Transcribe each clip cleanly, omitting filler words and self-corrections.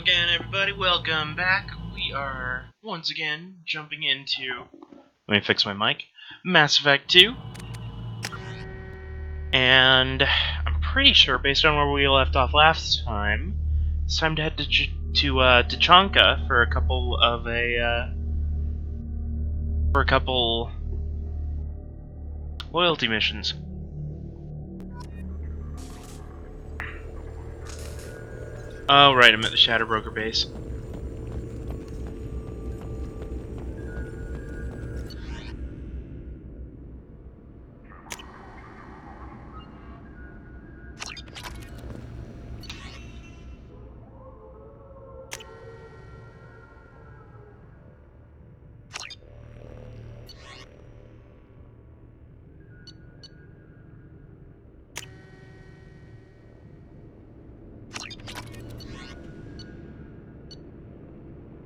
again, everybody. Welcome back. We are once again jumping into. Let me fix my mic. Mass Effect 2. And I'm pretty sure, based on where we left off last time, it's time to head to Tuchanka for a couple loyalty missions. Oh, right, I'm at the Shadow Broker base.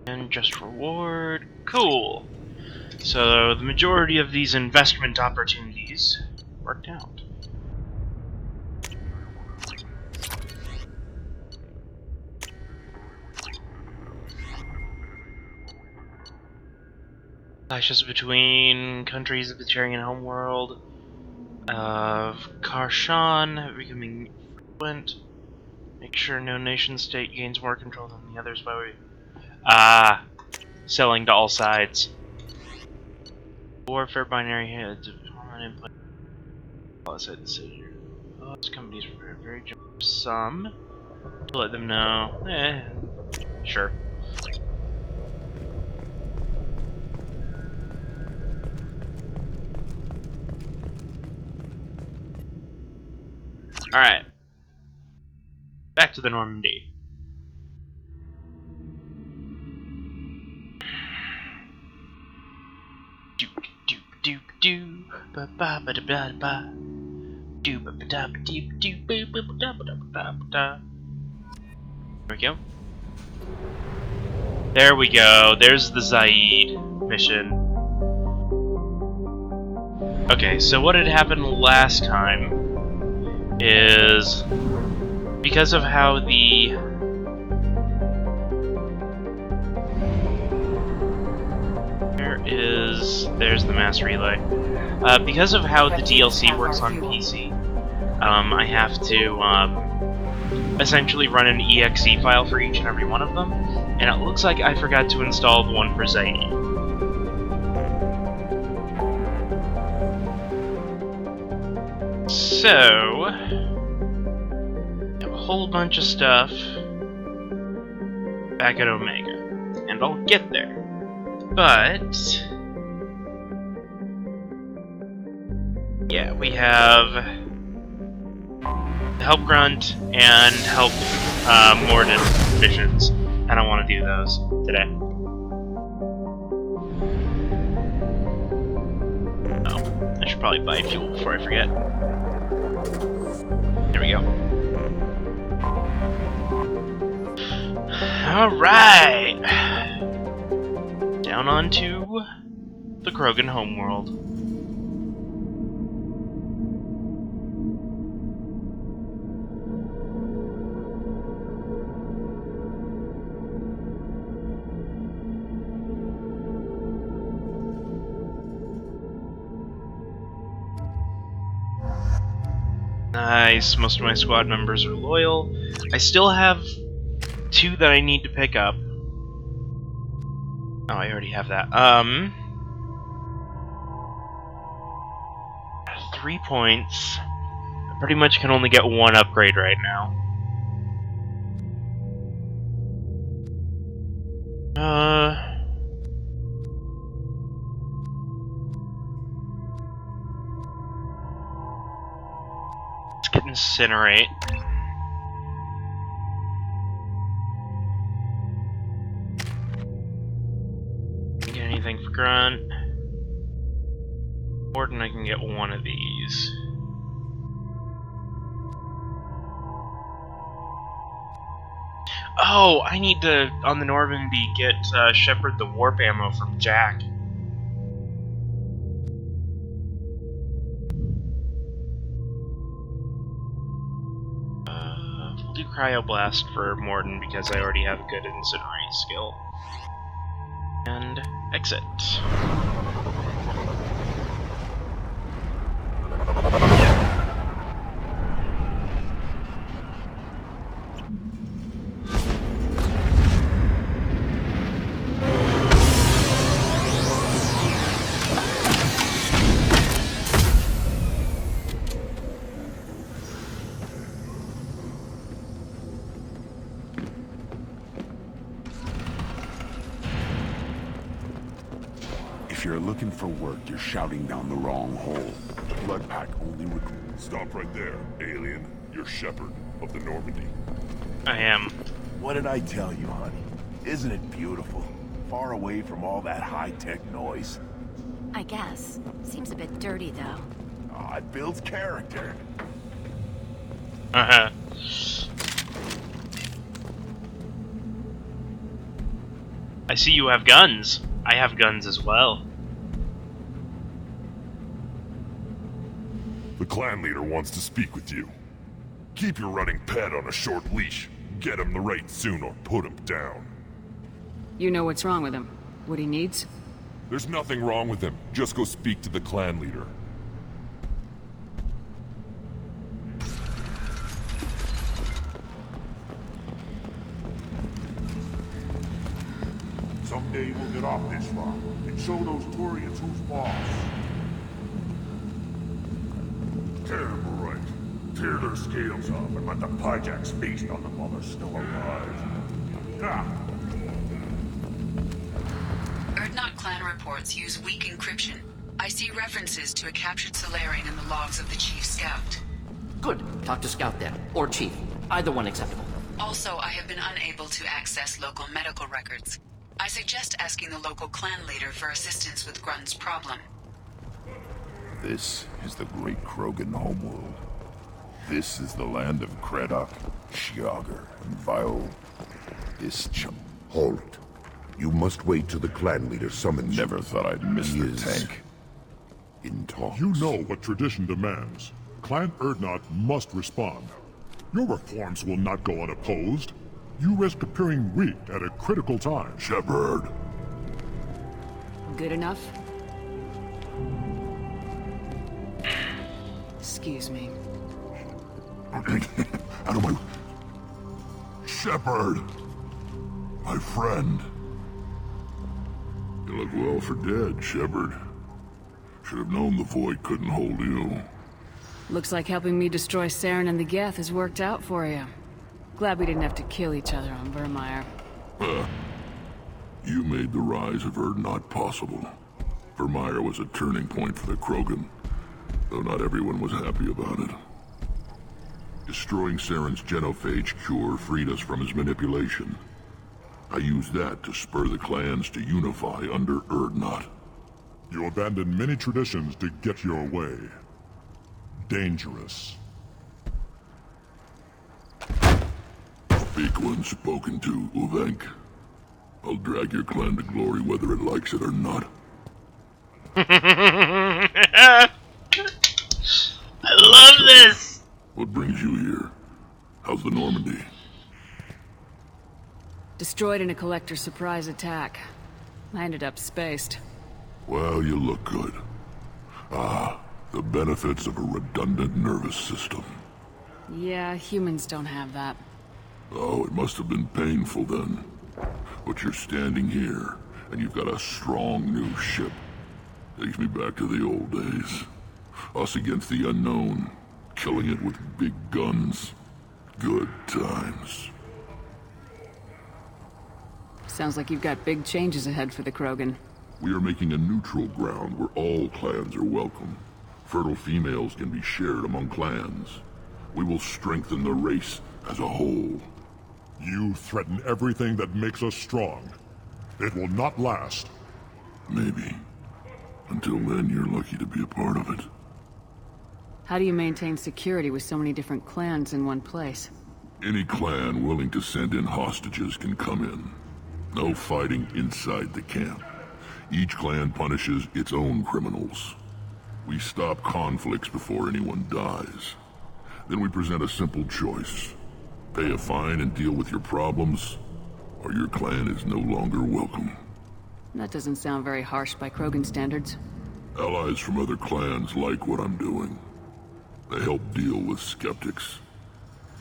And just reward. Cool. So the majority of these investment opportunities worked out. Clashes between countries of the Turian homeworld of Karshan becoming frequent. Make sure no nation-state gains more control than the others by selling to all sides. Warfare binary heads of input. Outside the city. Those companies were very generous. Some to let them know. Sure. Alright. Back to the Normandy. Do ba ba ba da ba ba do ba ba da ba do ba ba da ba da ba da. There we go. There we go. There's the Zaid mission. Okay, so what had happened last time is because of how there's the mass relay. Because of how the DLC works on PC, I have to essentially run an exe file for each and every one of them, and it looks like I forgot to install the one for Zaid. So, I have a whole bunch of stuff back at Omega, and I'll get there. But yeah, we have Help Grunt and Help Morden missions. I don't want to do those today. Oh, I should probably buy fuel before I forget. There we go. Alright! Down onto the Krogan homeworld. Nice, most of my squad members are loyal. I still have 2 that I need to pick up. Oh, I already have that. 3 points. I pretty much can only get 1 upgrade right now. Let's get Incinerate. Get anything for Grunt. Morden, I can get 1 of these. Oh, I need to, on the Normandy, get Shepard the warp ammo from Jack. We'll do Cryoblast for Morden because I already have good Incinerate skill. And exit. If you're looking for work, you're shouting down the wrong hole. The Blood Pack only recruits. Stop right there, alien. You're Shepard of the Normandy. I am. What did I tell you, honey? Isn't it beautiful? Far away from all that high-tech noise. I guess. Seems a bit dirty, though. Aw, it builds character. Uh-huh. I see you have guns. I have guns as well. The clan leader wants to speak with you. Keep your running pet on a short leash. Get him the right soon or put him down. You know what's wrong with him? What he needs? There's nothing wrong with him. Just go speak to the clan leader. Someday we'll get off this rock and show those Turians who's boss. Terrible right. Tear their scales off and let the Pyjaks feast on them while they're still alive. Ha! Erdnot clan reports use weak encryption. I see references to a captured Solarian in the logs of the Chief Scout. Good. Talk to Scout then. Or Chief. Either one acceptable. Also, I have been unable to access local medical records. I suggest asking the local clan leader for assistance with Grunn's problem. This is the great Krogan homeworld. This is the land of Kredok, Shiagar, and Vile. This Halt. You must wait till the clan leader summons. Never thought I'd miss the tank. In talks. You know what tradition demands. Clan Erdnot must respond. Your reforms will not go unopposed. You risk appearing weak at a critical time. Shepard. Good enough? Excuse me. Out of my... Shepard! My friend. You look well for dead, Shepard. Should have known the Void couldn't hold you. Looks like helping me destroy Saren and the Geth has worked out for you. Glad we didn't have to kill each other on Vermeer. You made the rise of Erdnot possible. Vermeer was a turning point for the Krogan, though not everyone was happy about it. Destroying Saren's genophage cure freed us from his manipulation. I used that to spur the clans to unify under Erdnot. You abandoned many traditions to get your way. Dangerous. Speak when spoken to, Uvenk. I'll drag your clan to glory whether it likes it or not. I love this! What brings you here? How's the Normandy? Destroyed in a collector surprise attack. I ended up spaced. Well, you look good. Ah, the benefits of a redundant nervous system. Yeah, humans don't have that. Oh, it must have been painful then. But you're standing here, and you've got a strong new ship. Takes me back to the old days. Us against the unknown, killing it with big guns. Good times. Sounds like you've got big changes ahead for the Krogan. We are making a neutral ground where all clans are welcome. Fertile females can be shared among clans. We will strengthen the race as a whole. You threaten everything that makes us strong. It will not last. Maybe. Until then, you're lucky to be a part of it. How do you maintain security with so many different clans in one place? Any clan willing to send in hostages can come in. No fighting inside the camp. Each clan punishes its own criminals. We stop conflicts before anyone dies. Then we present a simple choice. Pay a fine and deal with your problems, or your clan is no longer welcome. That doesn't sound very harsh by Krogan standards. Allies from other clans like what I'm doing. They help deal with skeptics.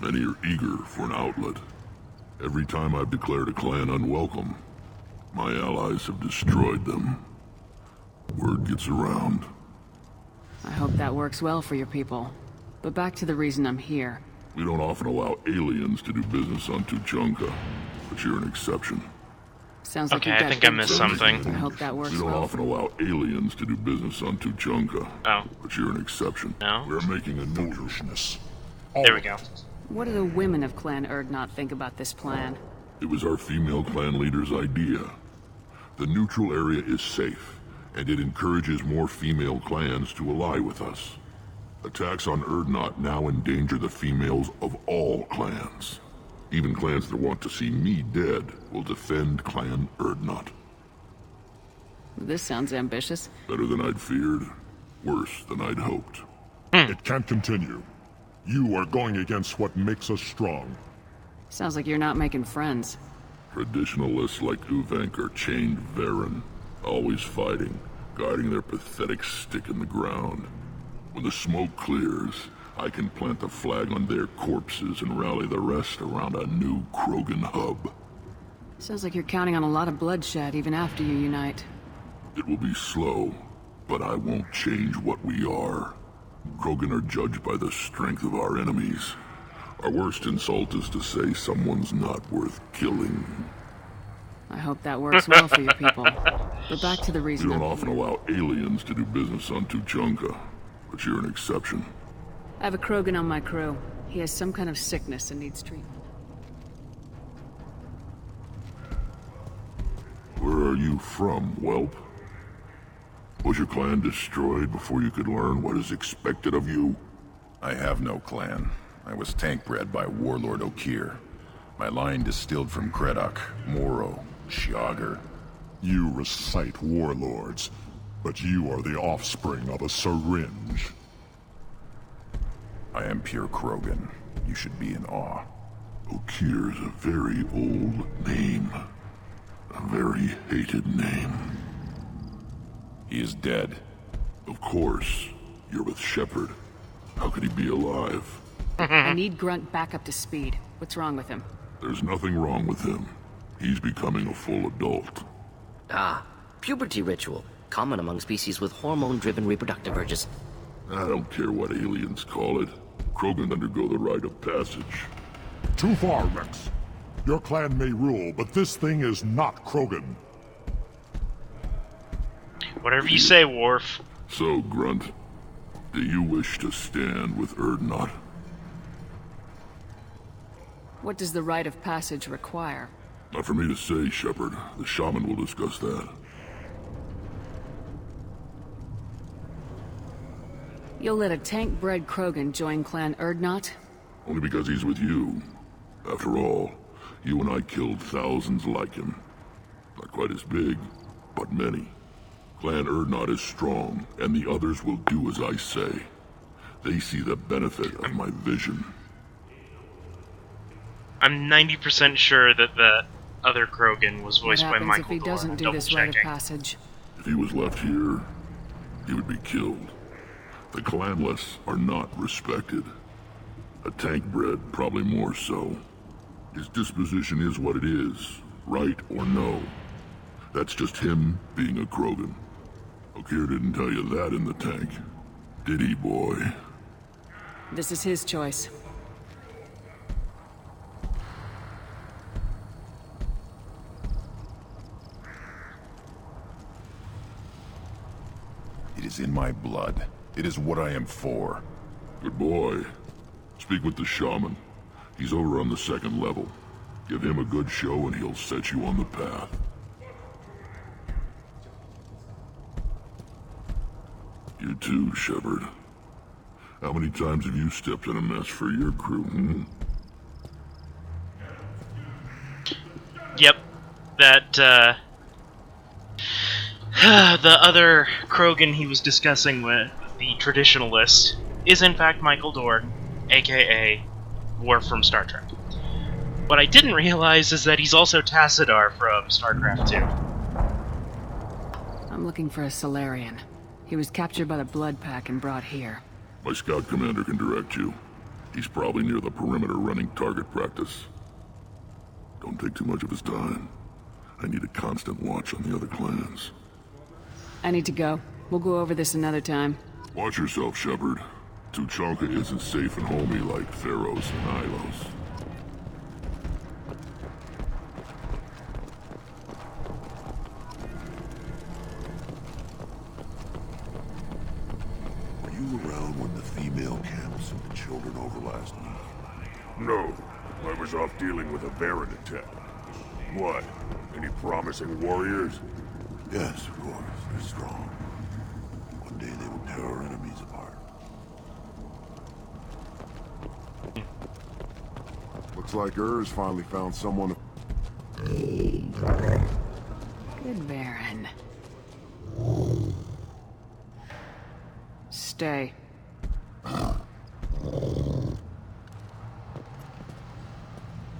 Many are eager for an outlet. Every time I've declared a clan unwelcome, my allies have destroyed them. Word gets around. I hope that works well for your people. But back to the reason I'm here. We don't often allow aliens to do business on Tuchanka, but you're an exception. Sounds like Okay, you've I got think I good missed tools. something. I hope that works We don't well. often allow aliens to do business on Tuchanka, Oh, but you're an exception. no? We're making a foolishness. There we go. What do the women of Clan Erdnot think about this plan? It was our female clan leader's idea. The neutral area is safe, and it encourages more female clans to ally with us. Attacks on Erdnot now endanger the females of all clans. Even clans that want to see me dead will defend Clan Erdnot. This sounds ambitious. Better than I'd feared, worse than I'd hoped. It can't continue. You are going against what makes us strong. Sounds like you're not making friends. Traditionalists like Uvank are chained Varen, always fighting, guarding their pathetic stick in the ground. When the smoke clears, I can plant the flag on their corpses and rally the rest around a new Krogan hub. Sounds like you're counting on a lot of bloodshed even after you unite. It will be slow, but I won't change what we are. Krogan are judged by the strength of our enemies. Our worst insult is to say someone's not worth killing. I hope that works well for your people. But back to the We reason don't I'm often here. allow aliens to do business on Tuchanka, but you're an exception. I have a Krogan on my crew. He has some kind of sickness and needs treatment. Where are you from, whelp? Was your clan destroyed before you could learn what is expected of you? I have no clan. I was tank bred by Warlord Okir. My line distilled from Kredok, Moro, Shiagar. You recite warlords, but you are the offspring of a syringe. I am pure Krogan. You should be in awe. Okir is a very old name. A very hated name. He is dead. Of course. You're with Shepard. How could he be alive? I need Grunt back up to speed. What's wrong with him? There's nothing wrong with him. He's becoming a full adult. Ah, puberty ritual. Common among species with hormone-driven reproductive urges. I don't care what aliens call it. Krogan undergo the rite of passage. Too far, Rex. Your clan may rule, but this thing is not Krogan. Whatever you say, Worf. So, Grunt, do you wish to stand with Erdnot? What does the rite of passage require? Not for me to say, Shepard. The shaman will discuss that. You'll let a tank-bred Krogan join Clan Erdnot? Only because he's with you. After all, you and I killed thousands like him. Not quite as big, but many. Clan Erdnot is strong, and the others will do as I say. They see the benefit of my vision. I'm 90% sure that the other Krogan was What voiced by happens Michael if he Dorn. doesn't do Double this rite of checking. passage? If he was left here, he would be killed. The clanless are not respected. A tank bred, probably more so. His disposition is what it is, right or no. That's just him being a Krogan. Okir didn't tell you that in the tank, did he, boy? This is his choice. It is in my blood. It is what I am for. Good boy. Speak with the shaman. He's over on the second level. Give him a good show and he'll set you on the path. You too, Shepard. How many times have you stepped in a mess for your crew, Yep. That, the other Krogan he was discussing with, the Traditionalist, is in fact Michael Dorn, aka Worf from Star Trek. What I didn't realize is that he's also Tassadar from StarCraft 2. I'm looking for a Solarian. He was captured by the Blood Pack and brought here. My scout commander can direct you. He's probably near the perimeter running target practice. Don't take too much of his time. I need a constant watch on the other clans. I need to go. We'll go over this another time. Watch yourself, Shepard. Tuchanka isn't safe and homey like Theros and Ilos. Were you around when the female camp sent the children over last week? No, I was off dealing with a Baron attack. What? Any promising warriors? Yes, of course. They're strong. One day they will tear our enemies apart. Looks like Ur's finally found someone. Good Baron. Stay.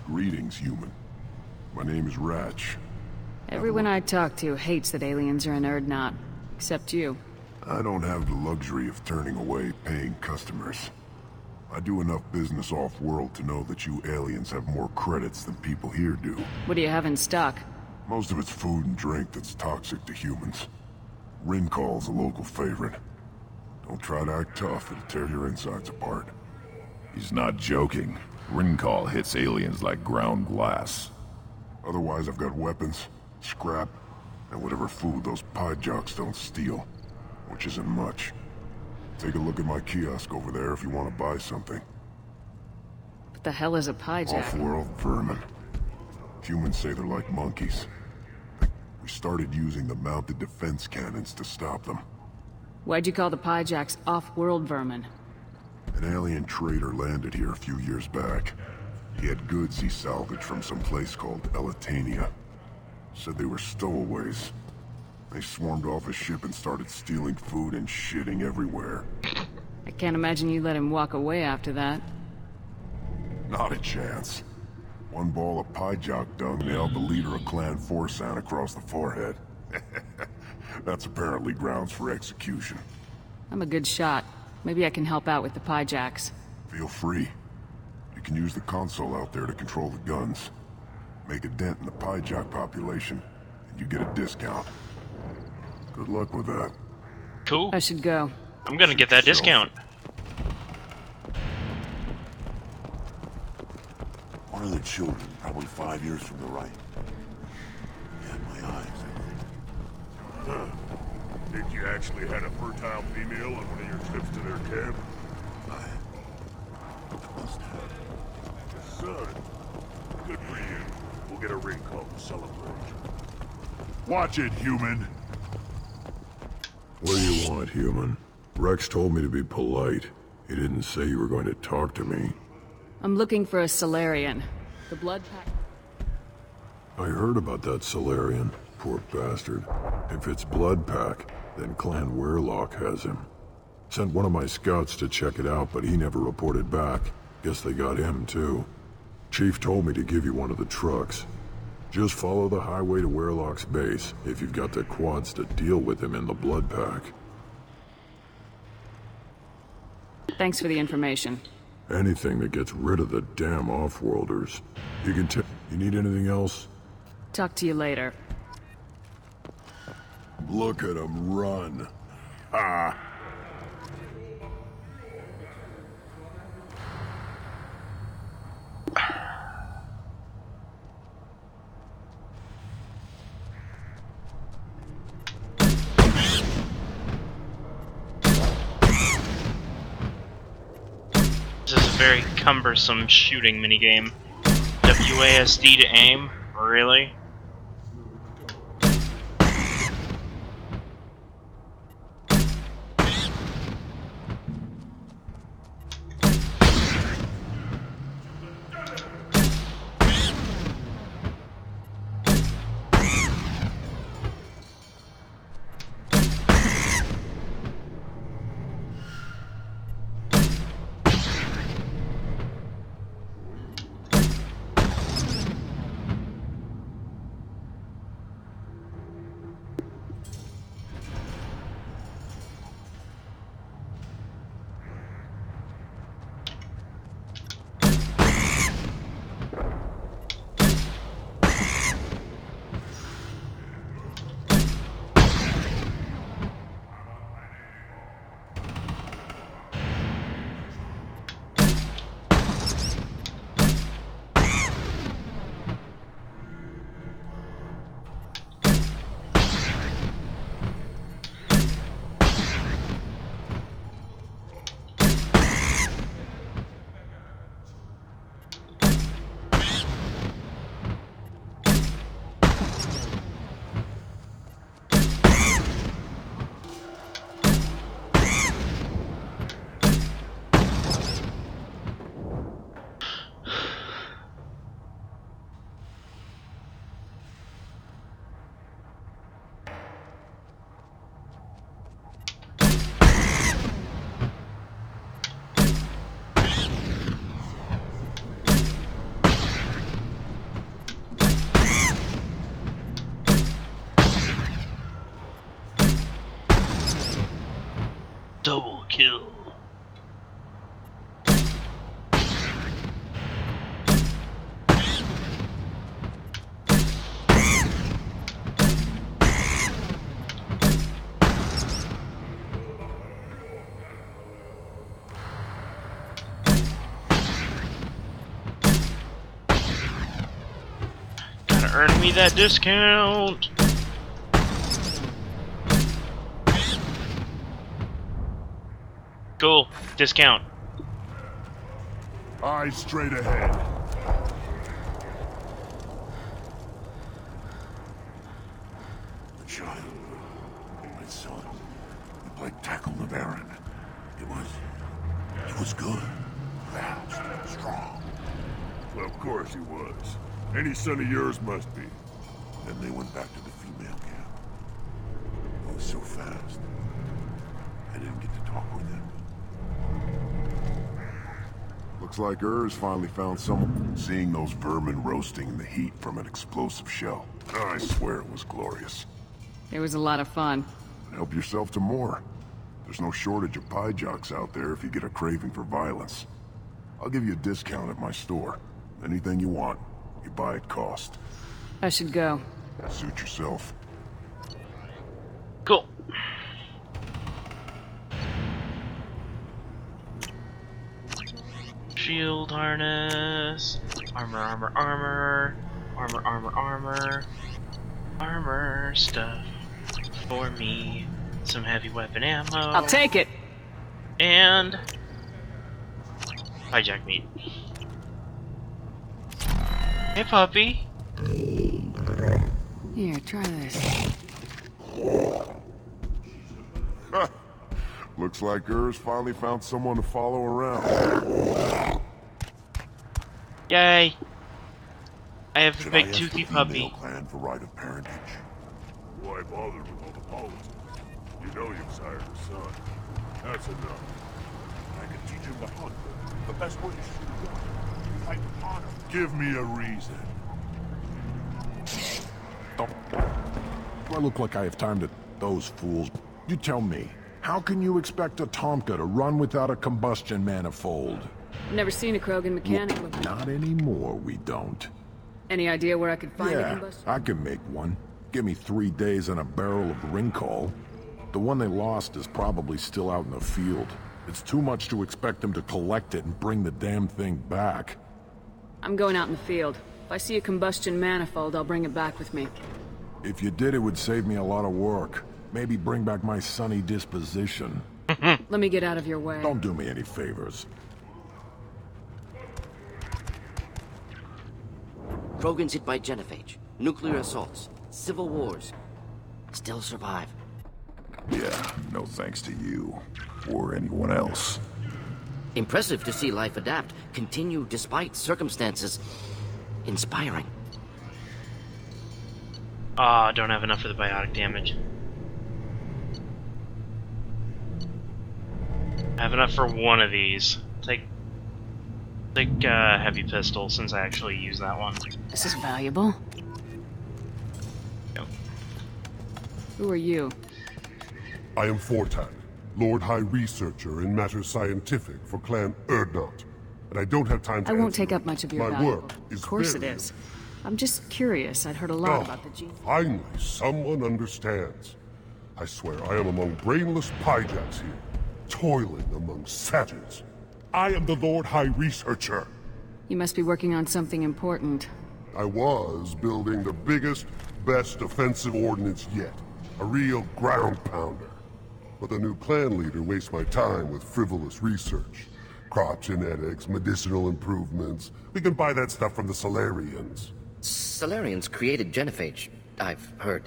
Greetings, human. My name is Ratch. Everyone I talk to hates that aliens are an Urdnot. Except you. I don't have the luxury of turning away paying customers. I do enough business off-world to know that you aliens have more credits than people here do. What do you have in stock? Most of it's food and drink that's toxic to humans. Rincall's a local favorite. Don't try to act tough, it'll tear your insides apart. He's not joking. Rincall hits aliens like ground glass. Otherwise, I've got weapons, scrap, and whatever food those pie jocks don't steal. Which isn't much. Take a look at my kiosk over there if you want to buy something. What the hell is a piejack? Off-world vermin. Humans say they're like monkeys. We started using the mounted defense cannons to stop them. Why'd you call the piejacks off-world vermin? An alien trader landed here a few years back. He had goods he salvaged from some place called Elitania. Said they were stowaways. They swarmed off his ship and started stealing food and shitting everywhere. I can't imagine you let him walk away after that. Not a chance. One ball of pie jock dung nailed the leader of Clan Forsan across the forehead. That's apparently grounds for execution. I'm a good shot. Maybe I can help out with the piejacks. Feel free. You can use the console out there to control the guns. Make a dent in the pie jock population, and you get a discount. Good luck with that. Cool. I should go. I'm gonna get that discount. One of the children, probably 5 years from the right. Yeah, my eyes. Huh. Think you actually had a fertile female on one of your trips to their camp? I must have. Son, good for you. We'll get a ring call to celebrate. Watch it, human. What do you want, human? Rex told me to be polite. He didn't say you were going to talk to me. I'm looking for a Solarian. The Blood Pack... I heard about that Solarian. Poor bastard. If it's Blood Pack, then Clan Weirlock has him. Sent one of my scouts to check it out, but he never reported back. Guess they got him, too. Chief told me to give you one of the trucks. Just follow the highway to Weirlock's base, if you've got the quads to deal with him in the Blood Pack. Thanks for the information. Anything that gets rid of the damn off-worlders. You need anything else? Talk to you later. Look at him run. Ah! This is a very cumbersome shooting minigame. WASD to aim? Really? Earn me that discount! Cool. Discount. Eyes straight ahead. The child, my son, he played tackle the Baron. He was good, fast, strong. Well, of course he was. Any son of yours must be. Then they went back to the female camp. He was so fast. I didn't get to talk with him. Looks like Urs finally found someone. Seeing those vermin roasting in the heat from an explosive shell, I swear it was glorious. It was a lot of fun. Help yourself to more. There's no shortage of pie jocks out there if you get a craving for violence. I'll give you a discount at my store. Anything you want, you buy at cost. I should go. Suit yourself. Cool. Shield harness. Armor, armor, armor. Armor, armor, armor. Armor stuff for me. Some heavy weapon ammo. I'll take it. And hijack meat. Hey, puppy. Here, try this. Looks like Urs finally found someone to follow around. Yay! I have a Should big I ask toothy the female puppy. clan for right of parentage? Why bother with all the politics? You know you've sired a son. That's enough. I can teach him to hunt. The best way to shoot a gun. Fight with honor. Give me a reason. Do I look like I have time to... Those fools. You tell me, how can you expect a Tuchanka to run without a combustion manifold? Never seen a Krogan mechanic look. Not anymore, we don't. Any idea where I could find a Yeah, combustion? I can make one. Give me 3 days and a barrel of Ringcall. The one they lost is probably still out in the field. It's too much to expect them to collect it and bring the damn thing back. I'm going out in the field. If I see a combustion manifold, I'll bring it back with me. If you did, it would save me a lot of work. Maybe bring back my sunny disposition. Let me get out of your way. Don't do me any favors. Krogans hit by genophage, nuclear assaults, civil wars. Still survive. Yeah, no thanks to you. Or anyone else. Impressive to see life adapt, continue despite circumstances. Inspiring. Ah, don't have enough for the biotic damage. I have enough for one of these. Take heavy pistol since I actually use that one. This is valuable. Yep. Who are you? I am Fortak, Lord High Researcher in matters scientific for Clan Urdnot, and I don't have time to I won't answer take you. up much of your My valuable. work is Of course it very is. I'm just curious. I'd heard a lot about the gene. Finally, someone understands. I swear I am among brainless pyjacks here, toiling among savages. I am the Lord High Researcher. You must be working on something important. I was building the biggest, best offensive ordnance yet. A real ground pounder. But the new clan leader wastes my time with frivolous research. Crop genetics, medicinal improvements. We can buy that stuff from the Solarians. Solarians created genophage, I've heard.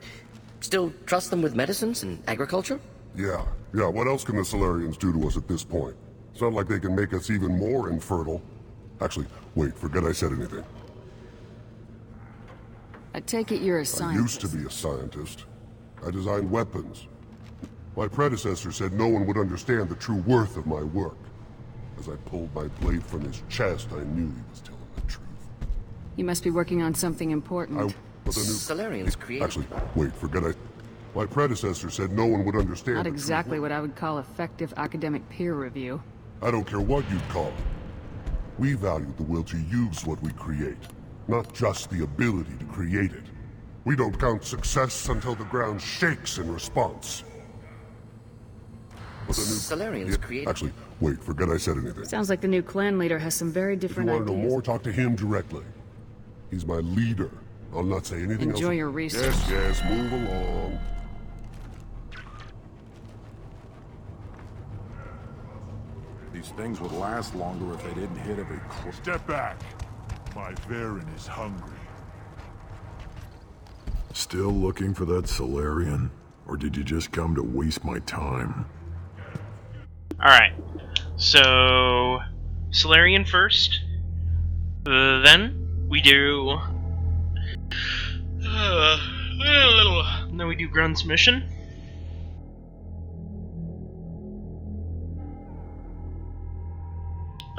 Still trust them with medicines and agriculture? Yeah. What else can the Solarians do to us at this point? It's not like they can make us even more infertile. Actually, wait, forget I said anything. I take it you're a I scientist. used to be a scientist. I designed weapons. My predecessor said no one would understand the true worth of my work. As I pulled my blade from his chest, I knew he was telling the truth. You must be working on something important. But the new... Solarians created... Actually, wait, forget I... My predecessor said no one would understand Not the true exactly what I would call effective academic peer review. I don't care what you'd call it. We value the will to use what we create, not just the ability to create it. We don't count success until the ground shakes in response. But the new... Solarians created... Actually, wait, forget I said anything. Sounds like the new clan leader has some very If you different want to ideas. know more, talk to him directly. He's my leader, I'll not say anything else. Enjoy your research. Yes, move along. These things would last longer if they didn't hit every Step back. My Varen is hungry. Still looking for that Solarian? Or did you just come to waste my time? Alright, so Solarian first, then we do then we do Grunt's mission.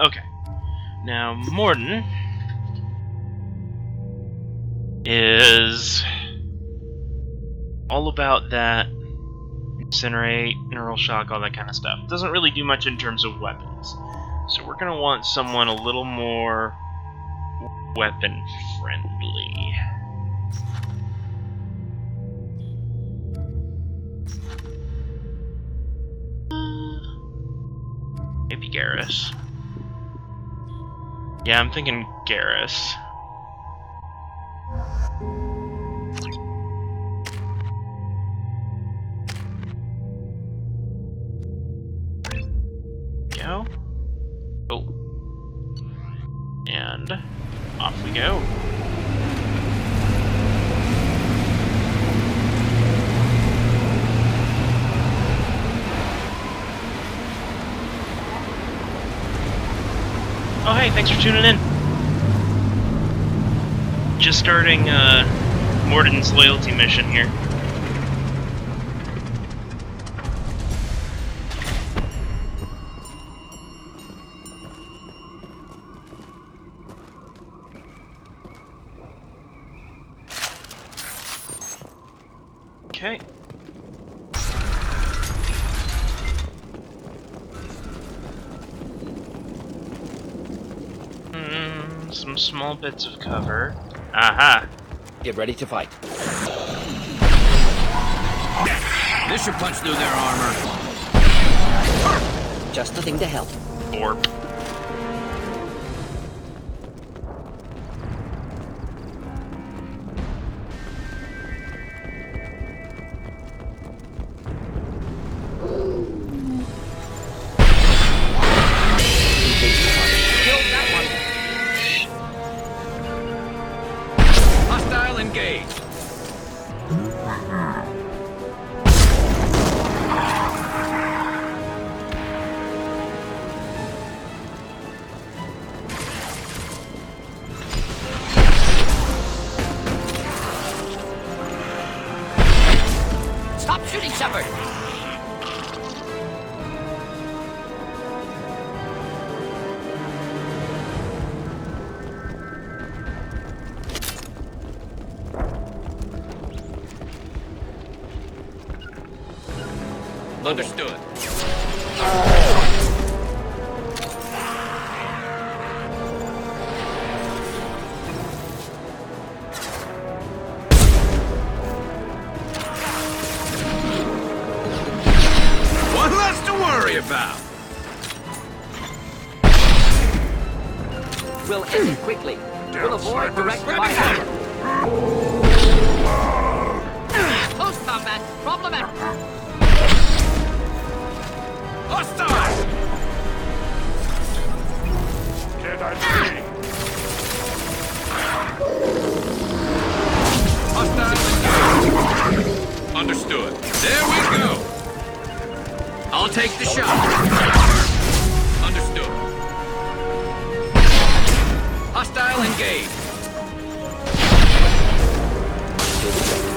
Okay, now Morden is all about that incinerate, neural shock, all that kind of stuff. Doesn't really do much in terms of weapons. So we're gonna want someone a little more weapon friendly. Maybe Garrus. Yeah, I'm thinking Garrus. Go. Oh. And off we go. Oh hey, thanks for tuning in. Just starting Morden's loyalty mission here. Okay. Some small bits of cover. Aha! Get ready to fight. This should punch through their armor. Just the thing to help. Orb. Hostile engaged. Stop shooting, Shepard! Understood. One less to worry about. We'll end it quickly. We'll avoid direct fire. Close combat. Problematic. Hostile! Can't I see? Hostile engaged. Understood. There we go. I'll take the shot. Understood. Hostile engaged.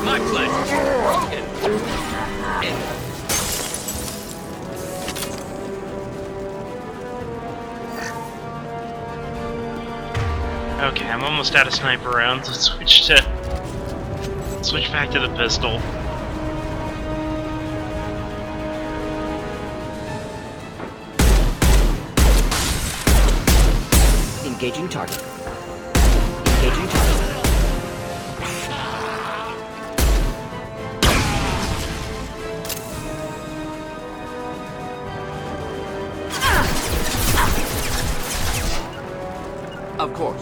My pleasure. Okay, I'm almost out of sniper rounds. Let's switch back to the pistol. Engaging target. Engaging target. Of course.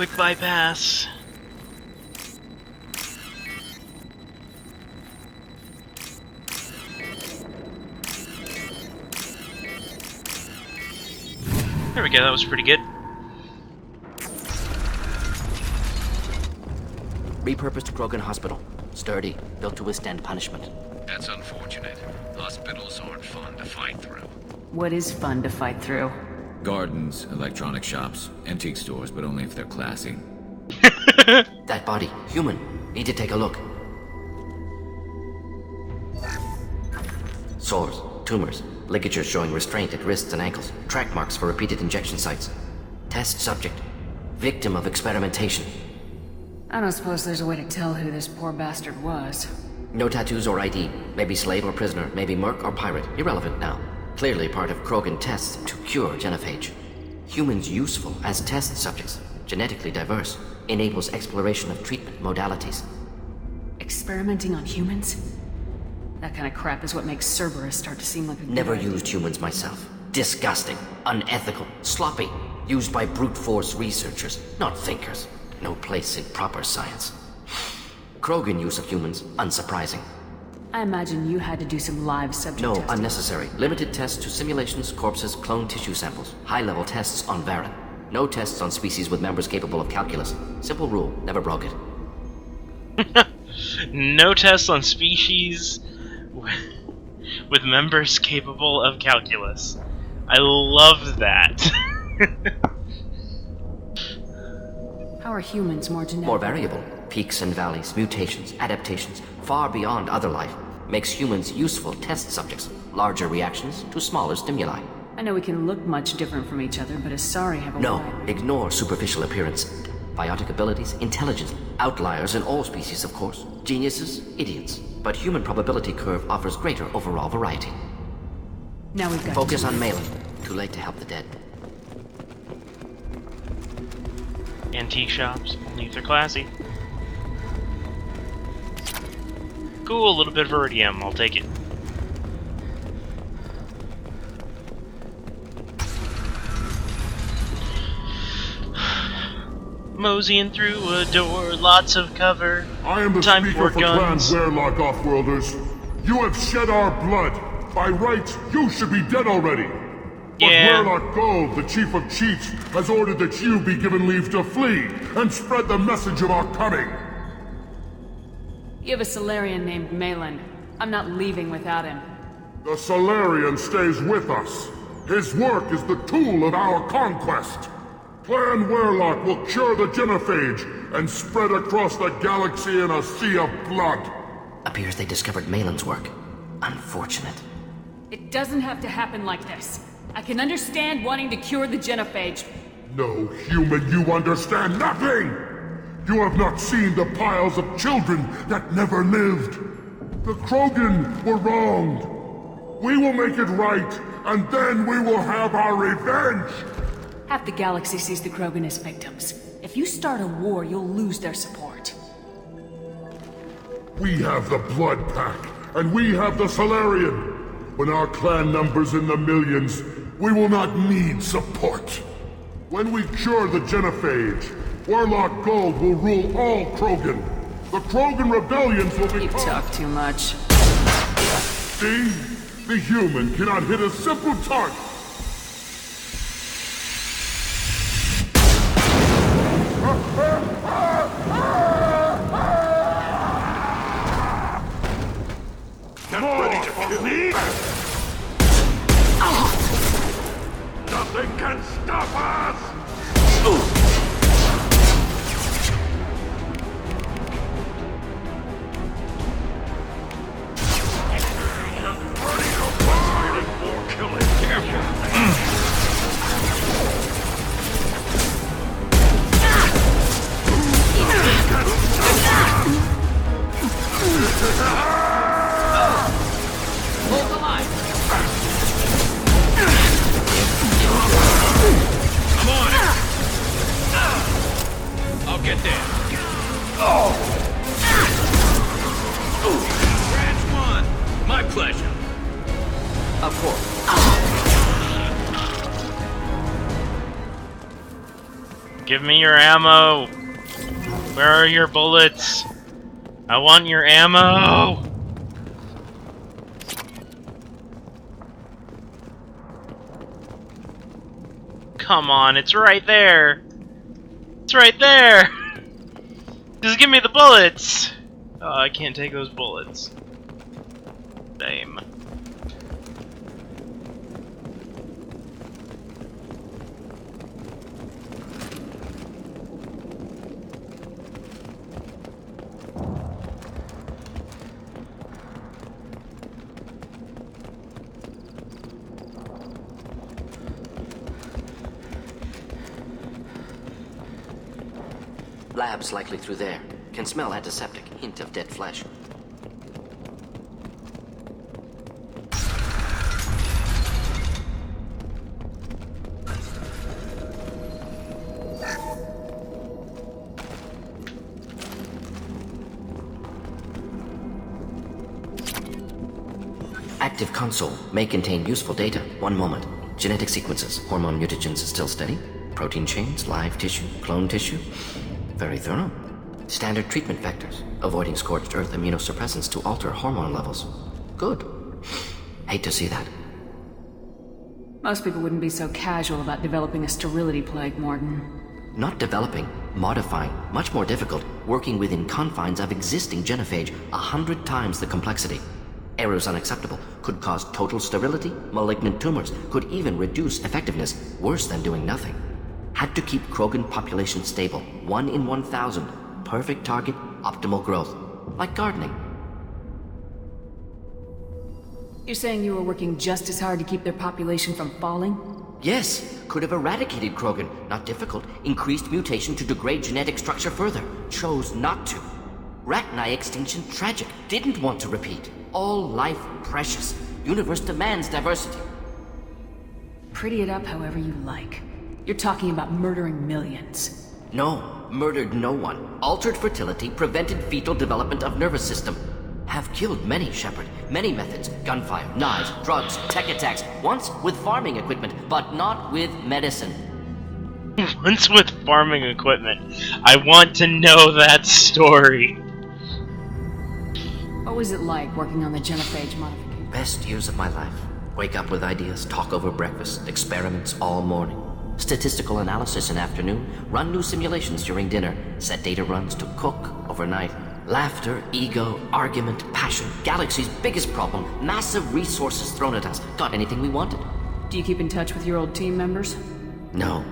quick bypass. There we go, that was pretty good. Repurposed Krogan Hospital. Sturdy, built to withstand punishment. That's unfortunate. Hospitals aren't fun to fight through. What is fun to fight through? Gardens, electronic shops, antique stores, but only if they're classy. That body, human. Need to take a look. Sores, tumors, ligatures showing restraint at wrists and ankles, track marks for repeated injection sites. Test subject. Victim of experimentation. I don't suppose there's a way to tell who this poor bastard was. No tattoos or ID. Maybe slave or prisoner, maybe merc or pirate. Irrelevant now. Clearly part of Krogan tests to cure genophage. Humans useful as test subjects. Genetically diverse. Enables exploration of treatment modalities. Experimenting on humans? That kind of crap is what makes Cerberus start to seem like a Never good idea. used humans myself. Disgusting. Unethical. Sloppy. Used by brute force researchers, not thinkers. No place in proper science. Krogan use of humans, unsurprising. I imagine you had to do some live subject No, testing. unnecessary. Limited tests to simulations, corpses, cloned tissue samples. High-level tests on Varen. No tests on species with members capable of calculus. Simple rule, never broke it. No tests on species with members capable of calculus. I love that. How are humans more genetic? More variable. Peaks and valleys, mutations, adaptations, far beyond other life. Makes humans useful test subjects. Larger reactions to smaller stimuli. I know we can look much different from each other, but Asari have a No, wide... ignore superficial appearance. Biotic abilities, intelligence. Outliers in all species, of course. Geniuses, idiots. But human probability curve offers greater overall variety. Now we've got Focus on Malin. Too late to help the dead. Antique shops, only if they're classy. Cool, a little bit of iridium, I'll take it. Moseying through a door, lots of cover. I am the Time speaker for Clan guns. Wehrlock Offworlders. You have shed our blood. By rights, you should be dead already. But Yeah. Wehrlock Gold, the chief of chiefs, has ordered that you be given leave to flee and spread the message of our coming. You have a Solarian named Malin. I'm not leaving without him. The Solarian stays with us. His work is the tool of our conquest. Clan Wehrlock will cure the genophage and spread across the galaxy in a sea of blood. Appears they discovered Malin's work. Unfortunate. It doesn't have to happen like this. I can understand wanting to cure the genophage. No, human, you understand nothing! You have not seen the piles of children that never lived. The Krogan were wronged. We will make it right, and then we will have our revenge! Half the galaxy sees the Krogan as victims. If you start a war, you'll lose their support. We have the Blood Pack, and we have the Solarian. When our clan numbers in the millions, we will not need support. When we cure the genophage, Wehrlock Gold will rule all Krogan. The Krogan rebellions will be... You talk too much. See? The human cannot hit a simple target. Get ready to kill me! Nothing can stop us! More killing. Hold the line. I'm on it. I'll get there. Branch one. My pleasure. Of course. Give me your ammo! Where are your bullets? I want your ammo! Come on, it's right there! It's right there! Just give me the bullets! Oh, I can't take those bullets. Damn. Labs likely through there. Can smell antiseptic. Hint of dead flesh. Active console may contain useful data. One moment. Genetic sequences. Hormone mutagens still steady. Protein chains, live tissue, clone tissue. Very thorough. Standard treatment vectors. Avoiding scorched earth immunosuppressants to alter hormone levels. Good. Hate to see that. Most people wouldn't be so casual about developing a sterility plague, Morton. Not developing, modifying, much more difficult, working within confines of existing genophage, 100 times the complexity. Errors unacceptable, could cause total sterility, malignant tumors, could even reduce effectiveness, worse than doing nothing. Had to keep Krogan population stable, 1 in 1,000. Perfect target, optimal growth. Like gardening. You're saying you were working just as hard to keep their population from falling? Yes, could have eradicated Krogan. Not difficult. Increased mutation to degrade genetic structure further. Chose not to. Rachni extinction tragic. Didn't want to repeat. All life precious. Universe demands diversity. Pretty it up however you like. You're talking about murdering millions. No, murdered no one. Altered fertility, prevented fetal development of nervous system. Have killed many, Shepard. Many methods. Gunfire, knives, drugs, tech attacks. Once with farming equipment, but not with medicine. Once with farming equipment. I want to know that story. What was it like working on the genophage modification? Best years of my life. Wake up with ideas, talk over breakfast, experiments all morning. Statistical analysis in afternoon, run new simulations during dinner, set data runs to cook overnight. Laughter, ego, argument, passion, galaxy's biggest problem, massive resources thrown at us. Got anything we wanted. Do you keep in touch with your old team members? No.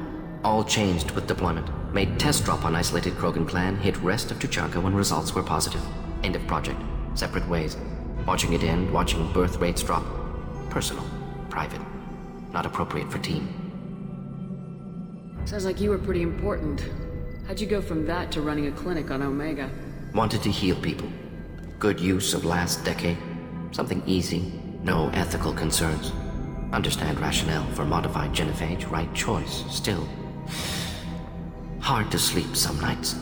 All changed with deployment. Made test drop on isolated Krogan clan, hit rest of Tuchanka when results were positive. End of project. Separate ways. Watching it end, watching birth rates drop. Personal. Private. Not appropriate for team. Sounds like you were pretty important. How'd you go from that to running a clinic on Omega? Wanted to heal people. Good use of last decade. Something easy. No ethical concerns. Understand rationale for modified genophage. Right choice. Still. Hard to sleep some nights.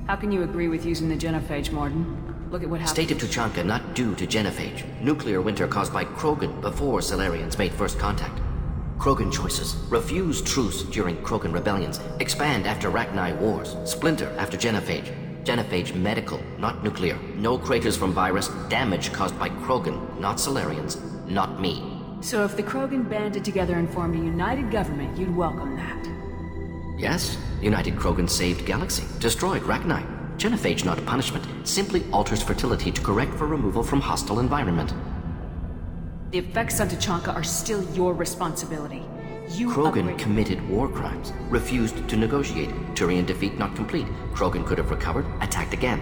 How can you agree with using the genophage, Morton? Look at what happened. State of Tuchanka not due to genophage. Nuclear winter caused by Krogan before Solarians made first contact. Krogan choices. Refuse truce during Krogan rebellions. Expand after Rachni wars. Splinter after genophage. Genophage medical, not nuclear. No craters from virus. Damage caused by Krogan, not Solarians. Not me. So if the Krogan banded together and formed a united government, you'd welcome that? Yes. United Krogan saved Galaxy. Destroyed Rachni. Genophage not punishment. Simply alters fertility to correct for removal from hostile environment. The effects on Tuchanka are still your responsibility. Krogan committed war crimes. Refused to negotiate. Turian defeat not complete. Krogan could have recovered, attacked again.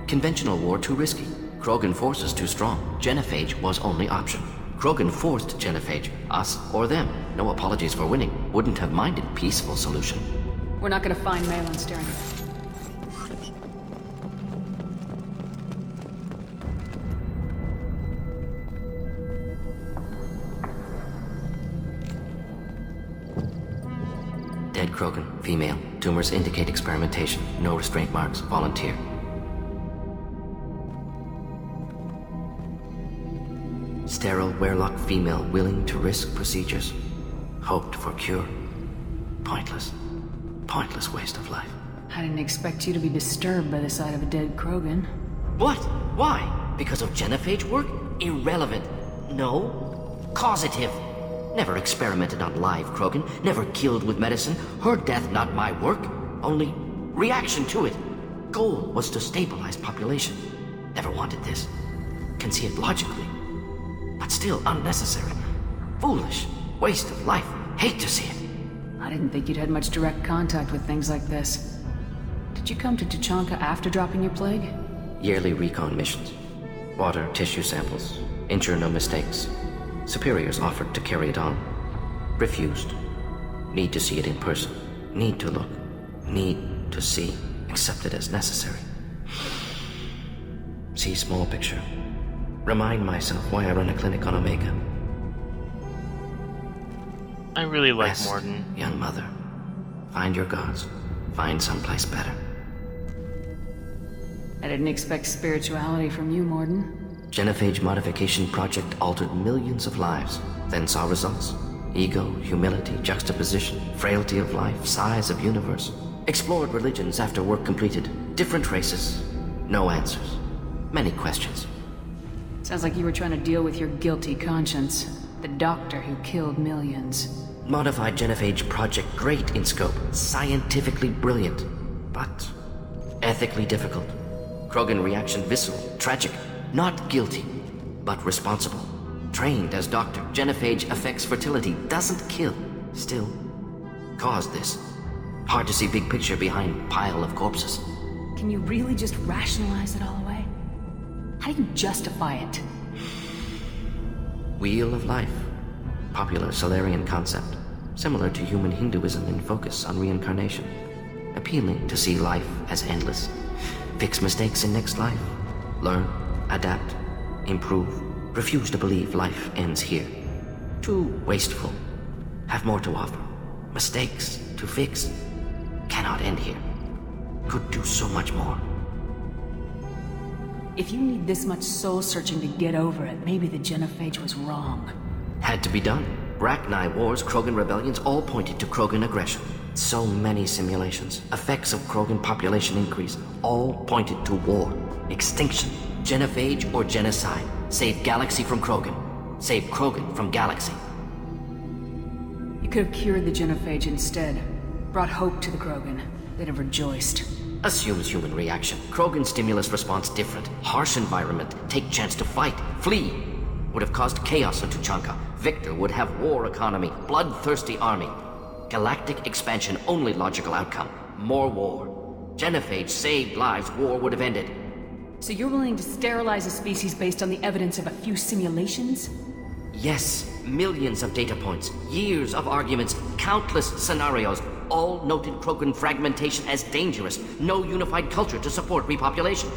Conventional war too risky. Krogan forces too strong. Genophage was only option. Krogan forced genophage. Us or them. No apologies for winning. Wouldn't have minded peaceful solution. We're not gonna find Malin staring at us. Dead Krogan, female. Tumors indicate experimentation. No restraint marks. Volunteer. Sterile, werelock female willing to risk procedures. Hoped for cure. Pointless. Pointless waste of life. I didn't expect you to be disturbed by the sight of a dead Krogan. What? Why? Because of genophage work? Irrelevant. No. Causative. Never experimented on live Krogan, never killed with medicine. Her death not my work, only reaction to it. Goal was to stabilize population. Never wanted this. Can see it logically. But still unnecessary. Foolish. Waste of life. Hate to see it. I didn't think you'd had much direct contact with things like this. Did you come to Tuchanka after dropping your plague? Yearly recon missions. Water, tissue samples. Ensure no mistakes. Superiors offered to carry it on. Refused. Need to see it in person. Need to look. Need to see. Accepted as necessary. See small picture. Remind myself why I run a clinic on Omega. I really like Rest, Morden. young mother. Find your gods. Find someplace better. I didn't expect spirituality from you, Morden. Genophage modification project altered millions of lives, then saw results. Ego, humility, juxtaposition, frailty of life, size of universe. Explored religions after work completed. Different races. No answers. Many questions. Sounds like you were trying to deal with your guilty conscience. The doctor who killed millions. Modified genophage project great in scope. Scientifically brilliant. But ethically difficult. Krogan reaction visceral, tragic. Not guilty, but responsible. Trained as doctor, genophage affects fertility, doesn't kill. Still, caused this. Hard to see big picture behind pile of corpses. Can you really just rationalize it all away? How do you justify it? Wheel of life. Popular Solarian concept. Similar to human Hinduism in focus on reincarnation. Appealing to see life as endless. Fix mistakes in next life. Learn. Adapt, improve, refuse to believe life ends here. Too wasteful. Have more to offer. Mistakes to fix. Cannot end here. Could do so much more. If you need this much soul-searching to get over it, maybe the genophage was wrong. Had to be done. Rachni wars, Krogan rebellions, all pointed to Krogan aggression. So many simulations. Effects of Krogan population increase. All pointed to war. Extinction. Genophage or genocide. Save galaxy from Krogan. Save Krogan from galaxy. You could have cured the genophage instead. Brought hope to the Krogan. They'd have rejoiced. Assumes human reaction. Krogan stimulus response different. Harsh environment. Take chance to fight. Flee. Would have caused chaos in Tuchanka. Victor would have war economy. Bloodthirsty army. Galactic expansion only logical outcome. More war. Genophage saved lives. War would have ended. So you're willing to sterilize a species based on the evidence of a few simulations? Yes, millions of data points, years of arguments, countless scenarios, all noted Krogan fragmentation as dangerous, no unified culture to support repopulation.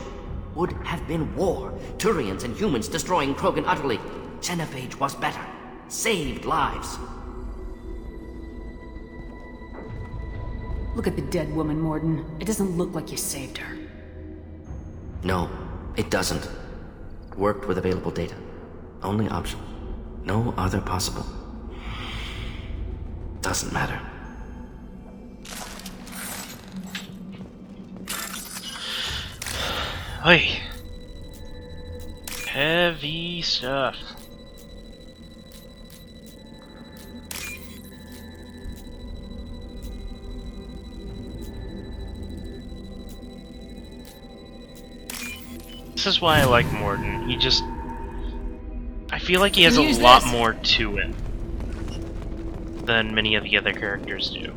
Would have been war, Turians and humans destroying Krogan utterly. Genophage was better, saved lives. Look at the dead woman, Morden. It doesn't look like you saved her. No, it doesn't. Worked with available data. Only option. No other possible. Doesn't matter. Hey. Heavy stuff. This is why I like Morden. He just... I feel like he has a lot more to it than many of the other characters do.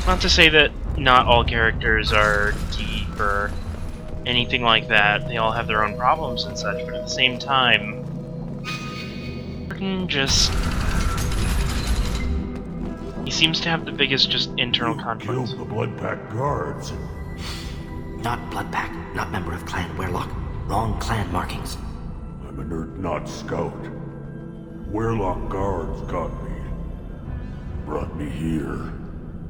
Not to say that not all characters are deep or anything like that. They all have their own problems and such, but at the same time... Morden just... He seems to have the biggest just internal conflicts. Killed the Blood Pack guards. Not Bloodpack, not member of Clan Werlock. Wrong clan markings. I'm a nerd, not scout. Werlock guards got me. Brought me here.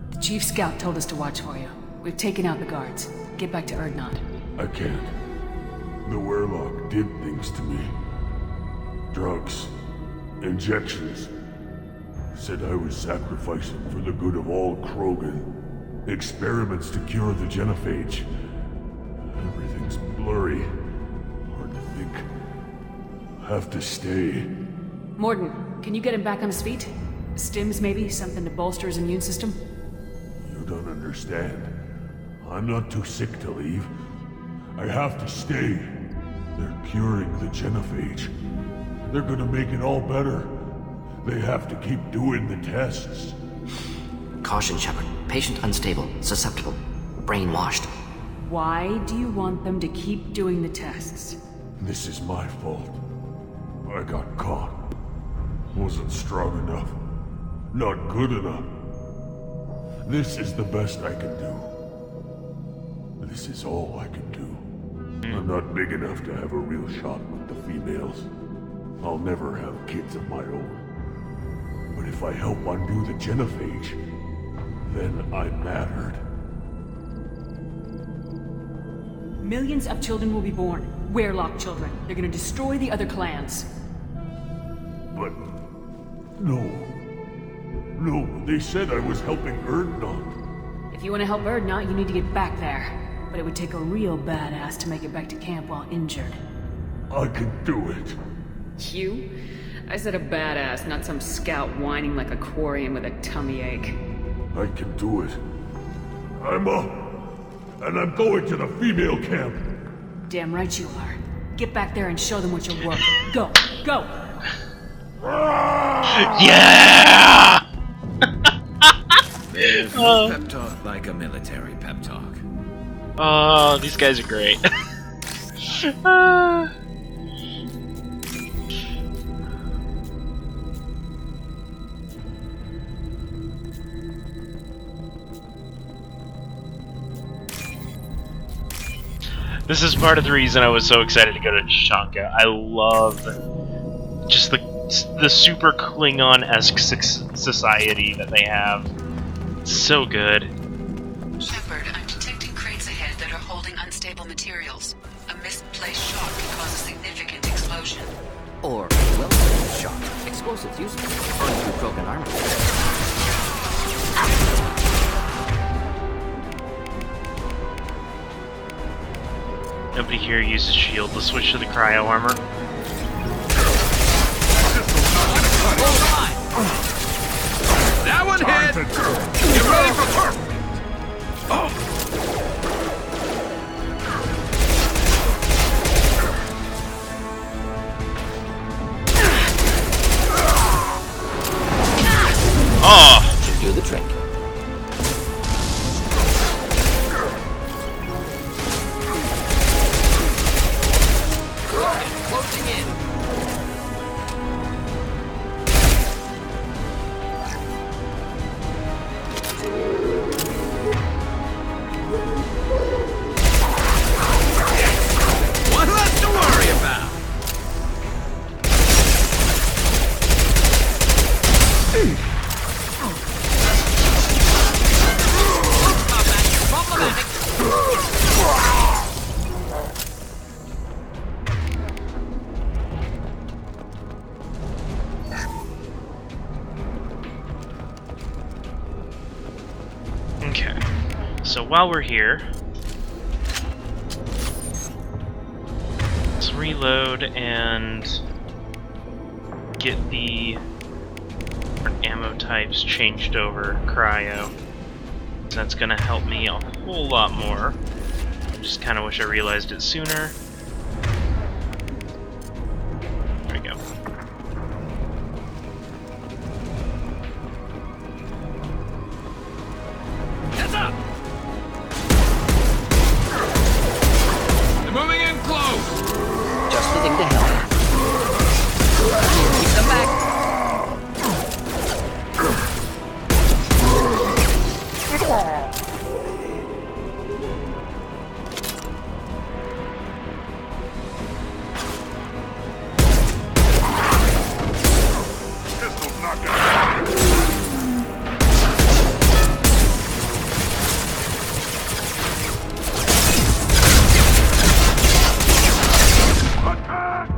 The Chief Scout told us to watch for you. We've taken out the guards. Get back to Erdnot. I can't. The Werlock did things to me. Drugs. Injections. Said I was sacrificing for the good of all Krogan. Experiments to cure the genophage. Everything's blurry. Hard to think. Have to stay. Morden, can you get him back on his feet? Stims, maybe? Something to bolster his immune system? You don't understand. I'm not too sick to leave. I have to stay. They're curing the genophage. They're gonna make it all better. They have to keep doing the tests. Caution, Shepard. Patient unstable, susceptible, brainwashed. Why do you want them to keep doing the tests? This is my fault. I got caught. Wasn't strong enough. Not good enough. This is the best I can do. This is all I can do. I'm not big enough to have a real shot with the females. I'll never have kids of my own. But if I help undo the genophage, then I mattered. Millions of children will be born. Werelock children. They're gonna destroy the other clans. But... no. No, they said I was helping Erdnot. If you want to help Erdnot, you need to get back there. But it would take a real badass to make it back to camp while injured. I can do it. You? I said a badass, not some scout whining like a quarian with a tummy ache. I can do it. I'm up. And I'm going to the female camp. Damn right you are. Get back there and show them what you're worth. Go! Go! Yeah! There's no pep talk like a military pep talk. Oh, these guys are great. This is part of the reason I was so excited to go to Tuchanka. I love just the super Klingon-esque society that they have. It's so good. Shepard, I'm detecting crates ahead that are holding unstable materials. A misplaced shot can cause a significant explosion. Or a well-placed shot. Explosives useful. Burn through broken armor. Nobody here uses shield. Let's switch to the cryo armor. That one hit! Get ready for turf! Oh! Oh! Should do the trick. Closing in. One less to worry about! Problematic. Okay. So while we're here, let's reload and get the ammo types changed over cryo. That's gonna help me a whole lot more. Just kind of wish I realized it sooner. There we go. Heads up! They're moving in close! Just the thing to help. Keep them back. Pistol's not gonna... Attack!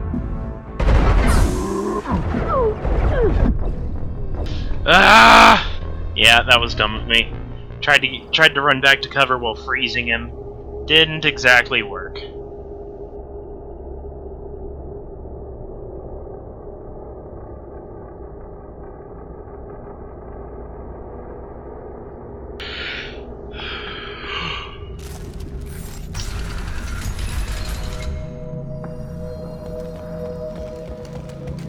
Yeah, that was dumb of me. Tried to run back to cover while freezing him. Didn't exactly work.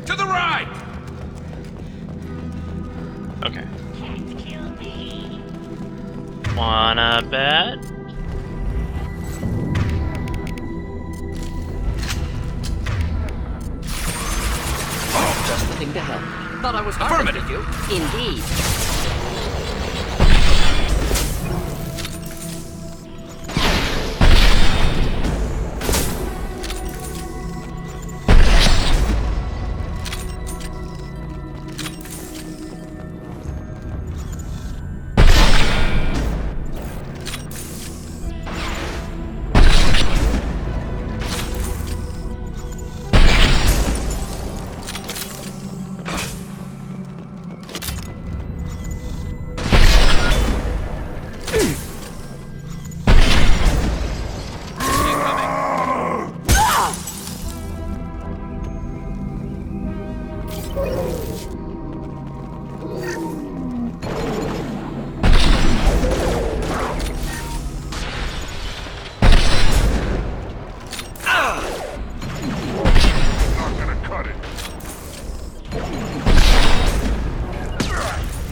To the right! Okay. Wanna bet? Just the thing to help. Thought I was Affirmative. with you. Indeed.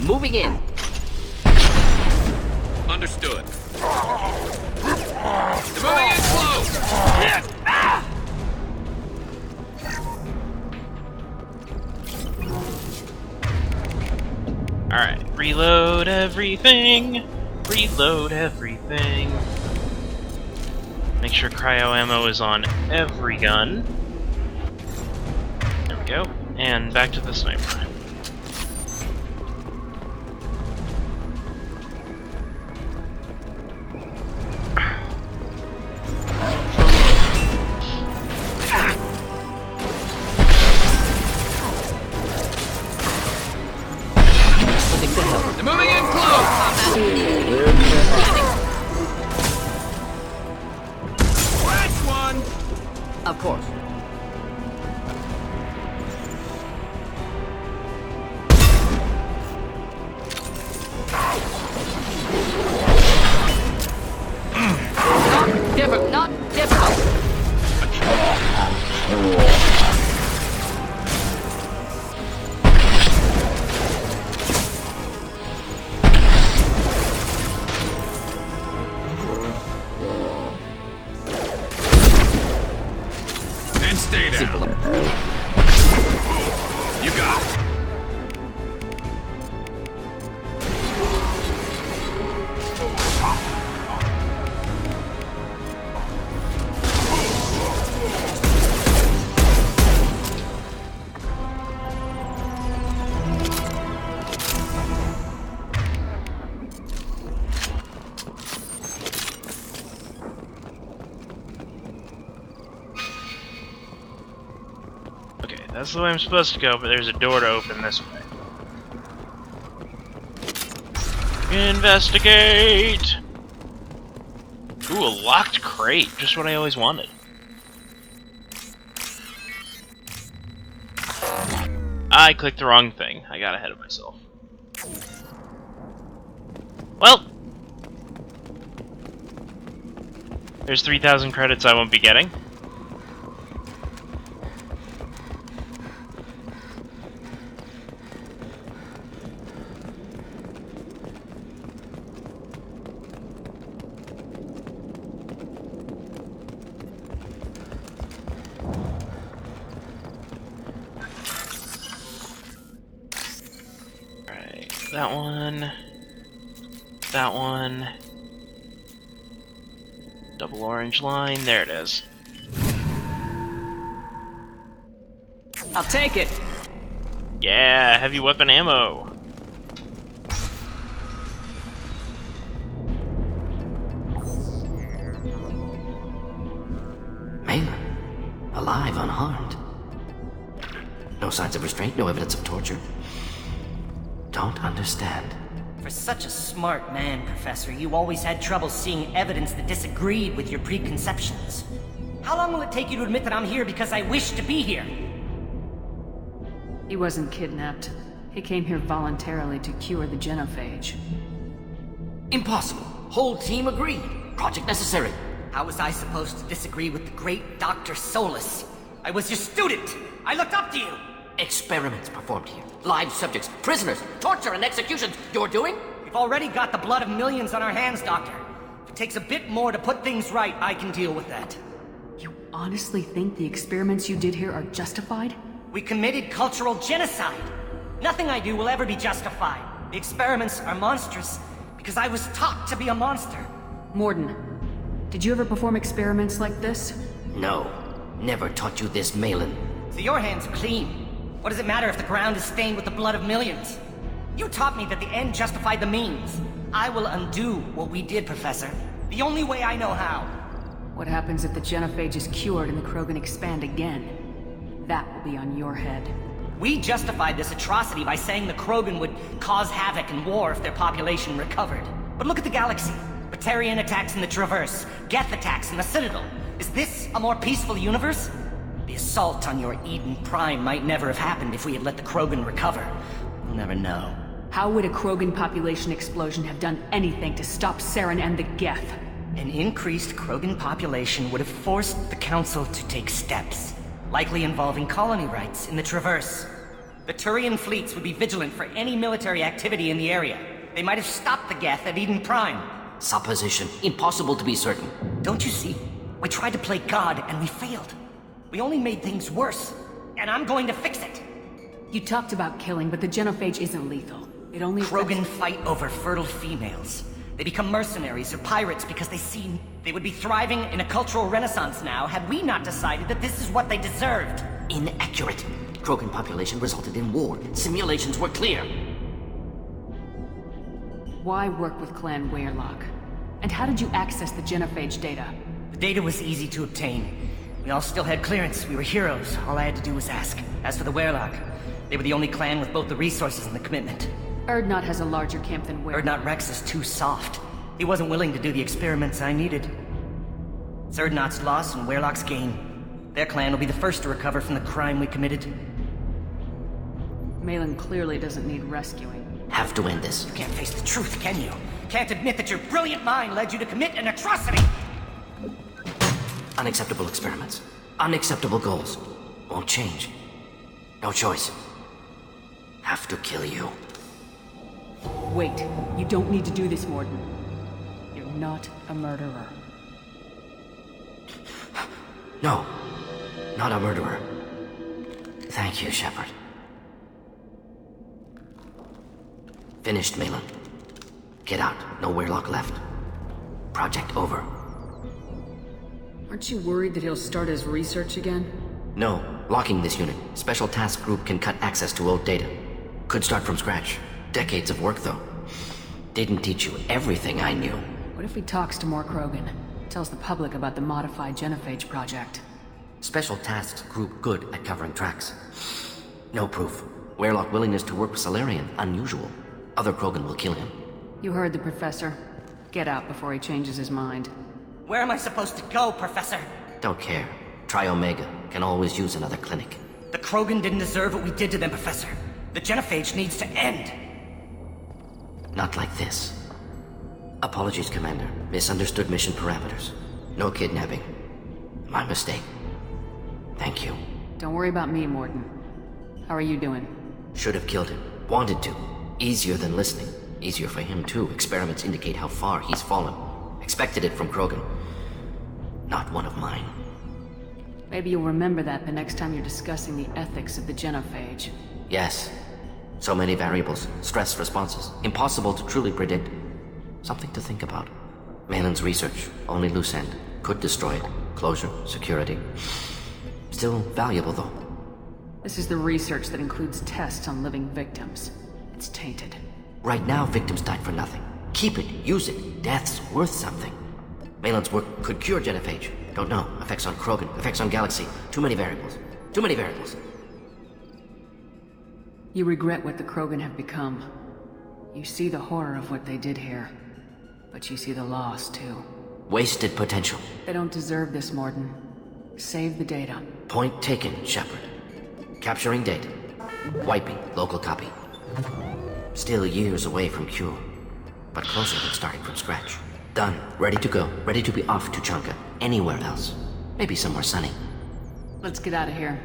Moving in. Understood. Moving in close! Alright, reload everything! Reload everything! Make sure cryo ammo is on every gun. There we go. And back to the sniper. Moving in close! Last one! Of course. Not difficult. And stay down. Simple. You got it. Okay, that's the way I'm supposed to go, but there's a door to open this way. Investigate! Ooh, a locked crate. Just what I always wanted. I clicked the wrong thing. I got ahead of myself. Well! There's 3,000 credits I won't be getting. That one. That one. Double orange line. There it is. I'll take it. Yeah, heavy weapon ammo. Malin, alive, unharmed. No signs of restraint, no evidence of torture. Don't understand. For such a smart man, Professor, you always had trouble seeing evidence that disagreed with your preconceptions. How long will it take you to admit that I'm here because I wish to be here? He wasn't kidnapped. He came here voluntarily to cure the genophage. Impossible. Whole team agreed. Project necessary. How was I supposed to disagree with the great Dr. Solus? I was your student! I looked up to you! Experiments performed here. Live subjects, prisoners, torture and executions. You're doing? We've already got the blood of millions on our hands, Doctor. If it takes a bit more to put things right, I can deal with that. You honestly think the experiments you did here are justified? We committed cultural genocide. Nothing I do will ever be justified. The experiments are monstrous because I was taught to be a monster. Morden, did you ever perform experiments like this? No. Never taught you this, Malin. So your hands are clean. What does it matter if the ground is stained with the blood of millions? You taught me that the end justified the means. I will undo what we did, Professor. The only way I know how. What happens if the genophage is cured and the Krogan expand again? That will be on your head. We justified this atrocity by saying the Krogan would cause havoc and war if their population recovered. But look at the galaxy. Batarian attacks in the Traverse, Geth attacks in the Citadel. Is this a more peaceful universe? The assault on your Eden Prime might never have happened if we had let the Krogan recover. We'll never know. How would a Krogan population explosion have done anything to stop Saren and the Geth? An increased Krogan population would have forced the Council to take steps, likely involving colony rights in the Traverse. The Turian fleets would be vigilant for any military activity in the area. They might have stopped the Geth at Eden Prime. Supposition. Impossible to be certain. Don't you see? We tried to play God and we failed. We only made things worse, and I'm going to fix it. You talked about killing, but the genophage isn't lethal. It only... Krogan fight over fertile females. They become mercenaries or pirates because they see they would be thriving in a cultural renaissance now had we not decided that this is what they deserved. Inaccurate. Krogan population resulted in war. Simulations were clear. Why work with Clan Weyrloc? And how did you access the genophage data? The data was easy to obtain. We all still had clearance. We were heroes. All I had to do was ask. As for the Weyrloc, they were the only clan with both the resources and the commitment. Urdnot has a larger camp than Weyrloc. Urdnot Rex is too soft. He wasn't willing to do the experiments I needed. It's Urdnot's loss and Weyrloc's gain. Their clan will be the first to recover from the crime we committed. Malin clearly doesn't need rescuing. Have to end this. You can't face the truth, can you? Can't admit that your brilliant mind led you to commit an atrocity! Unacceptable experiments. Unacceptable goals. Won't change. No choice. Have to kill you. Wait. You don't need to do this, Morden. You're not a murderer. No. Not a murderer. Thank you, Shepard. Finished, Malin. Get out. No Weyrloc left. Project over. Aren't you worried that he'll start his research again? No. Locking this unit. Special task group can cut access to old data. Could start from scratch. Decades of work, though. Didn't teach you everything I knew. What if he talks to more Krogan? Tells the public about the modified genophage project? Special tasks group good at covering tracks. No proof. Weyrloc willingness to work with Salarian. Unusual. Other Krogan will kill him. You heard the professor. Get out before he changes his mind. Where am I supposed to go, Professor? Don't care. Try Omega. Can always use another clinic. The Krogan didn't deserve what we did to them, Professor. The genophage needs to end. Not like this. Apologies, Commander. Misunderstood mission parameters. No kidnapping. My mistake. Thank you. Don't worry about me, Morden. How are you doing? Should have killed him. Wanted to. Easier than listening. Easier for him, too. Experiments indicate how far he's fallen. Expected it from Krogan. Not one of mine. Maybe you'll remember that the next time you're discussing the ethics of the genophage. Yes. So many variables. Stress responses. Impossible to truly predict. Something to think about. Malin's research. Only loose end. Could destroy it. Closure. Security. Still valuable, though. This is the research that includes tests on living victims. It's tainted. Right now, victims died for nothing. Keep it. Use it. Death's worth something. Malin's work could cure genophage. Don't know. Effects on Krogan. Effects on Galaxy. Too many variables. Too many variables. You regret what the Krogan have become. You see the horror of what they did here, but you see the loss, too. Wasted potential. They don't deserve this, Morden. Save the data. Point taken, Shepard. Capturing data. Wiping local copy. Still years away from cure, but closer than starting from scratch. Done. Ready to go. Ready to be off Tuchanka. Anywhere else. Maybe somewhere sunny. Let's get out of here.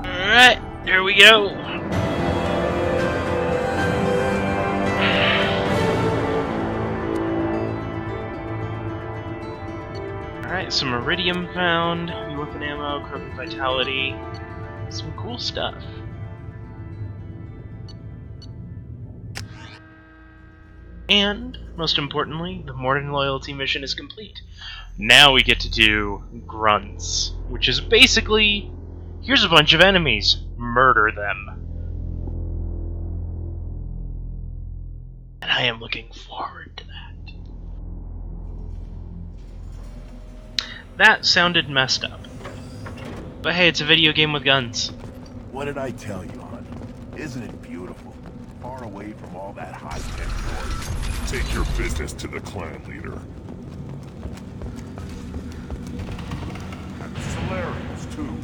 Alright, here we go. Alright, some iridium found, new weapon ammo, Krogan vitality, some cool stuff. And, most importantly, the Morden loyalty mission is complete. Now we get to do grunts, which is basically, here's a bunch of enemies, murder them. And I am looking forward to that. That sounded messed up. But hey, it's a video game with guns. What did I tell you, hon? Isn't it beautiful? Far away from all that high-tech noise. Take your business to the clan leader. And the Solarians, too.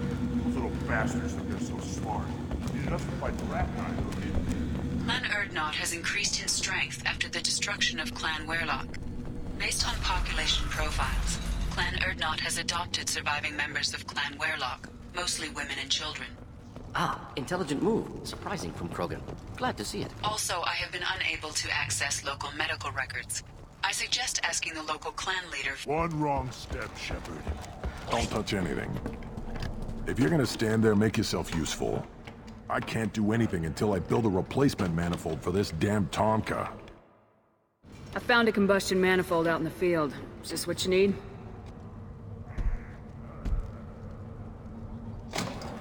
Those little bastards think they're so smart. Needed us to fight the Rat Knight, who did. Clan Erdnot has increased in strength after the destruction of Clan Werlock. Based on population profiles, Clan Erdnot has adopted surviving members of Clan Werlock, mostly women and children. Ah, intelligent move. Surprising from Krogan. Glad to see it. Also, I have been unable to access local medical records. I suggest asking the local clan leader. One wrong step, Shepard. Don't touch anything. If you're gonna stand there, make yourself useful. I can't do anything until I build a replacement manifold for this damn Tuchanka. I found a combustion manifold out in the field. Is this what you need?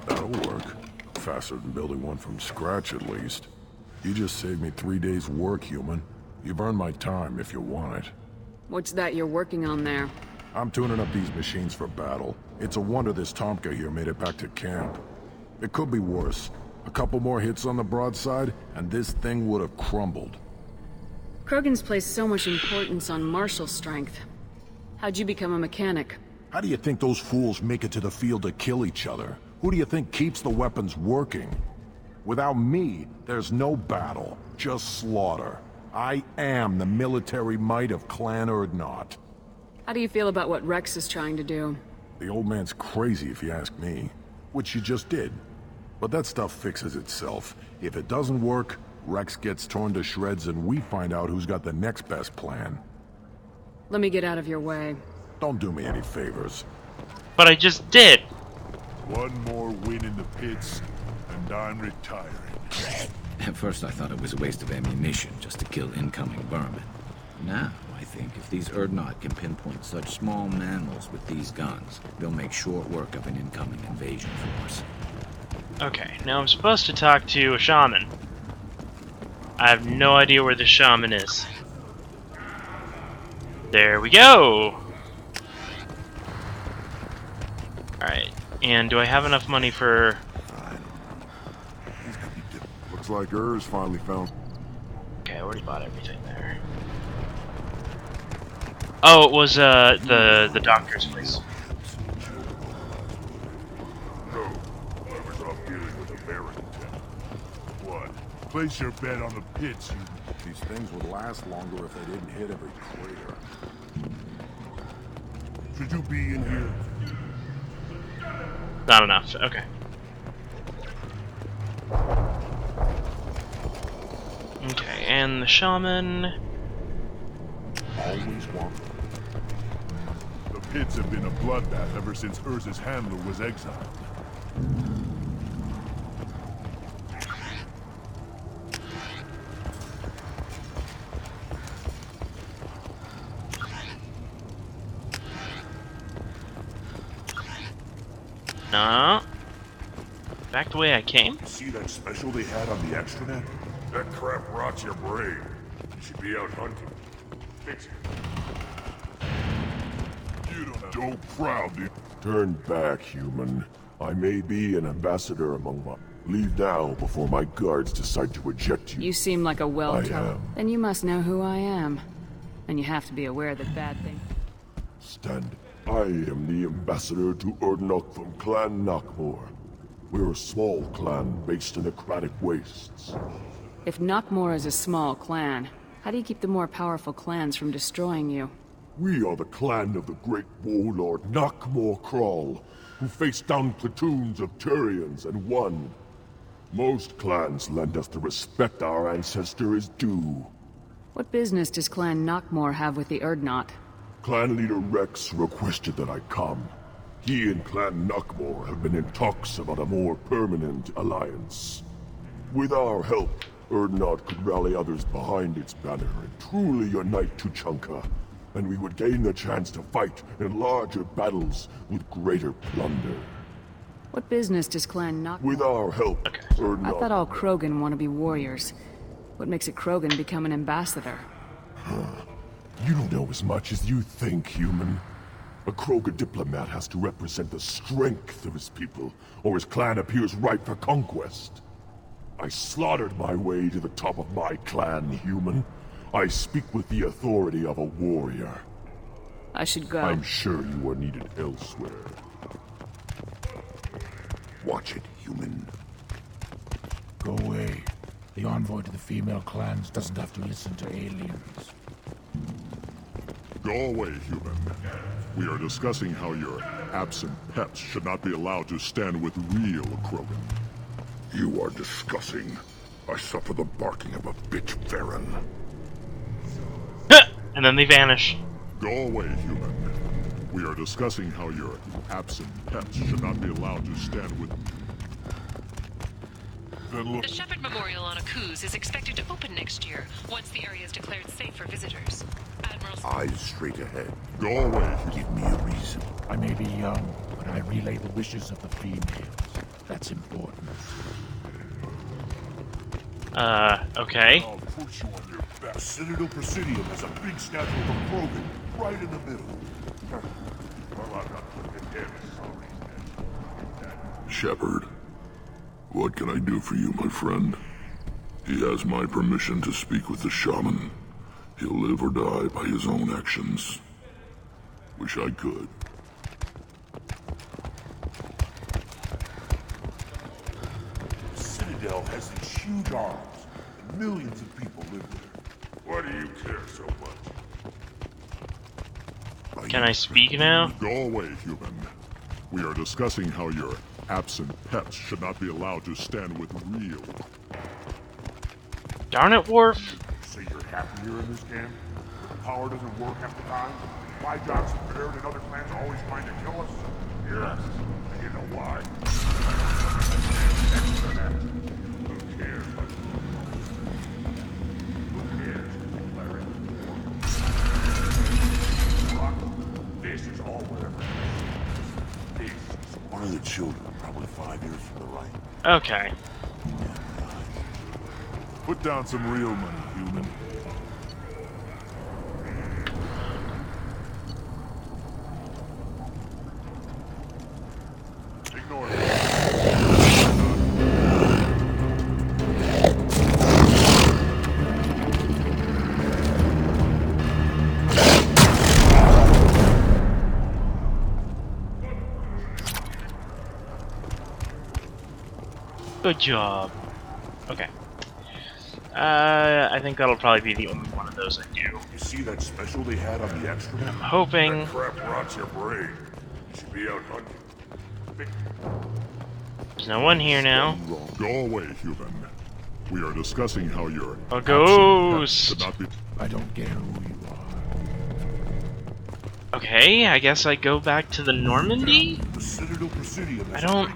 That'll work. Faster than building one from scratch, at least. You just saved me 3 days' work, human. You've earned my time if you want it. What's that you're working on there? I'm tuning up these machines for battle. It's a wonder this Tuchanka here made it back to camp. It could be worse. A couple more hits on the broadside, and this thing would have crumbled. Krogan's placed so much importance on martial strength. How'd you become a mechanic? How do you think those fools make it to the field to kill each other? Who do you think keeps the weapons working? Without me, there's no battle, just slaughter. I am the military might of Clan Erdnot. How do you feel about what Rex is trying to do? The old man's crazy if you ask me, which you just did. But that stuff fixes itself. If it doesn't work, Rex gets torn to shreds and we find out who's got the next best plan. Let me get out of your way. Don't do me any favors. But I just did! One more win in the pits, and I'm retiring. At first I thought it was a waste of ammunition just to kill incoming vermin. Now, I think if these Erdnot can pinpoint such small mammals with these guns, they'll make short work of an incoming invasion force. Okay, now I'm supposed to talk to a shaman. I have no idea where the shaman is. There we go! Alright, and do I have enough money for... Looks like Urs finally found... Okay, I already bought everything there. Oh, it was, the doctor's place. No, I was off dealing with American town. What? Place your bet on the pits, you... These things would last longer if they didn't hit every crater. Should you be in here? Not enough, okay. Okay, and the shaman... Always want... The pits have been a bloodbath ever since Urs's handler was exiled. No. Back the way I came? See that special they had on the extranet? That crap rots your brain. You should be out hunting. Fix it. You don't proud, dude. Turn back, human. I may be an ambassador among my... Leave now before my guards decide to eject you. You seem like a well I told. am. Then you must know who I am. And you have to be aware that bad things. Stand. I am the ambassador to Urdnot from Clan Knockmore. We're a small clan based in the Kratic Wastes. If Knockmore is a small clan, how do you keep the more powerful clans from destroying you? We are the clan of the great warlord Knockmore Crawl, who faced down platoons of Turians and won. Most clans lend us the respect our ancestor is due. What business does Clan Knockmore have with the Urdnot? Clan leader Rex requested that I come. He and Clan Knockmore have been in talks about a more permanent alliance. With our help, Urdnot could rally others behind its banner and truly unite Tuchanka, and we would gain the chance to fight in larger battles with greater plunder. What business does Clan Knockmore... With our help, Urdnot... I thought all Krogan want to be warriors. What makes a Krogan become an ambassador? You don't know as much as you think, human. A Krogan diplomat has to represent the strength of his people, or his clan appears ripe for conquest. I slaughtered my way to the top of my clan, human. I speak with the authority of a warrior. I should go. I'm sure you are needed elsewhere. Watch it, human. Go away. The envoy to the female clans doesn't have to listen to aliens. Go away, human. We are discussing how your absent pets should not be allowed to stand with real Krogan. You are discussing. I suffer the barking of a bitch Farron. And then they vanish. Go away, human. We are discussing how your absent pets should not be allowed to stand with... The Shepherd Memorial on Akuz is expected to open next year, once the area is declared safe for visitors. Admiral... Eyes straight ahead. Go away. Give me a reason. I may be young, but I relay the wishes of the females. That's important. Okay. I'll put you on your back. Citadel Presidium has a big statue of a Krogan right in the middle. Well, I'm not putting it in. Shepard, what can I do for you, my friend? He has my permission to speak with the shaman. He'll live or die by his own actions. Wish I could. The Citadel has these huge arms, and millions of people live there. Why do you care so much? Can I speak now? Go away, human. We are discussing how your absent pets should not be allowed to stand with real... Darn it, Worf! So you're happy here in this camp? The power doesn't work half the time? My job's prepared and other clans are always trying to kill us? Yes. And you know why? Who cares? Who cares, Larry? Rock, this is all whatever. This is one of the children, probably 5 years from the right. Okay. Put down some real money, human. Ignore me. Good job. Okay. I think that'll probably be the only one of those I do. You see that special they had on the extra? I'm hoping... That crap rots your brain. You should be out hunting. There's no one here now. Go away, human. We are discussing how your... A ghost! Should not be... I don't care who you are. Okay, I guess I go back to the Normandy? The Citadel Presidium. I don't...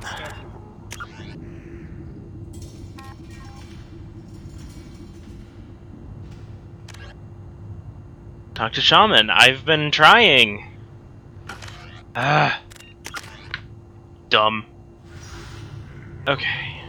Talk to Shaman. I've been trying. Ah. Dumb. Okay.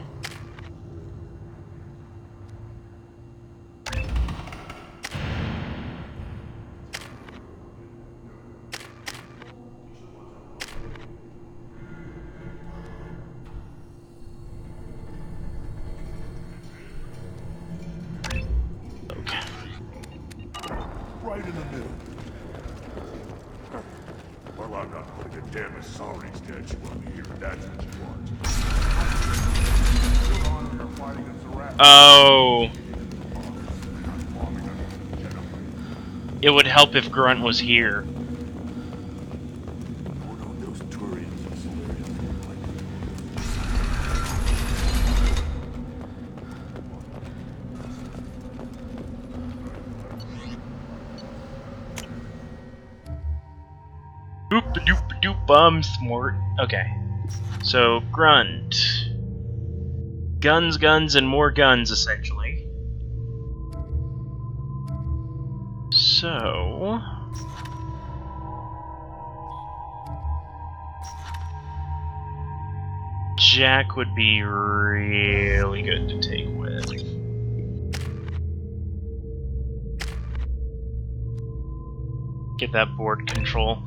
Right in the middle. Well, I'm not putting a damn Asari statue on here, that's what you want. Oh. It would help if Grunt was here. Doop-a-doop-a-doop, I'm smart. Okay. So, Grunt. Guns, guns, and more guns, essentially. So... Jack would be really good to take with. Get that board control.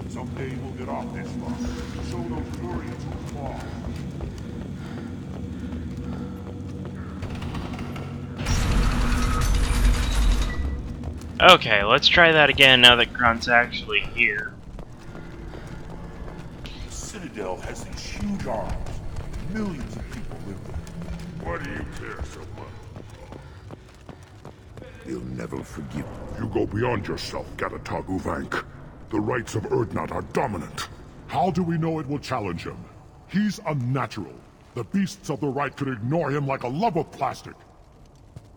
Someday we'll get off this rock. Show those Turians who fall. Okay, let's try that again now that Grunt's actually here. The Citadel has these huge arms. Millions of people live there. Why do you care so much? They'll never forgive you. You go beyond yourself, Gatatog Uvank. The rights of Urdnot are dominant. How do we know it will challenge him? He's unnatural. The beasts of the right could ignore him like a lump of plastic.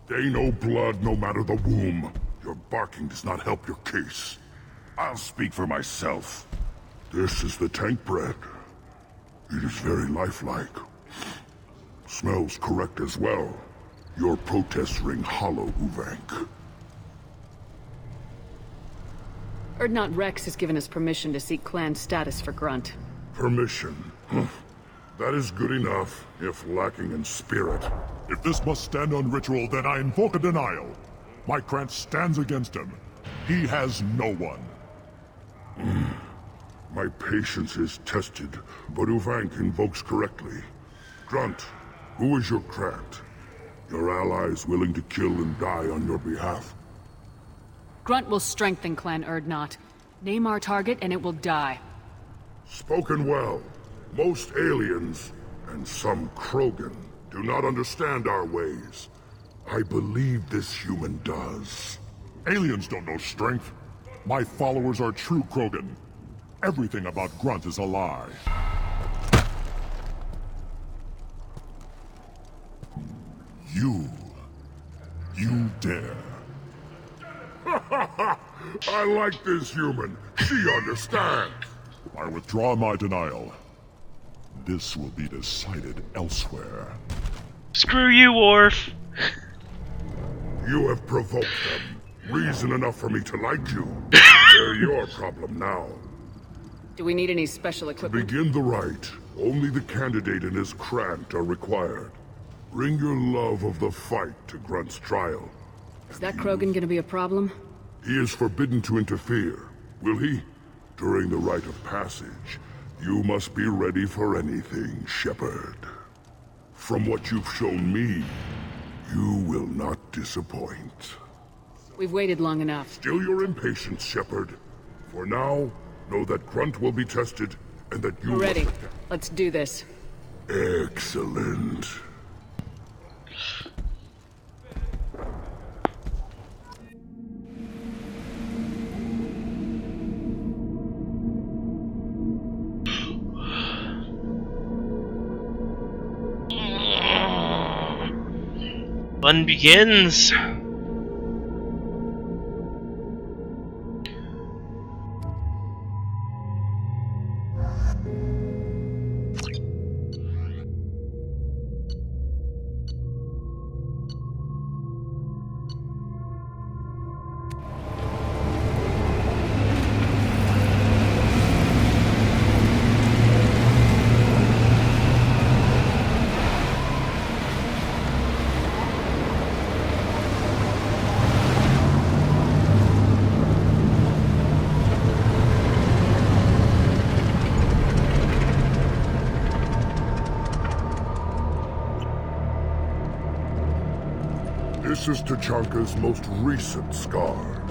They know blood no matter the womb. Your barking does not help your case. I'll speak for myself. This is the tank bread. It is very lifelike. Smells correct as well. Your protests ring hollow, Uvank. Urdnot Rex has given us permission to seek clan status for Grunt. Permission? That is good enough, if lacking in spirit. If this must stand on ritual, then I invoke a denial. My Krant stands against him. He has no one. My patience is tested, but Uvank invokes correctly. Grunt, who is your Krant? Your allies willing to kill and die on your behalf? Grunt will strengthen Clan Urdnot. Name our target and it will die. Spoken well. Most aliens, and some Krogan, do not understand our ways. I believe this human does. Aliens don't know strength. My followers are true Krogan. Everything about Grunt is a lie. You dare. I like this human. She understands. I withdraw my denial. This will be decided elsewhere. Screw you, Worf! You have provoked them. Reason enough for me to like you. They're your problem now. Do we need any special equipment? To begin the rite, only the candidate and his Krant are required. Bring your love of the fight to Grunt's trial. Is that Krogan gonna be a problem? He is forbidden to interfere, will he? During the rite of passage, you must be ready for anything, Shepard. From what you've shown me, you will not disappoint. We've waited long enough. Still your impatience, Shepard. For now, know that Grunt will be tested, and that you We're ready. must... Let's do this. Excellent. Fun begins. This is Tuchanka's most recent scar.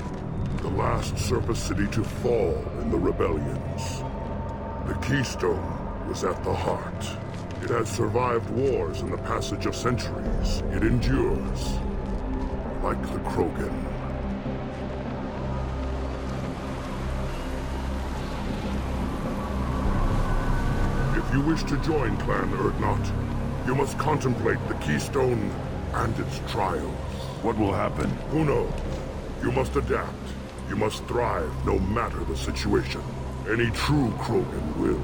The last surface city to fall in the rebellions. The Keystone was at the heart. It has survived wars and the passage of centuries. It endures. Like the Krogan. If you wish to join Clan Urdnot, you must contemplate the Keystone and its trials. What will happen? Who knows? You must adapt. You must thrive no matter the situation. Any true Krogan will.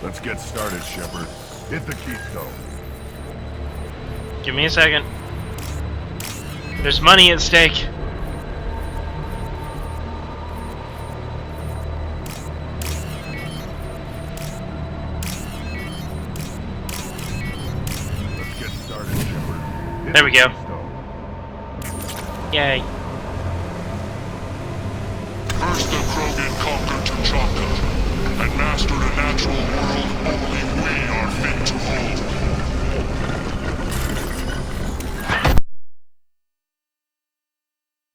Let's get started, Shepard. Hit the Keystone. Give me a second. There's money at stake. There we go. Yay. First the Krogan conquered Tuchanka, and mastered a natural world only we are fit to hold.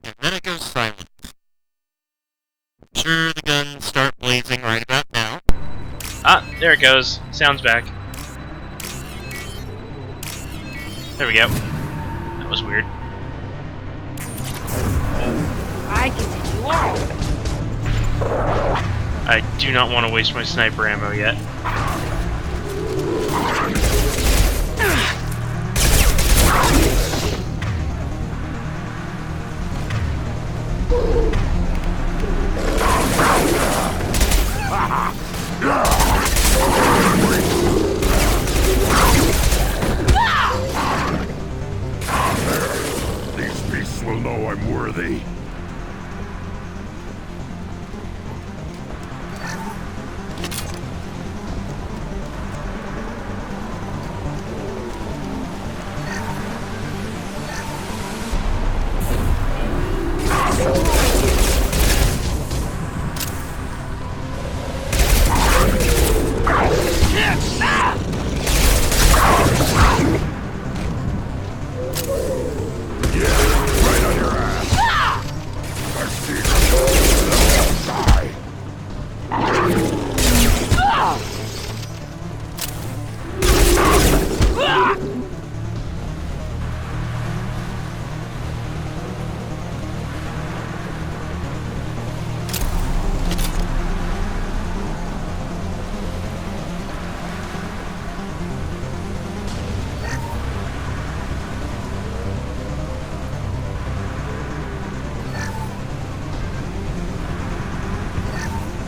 And then it goes silent. Sure, the guns start blazing right about now. Ah, there it goes. Sound's back. There we go. That was weird. I can take you all. I do not want to waste my sniper ammo yet. These beasts will know I'm worthy.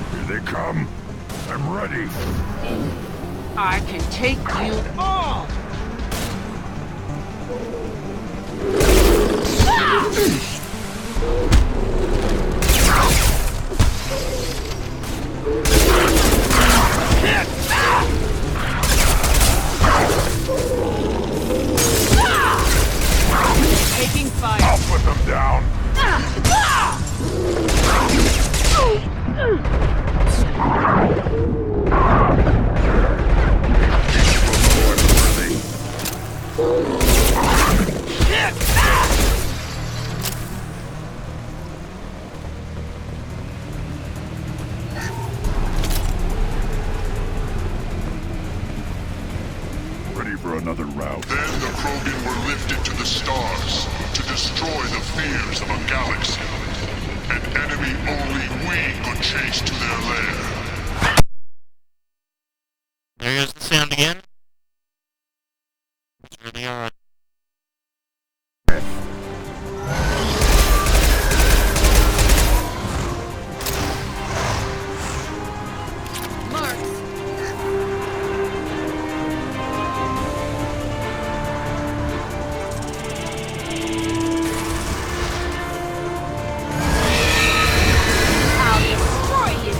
Here they come. I'm ready. I can take you all. Taking fire. I'll put them down. Ready for another round. Then the Krogan were lifted to the stars to destroy the fears of a galaxy. An enemy only we could chase to their lair. There goes the sound again. It's really odd. I'll destroy you.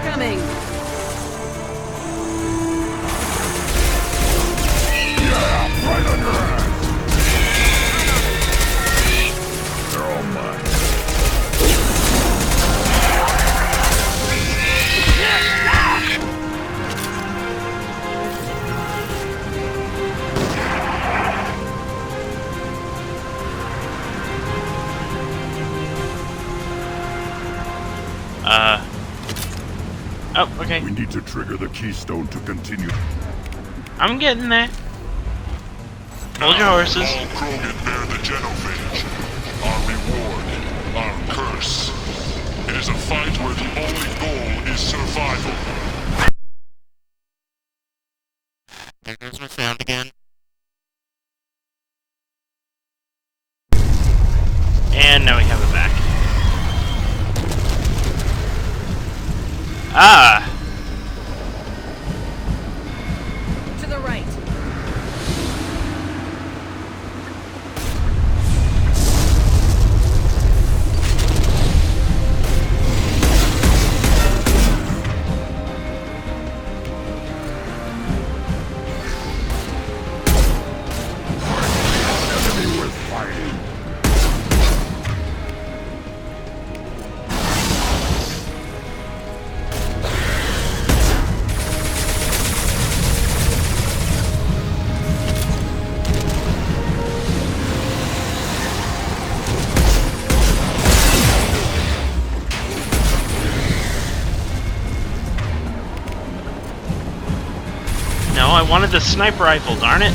incoming! Yeah, right on your ass! They're all mine. Oh, okay. We need to trigger the keystone to continue. I'm getting there. Hold your horses. All Krogan bear the genophage. Our reward, our curse. It is a fight where the only goal is survival. There goes my sound again. And now we have it back. Ah! To the right. Enemy worth fighting. No, I wanted the sniper rifle, darn it.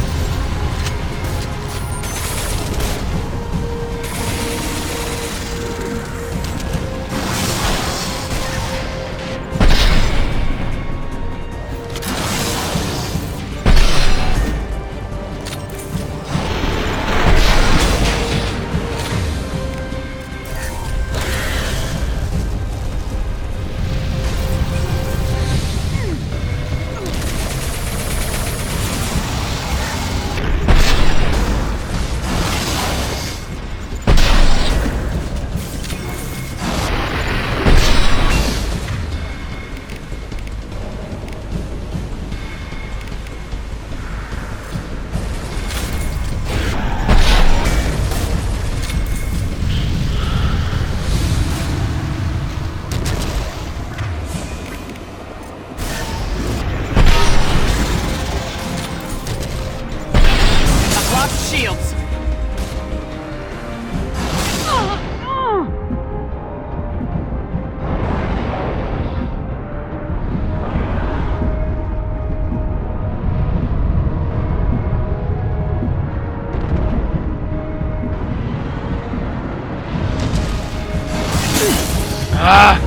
Shields! Ah!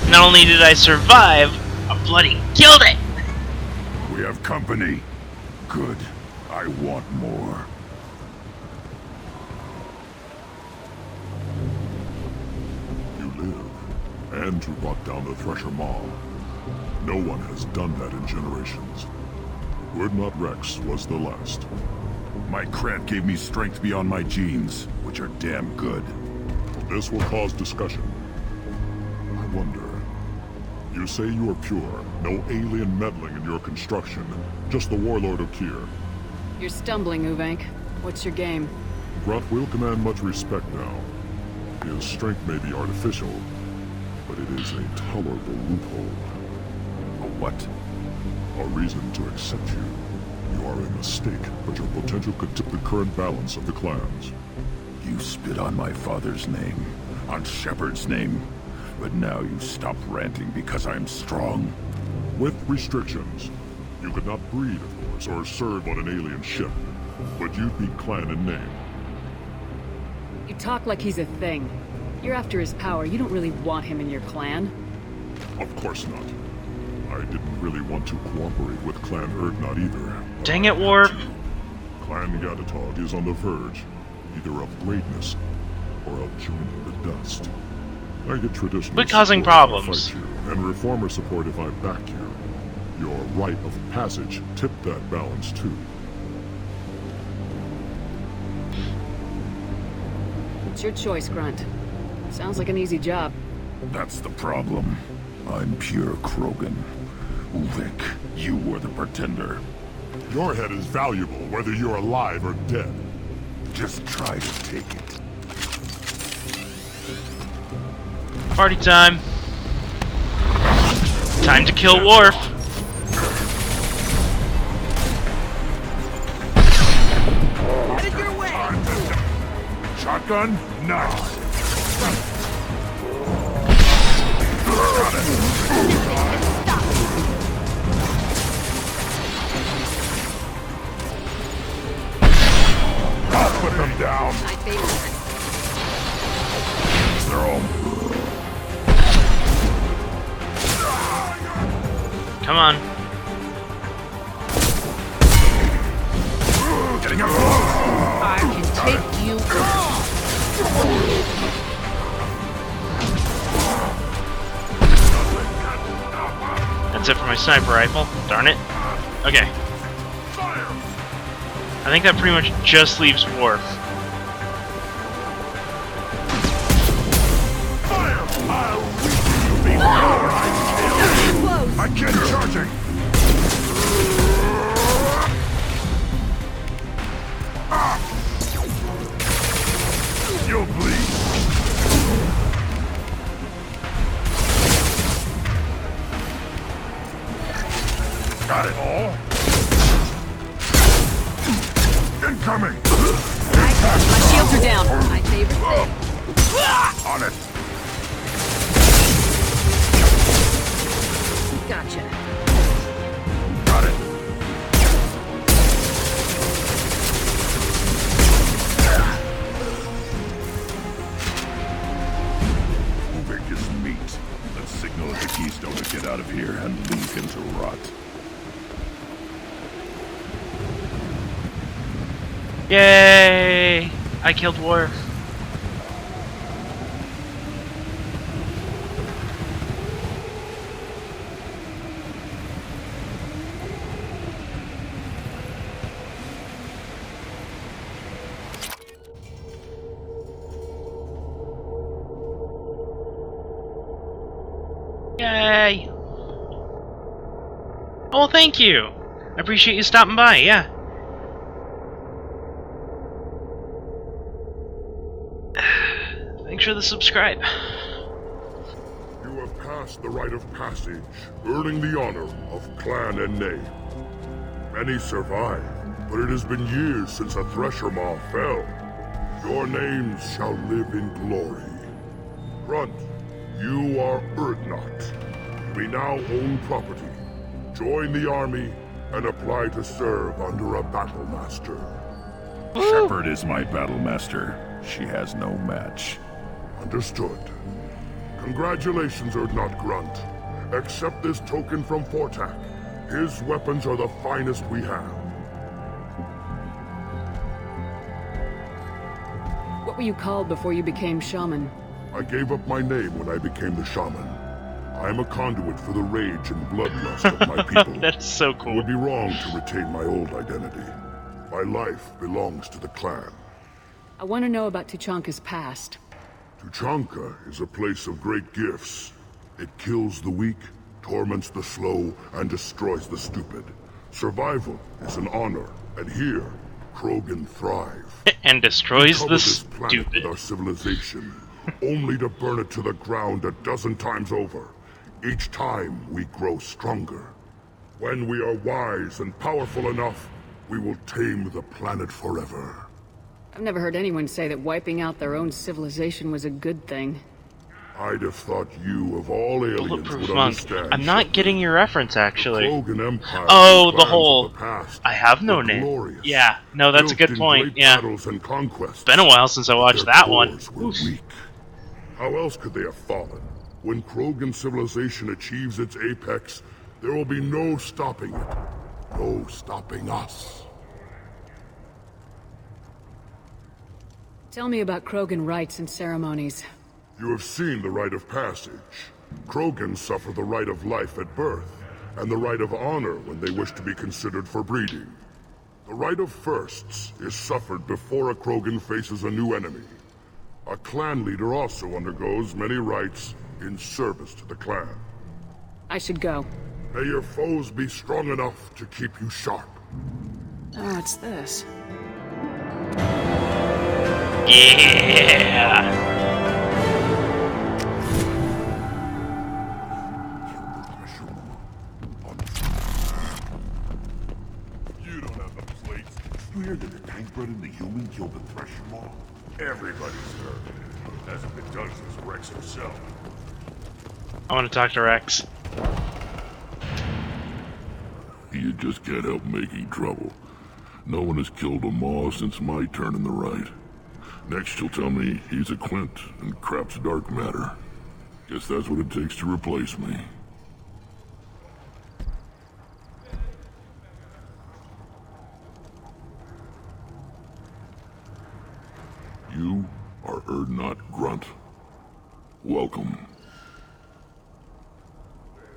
Not only did I survive, I bloody killed it! We have company. Good. I want more. You live, and to lock down the Thresher Maw. No one has done that in generations. Urdnot Rex was the last. My cred gave me strength beyond my genes, which are damn good. This will cause discussion. I wonder. You say you are pure, no alien meddling in your construction, just the warlord of Tyr. You're stumbling, Uvank. What's your game? Grunt will command much respect now. His strength may be artificial, but it is a tolerable loophole. A what? A reason to accept you. You are a mistake, but your potential could tip the current balance of the clans. You spit on my father's name, on Shepard's name, but now you stop ranting because I'm strong. With restrictions. You could not breed, of course, or serve on an alien ship, but you'd be clan in name. You talk like he's a thing. You're after his power. You don't really want him in your clan. Of course not. I didn't really want to cooperate with Clan Erdnot either. Dang it, Worf! Clan Gatatog is on the verge, either of greatness or of joining the dust. I get traditional Quit causing support if I problems. fight you, and reformer support if I back you. Your rite of passage tipped that balance too. It's your choice, Grunt. Sounds like an easy job. That's the problem. I'm pure Krogan. Ulvik, you were the pretender. Your head is valuable, whether you're alive or dead. Just try to take it. Party time. Time to kill Worf. Headed your way! Shotgun? Nice. I'll put them down. My favorite. They're all... Come on. Getting up. I can take you all! That's it for my sniper rifle. Darn it. Okay. I think that pretty much just leaves Worf. I get charging. You'll bleed. Got it all. Incoming. My shields are down. My favorite thing. On it. Gotcha. Got it. Ulvik is meat. Let's signal at the Keystone to get out of here and leave him to rot. Yay! I killed Worf. Yay! Oh, thank you! I appreciate you stopping by, yeah. Thanks for the subscribe. You have passed the rite of passage, earning the honor of Clan and name. Many survive, but it has been years since a Thresher Maw fell. Your names shall live in glory. Grunt, you are Erdnot. We now own property. Join the army and apply to serve under a battle master. Shepard is my battle master. She has no match. Understood. Congratulations, Erdnot Grunt. Accept this token from Fortak. His weapons are the finest we have. What were you called before you became shaman? I gave up my name when I became the shaman. I am a conduit for the rage and bloodlust of my people. That's so cool. It would be wrong to retain my old identity. My life belongs to the clan. I want to know about Tuchanka's past. Tuchanka is a place of great gifts. It kills the weak, torments the slow, and destroys the stupid. Survival is an honor, and here, Krogan thrive. And destroys the This planet stupid. with our civilization, only to burn it to the ground a dozen times over. Each time we grow stronger. When we are wise and powerful enough, we will tame the planet forever. I've never heard anyone say that wiping out their own civilization was a good thing. I'd have thought you, of all aliens, Bulletproof would monk. understand. I'm not getting your reference, actually. Krogan Empire Oh, and the plans whole... of the past I have no were name. glorious, Yeah, no, that's a built good in point, great yeah. battles and conquests. It's been a while since I watched Their that one. cores were weak. How else could they have fallen? When Krogan civilization achieves its apex, There will be no stopping it. No stopping us. Tell me about Krogan rites and ceremonies. You have seen the rite of passage. Krogan suffer the rite of life at birth, and the rite of honor when they wish to be considered for breeding. The rite of firsts is suffered before a Krogan faces a new enemy. A clan leader also undergoes many rites in service to the clan. I should go. May your foes be strong enough to keep you sharp. Oh, what's this? Yeah! You don't have the plates. You hear that the tank bred and the human killed the Thresher Maw? Everybody's heard. Hasn't been done since Rex himself. I want to talk to Rex. You just can't help making trouble. No one has killed a Maw since my turn in the right. Next you'll tell me he's a Quint and crap's dark matter. Guess that's what it takes to replace me. You are Urdnot Grunt. Welcome.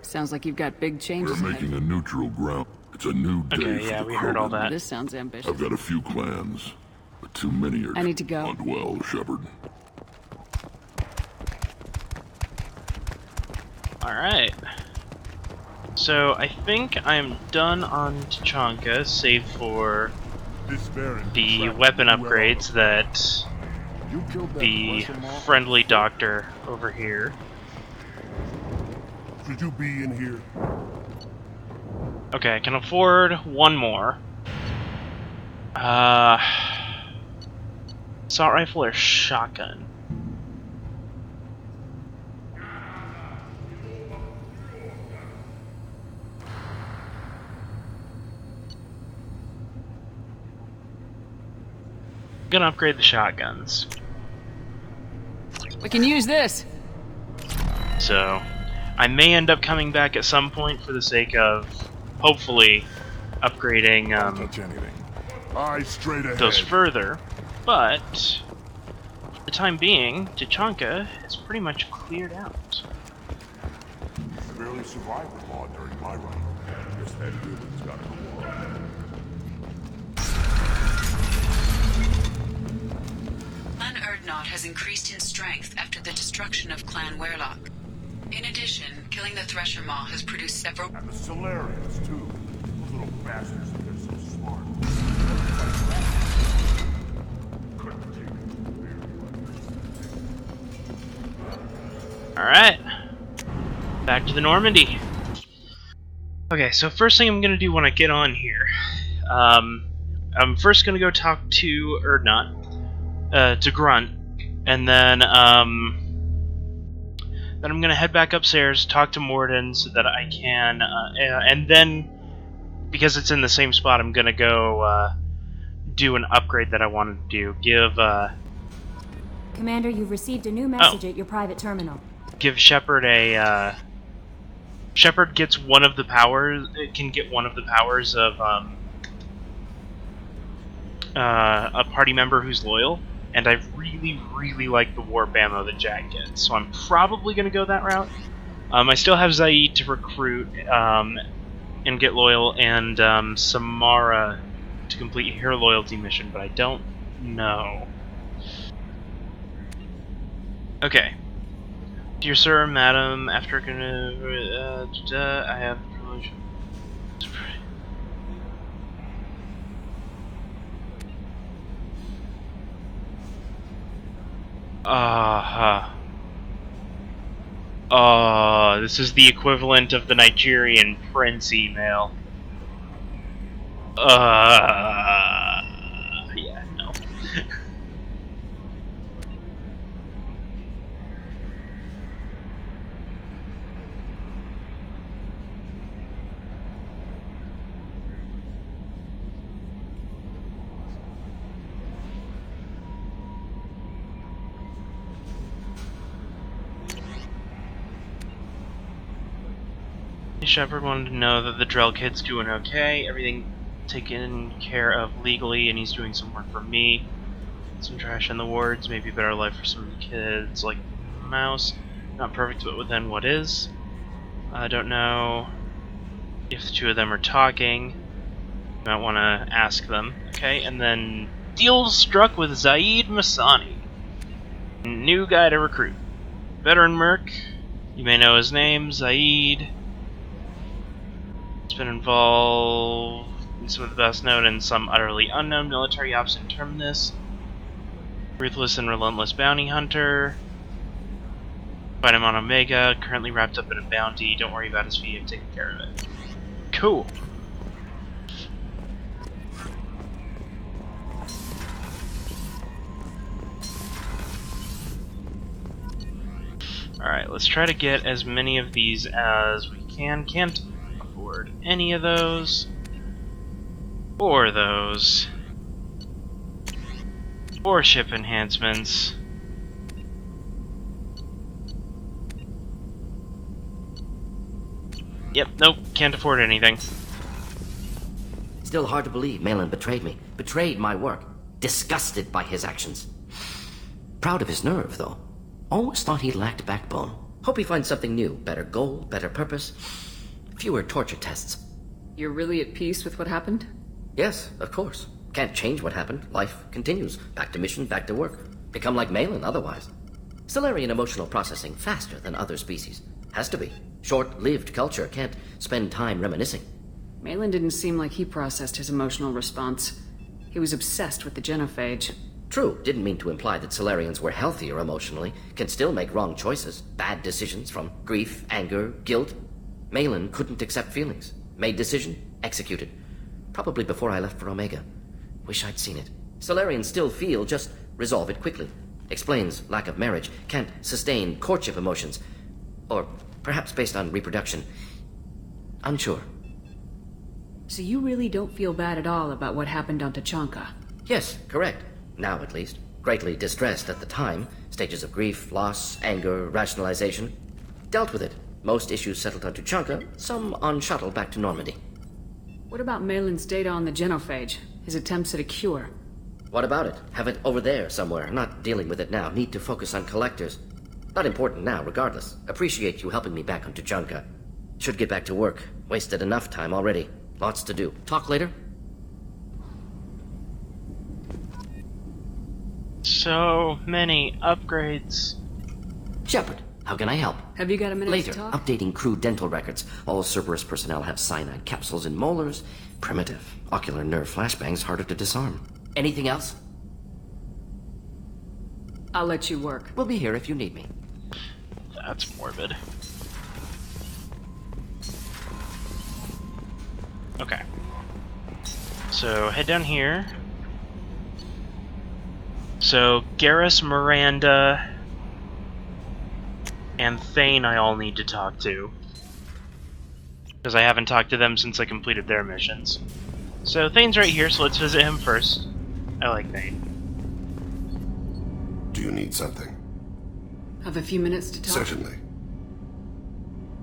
Sounds like you've got big changes. We're making a neutral ground. It's a new day Okay, for yeah, the we heard all Krogan. that. This sounds ambitious. I've got a few clans, but too many are I need to go. not well, Shepard. Alright. So, I think I'm done on Tuchanka, save for the weapon upgrades that the friendly doctor over here. Should you be in here? Okay, I can afford one more. Assault rifle or shotgun? Gonna upgrade the shotguns. We can use this. So, I may end up coming back at some point for the sake of, hopefully, upgrading straight ahead. those further. But, for the time being, Tuchanka is pretty much cleared out. I barely survived the Maw during my run. Guess that human's gotta go on. Clan Urdnot has increased in strength after the destruction of Clan Werlock. In addition, killing the Thresher Maw has produced several... And the Solarians, too. Those little bastards have been so smart. Alright. Back to the Normandy. Okay, so first thing I'm gonna do when I get on here, I'm first gonna go talk to Urdnot, to Grunt, and then I'm gonna head back upstairs, talk to Morden so that I can, and then, because it's in the same spot, I'm gonna go, do an upgrade that I wanted to do. Commander, you've received a new message at your private terminal. Give Shepard a, Shepard gets one of the powers, it can get one of the powers of, a party member who's loyal. And I really, really like the warp ammo that Jack gets, so I'm probably going to go that route. I still have Zaid to recruit and get loyal, and Samara to complete her loyalty mission, but I don't know. Okay. Dear sir, madam, after I have the privilege. This is the equivalent of the Nigerian prince email. Yeah, no. Shepard wanted to know that the Drell kid's doing okay, everything taken care of legally, and he's doing some work for me. Some trash in the wards, maybe a better life for some of the kids, like Mouse. Not perfect, but within what is. I don't know if the two of them are talking. You might want to ask them. Okay, and then deal struck with Zaid Masani. New guy to recruit. Veteran merc. You may know his name, Zaid. He's been involved in some of the best known and some utterly unknown military ops in Terminus. Ruthless and relentless bounty hunter. Find him on Omega, currently wrapped up in a bounty. Don't worry about his fee, I'm taking care of it. Cool. Alright, let's try to get as many of these as we can. Can't afford any of those. Or those. Or ship enhancements. Yep, nope, can't afford anything. Still hard to believe Malin betrayed me. Betrayed my work. Disgusted by his actions. Proud of his nerve, though. Always thought he lacked backbone. Hope he finds something new. Better goal, better purpose. Fewer torture tests. You're really at peace with what happened? Yes, of course. Can't change what happened. Life continues. Back to mission, back to work. Become like Malin otherwise. Solarian emotional processing faster than other species. Has to be. Short-lived culture can't spend time reminiscing. Malin didn't seem like he processed his emotional response. He was obsessed with the genophage. True, didn't mean to imply that Solarians were healthier emotionally, can still make wrong choices, bad decisions from grief, anger, guilt. Malin couldn't accept feelings. Made decision, executed. Probably before I left for Omega. Wish I'd seen it. Solarians still feel, just resolve it quickly. Explains lack of marriage, can't sustain courtship emotions. Or perhaps based on reproduction. Unsure. So you really don't feel bad at all about what happened on Tuchanka? Yes, correct. Now, at least. Greatly distressed at the time. Stages of grief, loss, anger, rationalization. Dealt with it. Most issues settled on Tuchanka, some on shuttle back to Normandy. What about Malin's data on the genophage? His attempts at a cure? What about it? Have it over there somewhere. Not dealing with it now. Need to focus on collectors. Not important now, regardless. Appreciate you helping me back on Tuchanka. Should get back to work. Wasted enough time already. Lots to do. Talk later? So many upgrades. Shepard, how can I help? Have you got a minute Later, to talk? updating crew dental records. All Cerberus personnel have cyanide capsules in molars. Primitive. Ocular nerve flashbangs harder to disarm. Anything else? I'll let you work. We'll be here if you need me. That's morbid. Okay. So, head down here. So, Garrus, Miranda, and Thane I all need to talk to. Because I haven't talked to them since I completed their missions. So, Thane's right here, so let's visit him first. I like Thane. Do you need something? Have a few minutes to talk? Certainly.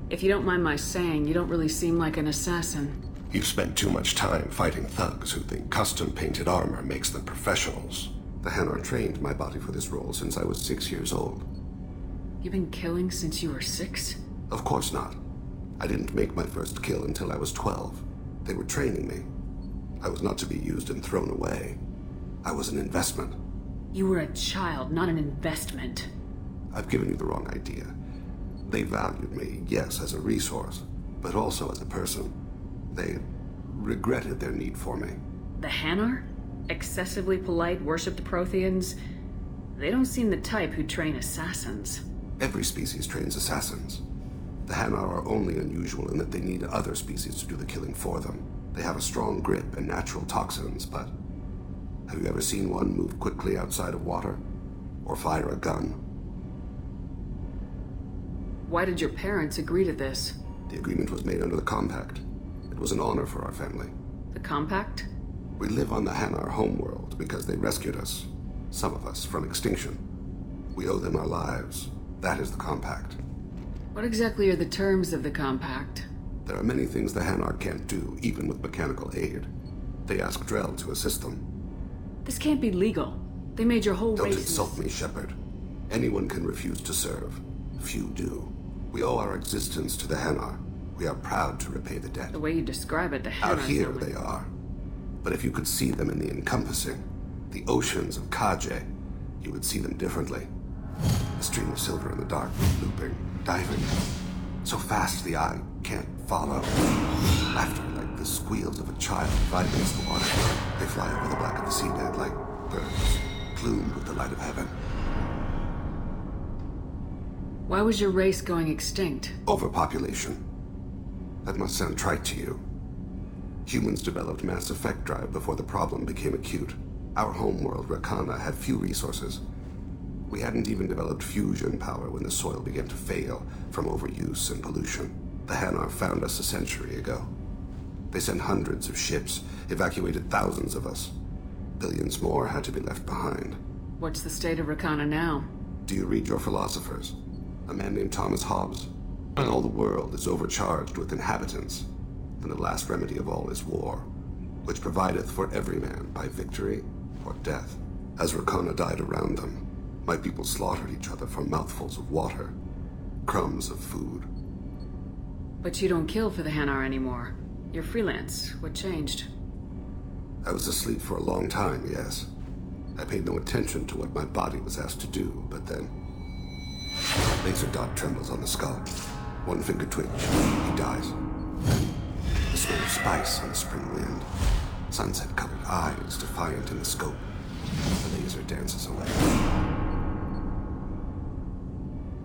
If you don't mind my saying, you don't really seem like an assassin. You've spent too much time fighting thugs who think custom-painted armor makes them professionals. The Hanar trained my body for this role since I was 6 years old. You've been killing since you were 6? Of course not. I didn't make my first kill until I was 12. They were training me. I was not to be used and thrown away. I was an investment. You were a child, not an investment. I've given you the wrong idea. They valued me, yes, as a resource, but also as a person. They regretted their need for me. The Hanar? Excessively polite, worship the Protheans? They don't seem the type who train assassins. Every species trains assassins. The Hanar are only unusual in that they need other species to do the killing for them. They have a strong grip and natural toxins, but have you ever seen one move quickly outside of water? Or fire a gun? Why did your parents agree to this? The agreement was made under the Compact. It was an honor for our family. The Compact? We live on the Hanar homeworld because they rescued us. Some of us from extinction. We owe them our lives. That is the Compact. What exactly are the terms of the Compact? There are many things the Hanar can't do, even with mechanical aid. They ask Drell to assist them. This can't be legal. They made your whole Don't race... insult me, Shepard. Anyone can refuse to serve. Few do. We owe our existence to the Hanar. We are proud to repay the debt. The way you describe it, the Hanar... Out here they are. But if you could see them in the encompassing, the oceans of Kaje, you would see them differently. A stream of silver in the dark, looping, diving. So fast the eye can't follow. Laughter like the squeals of a child fighting against the water. They fly over the black of the seabed like birds, plumed with the light of heaven. Why was your race going extinct? Overpopulation. That must sound trite to you. Humans developed mass effect drive before the problem became acute. Our homeworld, Rakana, had few resources. We hadn't even developed fusion power when the soil began to fail from overuse and pollution. The Hanar found us a century ago. They sent hundreds of ships, evacuated thousands of us. Billions more had to be left behind. What's the state of Rakana now? Do you read your philosophers? A man named Thomas Hobbes. When all the world is overcharged with inhabitants, then the last remedy of all is war, which provideth for every man by victory or death. As Rakana died around them, my people slaughtered each other for mouthfuls of water, crumbs of food. But you don't kill for the Hanar anymore. You're freelance. What changed? I was asleep for a long time, yes. I paid no attention to what my body was asked to do, but then... Laser dot trembles on the skull. One finger twitch. He dies. Then, the smell of spice on the spring wind. Sunset-colored eyes defiant in the scope. The laser dances away.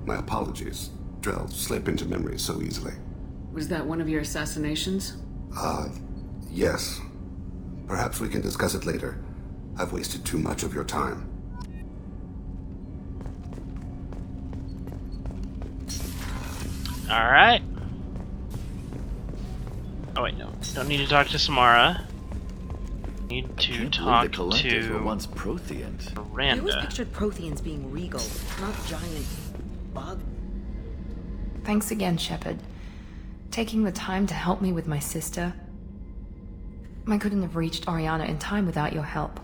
My apologies. Drell slip into memory so easily. Was that one of your assassinations? Yes. Perhaps we can discuss it later. I've wasted too much of your time. Alright. Oh wait, no. Don't need to talk to Samara. Need to talk the collectors to were once Protheans. I always Miranda. pictured Protheans being regal, not giant bug. Thanks again, Shepard. Taking the time to help me with my sister. I couldn't have reached Oriana in time without your help.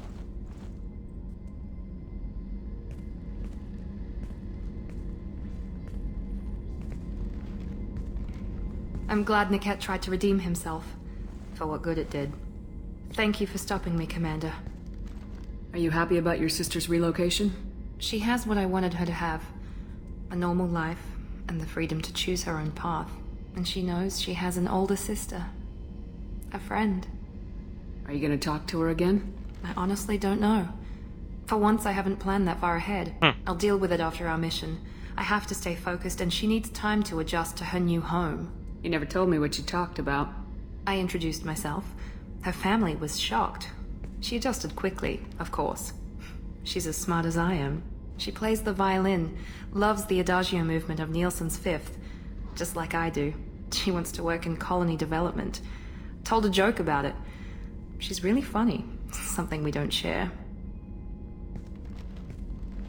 I'm glad Niket tried to redeem himself, for what good it did. Thank you for stopping me, Commander. Are you happy about your sister's relocation? She has what I wanted her to have. A normal life, and the freedom to choose her own path. And she knows she has an older sister. A friend. Are you gonna talk to her again? I honestly don't know. For once, I haven't planned that far ahead. I'll deal with it after our mission. I have to stay focused, and she needs time to adjust to her new home. You never told me what you talked about. I introduced myself. Her family was shocked. She adjusted quickly, of course. She's as smart as I am. She plays the violin, loves the adagio movement of Nielsen's Fifth, just like I do. She wants to work in colony development. Told a joke about it. She's really funny, something we don't share.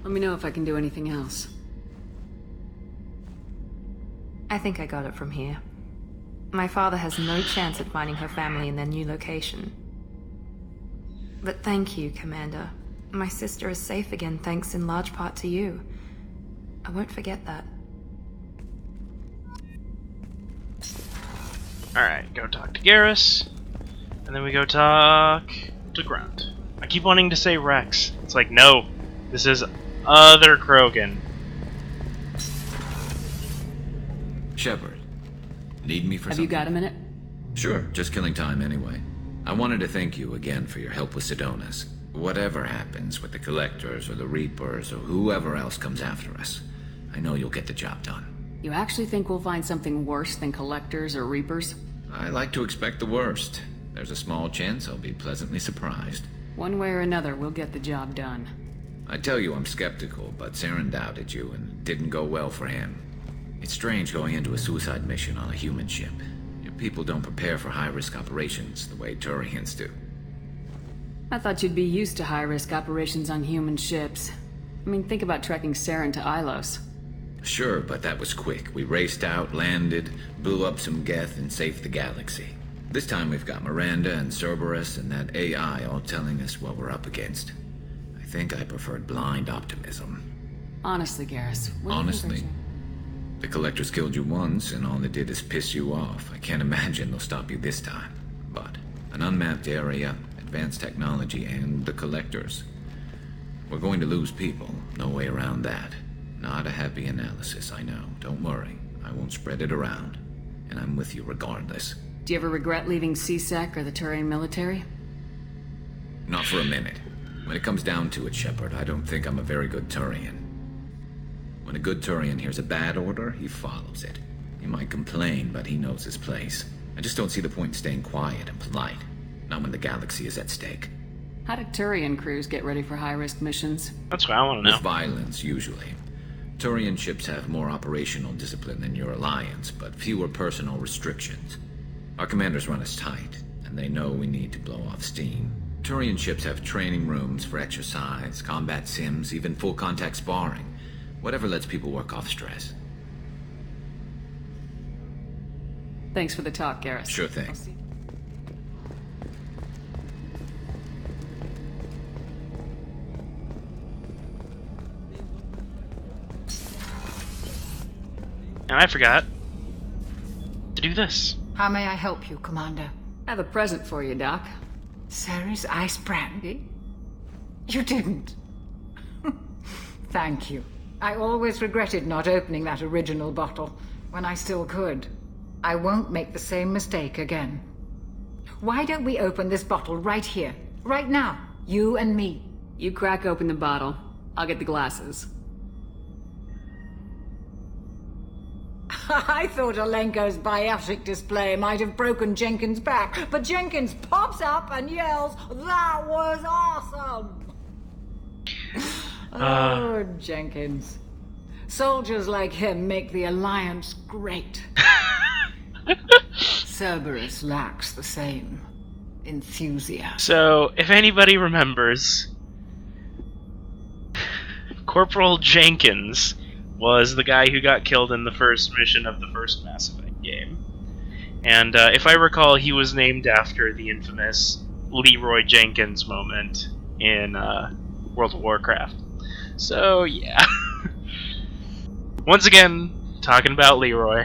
Let me know if I can do anything else. I think I got it from here. My father has no chance at finding her family in their new location. But thank you, Commander. My sister is safe again thanks in large part to you. I won't forget that. Alright, go talk to Garrus. And then we go talk to Grunt. I keep wanting to say Rex. It's like, no. This is other Krogan. Shepard, need me for Have something? you got a minute? Sure, just killing time anyway. I wanted to thank you again for your help with Sidonis. Whatever happens with the Collectors or the Reapers or whoever else comes after us, I know you'll get the job done. You actually think we'll find something worse than Collectors or Reapers? I like to expect the worst. There's a small chance I'll be pleasantly surprised. One way or another, we'll get the job done. I tell you I'm skeptical, but Saren doubted you and it didn't go well for him. It's strange going into a suicide mission on a human ship. Your people don't prepare for high-risk operations the way Turians do. I thought you'd be used to high-risk operations on human ships. I mean, think about trekking Saren to Ilos. Sure, but that was quick. We raced out, landed, blew up some Geth, and saved the galaxy. This time we've got Miranda and Cerberus and that AI all telling us what we're up against. I think I preferred blind optimism. Honestly, Garrus, what do you Honestly, think? the Collectors killed you once, and all they did is piss you off. I can't imagine they'll stop you this time. But an unmapped area, advanced technology, and the Collectors. We're going to lose people. No way around that. Not a happy analysis, I know. Don't worry. I won't spread it around. And I'm with you regardless. Do you ever regret leaving CSEC or the Turian military? Not for a minute. When it comes down to it, Shepard, I don't think I'm a very good Turian. When a good Turian hears a bad order, he follows it. He might complain, but he knows his place. I just don't see the point in staying quiet and polite. Not when the galaxy is at stake. How do Turian crews get ready for high-risk missions? That's what I want to know. With violence, usually. Turian ships have more operational discipline than your alliance, but fewer personal restrictions. Our commanders run us tight, and they know we need to blow off steam. Turian ships have training rooms for exercise, combat sims, even full-contact sparring. Whatever lets people work off stress. Thanks for the talk, Garrus. Sure thing. And I forgot to do this. How may I help you, Commander? I have a present for you, Doc. Ceres ice brandy? You didn't. Thank you. I always regretted not opening that original bottle when I still could. I won't make the same mistake again. Why don't we open this bottle right here, right now? You and me. You crack open the bottle. I'll get the glasses. I thought Alenko's biotic display might have broken Jenkins' back, but Jenkins pops up and yells, "That was awesome!" Oh, Jenkins. Soldiers like him make the Alliance great. Cerberus lacks the same enthusiasm. So, if anybody remembers, Corporal Jenkins was the guy who got killed in the first mission of the first Mass Effect game. And if I recall, he was named after the infamous Leroy Jenkins moment in World of Warcraft. So, yeah. Once again, talking about Leroy.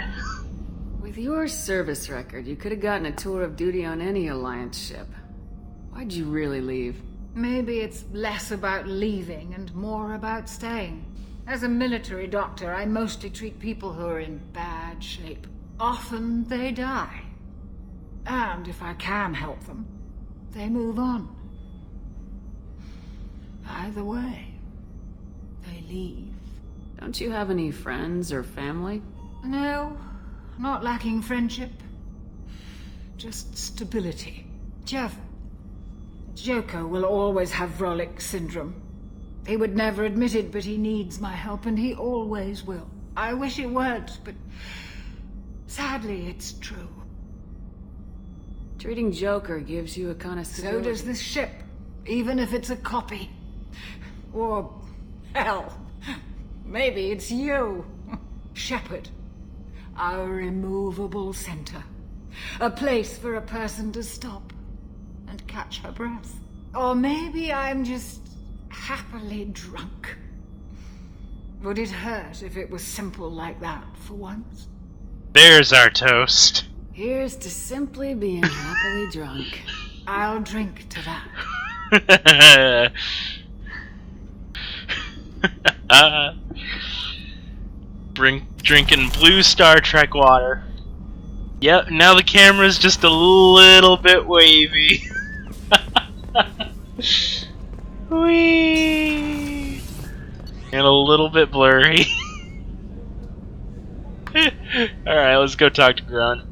With your service record, you could have gotten a tour of duty on any Alliance ship. Why'd you really leave? Maybe it's less about leaving and more about staying. As a military doctor, I mostly treat people who are in bad shape. Often they die. And if I can help them, they move on. Either way, they leave. Don't you have any friends or family? No, not lacking friendship. Just stability. Joko will always have Vrolic syndrome. He would never admit it, but he needs my help, and he always will. I wish it weren't, but sadly, it's true. Treating Joker gives you a kind of So does this ship, even if it's a copy. Or, hell, maybe it's you. Shepard. Our immovable center. A place for a person to stop and catch her breath. Or maybe I'm just happily drunk. Would it hurt if it was simple like that for once? There's our toast. Here's to simply being happily drunk. I'll drink to that. Drinking blue Star Trek water. Yep, now the camera's just a little bit wavy. Whee! And a little bit blurry. Alright, let's go talk to Grunt.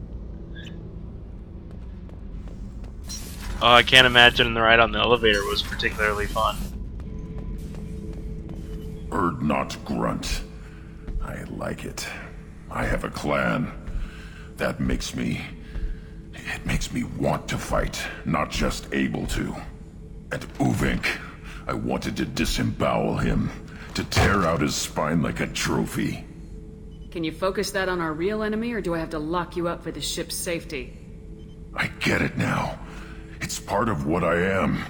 Oh, I can't imagine the ride on the elevator was particularly fun. Not Grunt. I like it. I have a clan. That makes me... It makes me want to fight, not just able to. And Uvink, I wanted to disembowel him, to tear out his spine like a trophy. Can you focus that on our real enemy, or do I have to lock you up for the ship's safety? I get it now. It's part of what I am.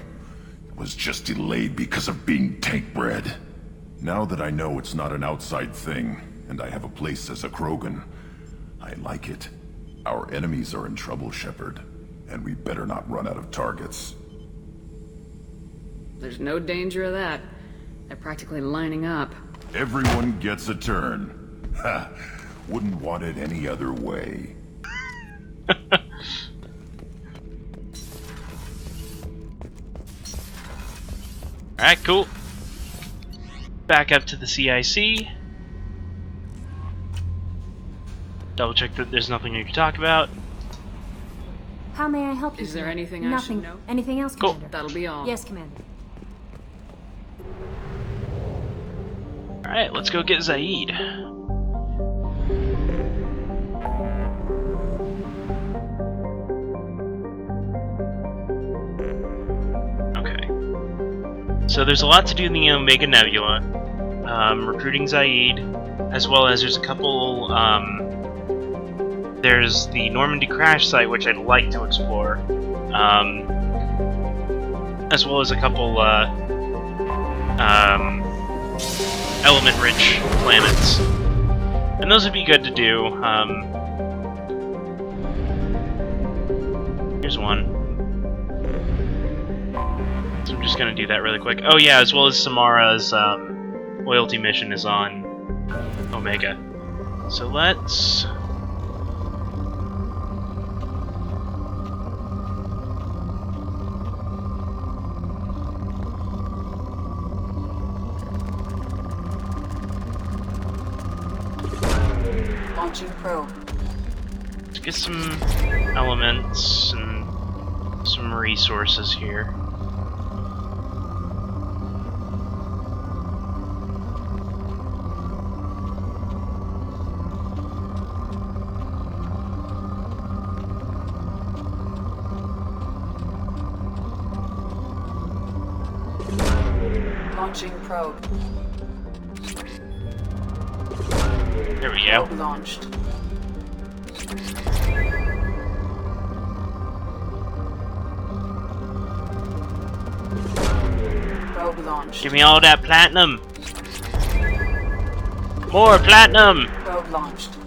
It was just delayed because of being tank bred. Now that I know it's not an outside thing, and I have a place as a Krogan, I like it. Our enemies are in trouble, Shepard, and we better not run out of targets. There's no danger of that. They're practically lining up. Everyone gets a turn. Ha! Wouldn't want it any other way. Alright, cool. Back up to the CIC. Double check that there's nothing you can talk about. How may I help you? Is there Commander? anything I should know? Anything else, Cool. Commander? That'll be all. Yes, Commander. Alright, let's go get Zaid. Okay. So there's a lot to do in the Omega Nebula. Recruiting Zaid, as well as there's a couple, there's the Normandy crash site, which I'd like to explore. As well as a couple, element-rich planets. And those would be good to do. Here's one. So I'm just gonna do that really quick. Oh yeah, as well as Samara's loyalty mission is on Omega. So let's... Launching probe. Let's get some elements and some resources here. Launching probe. There we go. Probe launched. Probe launched. Give me all that platinum! More platinum! Probe launched.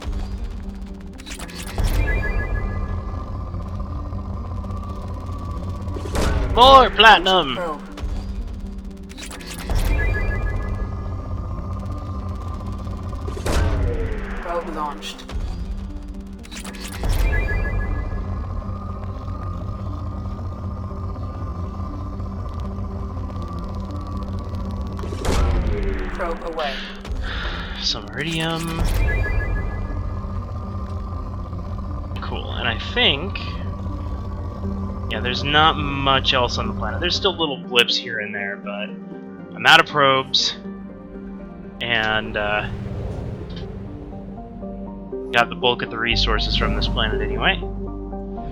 More platinum! Probe. Probe launched. Probe away. Some iridium. Cool, and I think... yeah, there's not much else on the planet. There's still little blips here and there, but I'm out of probes. And, got the bulk of the resources from this planet anyway.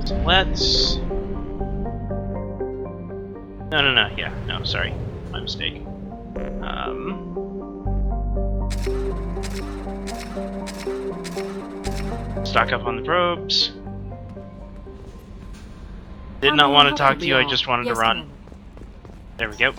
So let's... No, sorry. My mistake. Stock up on the probes. Did not want to talk to you, I just wanted to run. There we go.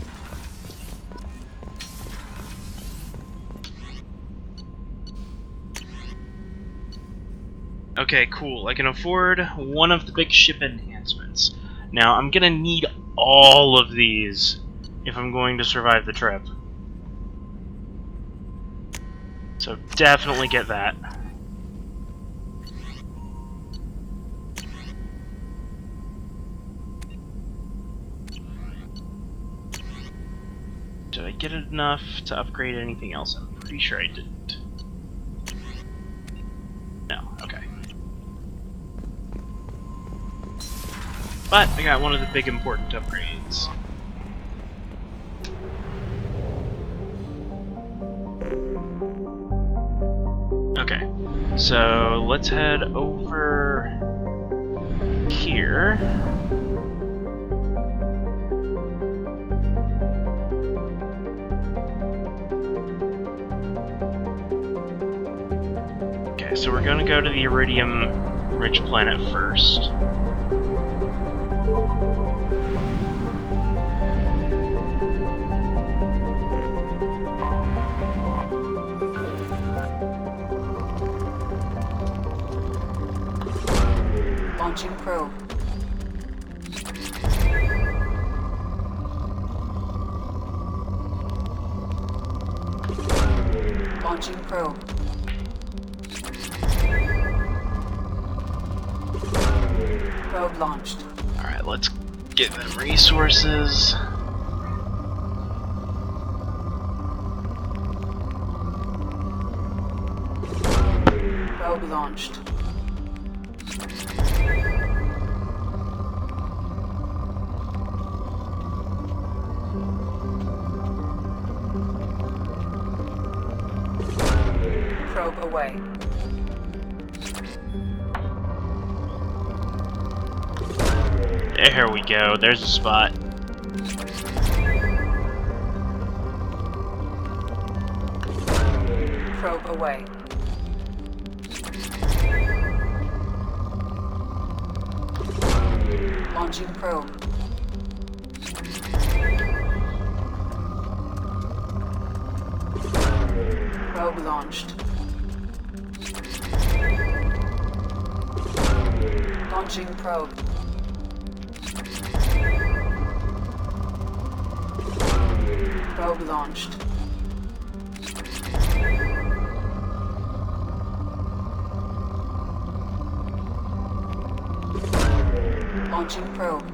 Okay, cool. I can afford one of the big ship enhancements. Now, I'm gonna need all of these if I'm going to survive the trip. So definitely get that. Did I get enough to upgrade anything else? I'm pretty sure I didn't. No, okay. But I got one of the big important upgrades. Okay, so let's head over here. so we're gonna go to the iridium-rich planet first. Launching probe. Launching probe. Probe launched. Alright, let's get them resources. Probe launched. Probe away. There we go, there's a spot. Probe away. Launching probe. Probe launched. Launching probe. Probe launched. Launching probe.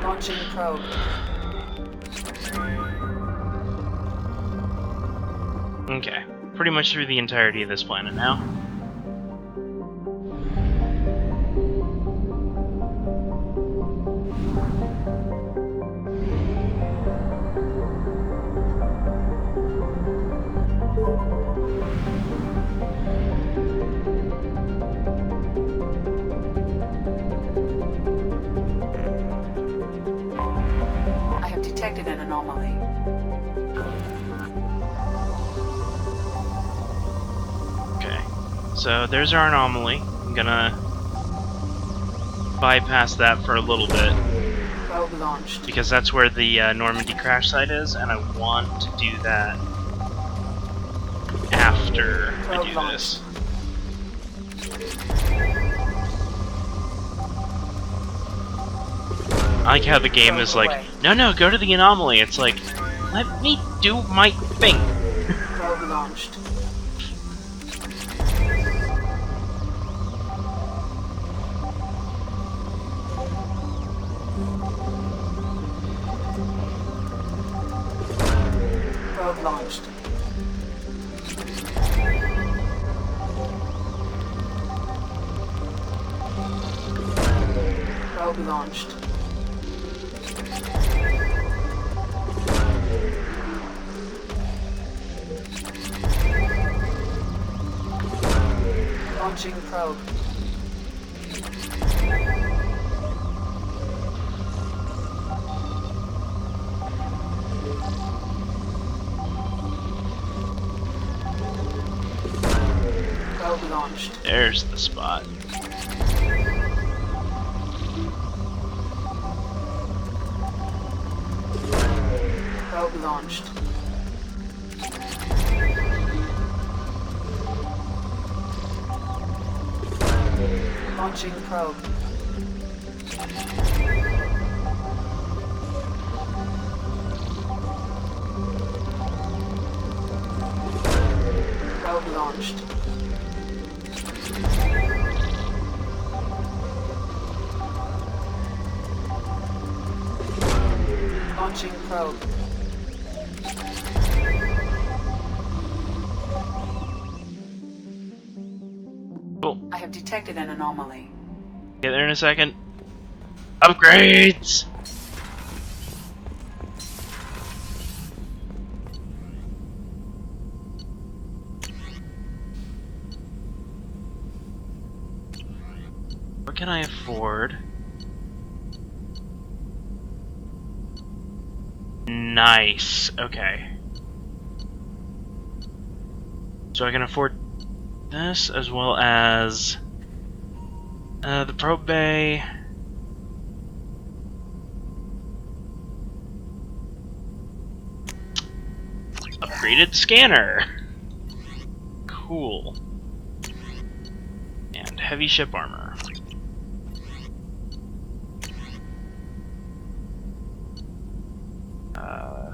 Launching probe. Okay, pretty much through the entirety of this planet now. I have detected an anomaly. Okay, so there's our anomaly. I'm gonna bypass that for a little bit. Probe launched. Because that's where the Normandy crash site is, and I want to do that after I do this. I like how the game is like, no, go to the anomaly. It's like, let me do my thing. Probe launched. Probe launched. Probe launched. Launching probe. Probe launched. There's the spot. Probe launched. Launching probe. Probe launched. Launching probe. Cool. I have detected an anomaly. Get there in a second. Upgrades! What can I afford? Nice. Okay. So I can afford this as well as the probe bay. Upgraded scanner. Cool. And heavy ship armor.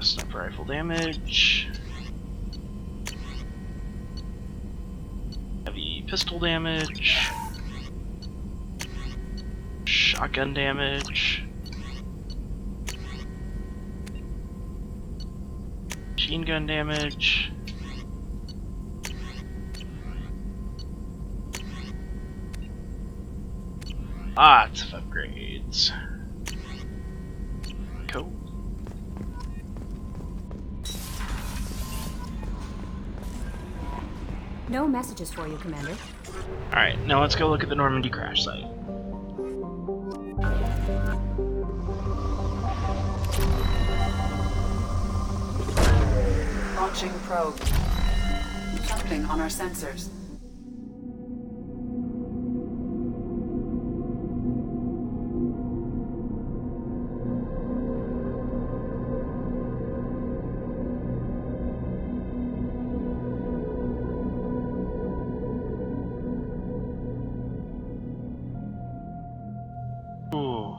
Sniper rifle damage. Heavy pistol damage. Shotgun damage. Machine gun damage. Lots of upgrades. Cool. No messages for you, Commander. Alright, now let's go look at the Normandy crash site. Launching probe. Something on our sensors. Ooh.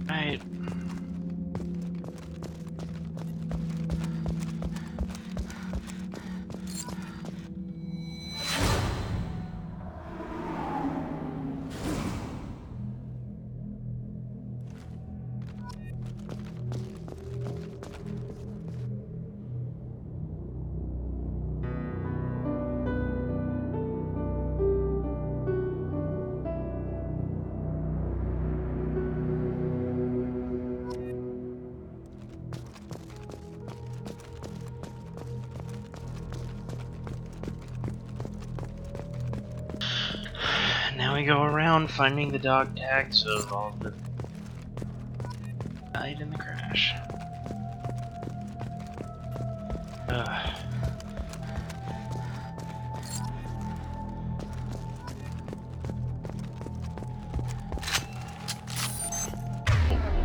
Right. Now we go around finding the dog tags of all the died in the crash.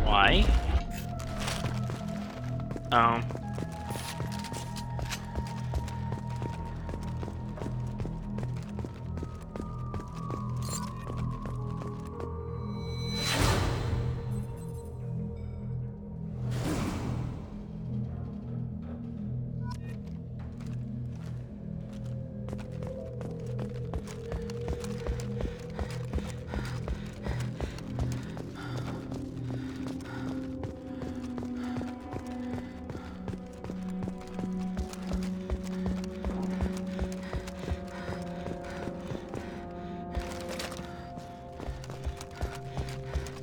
Why?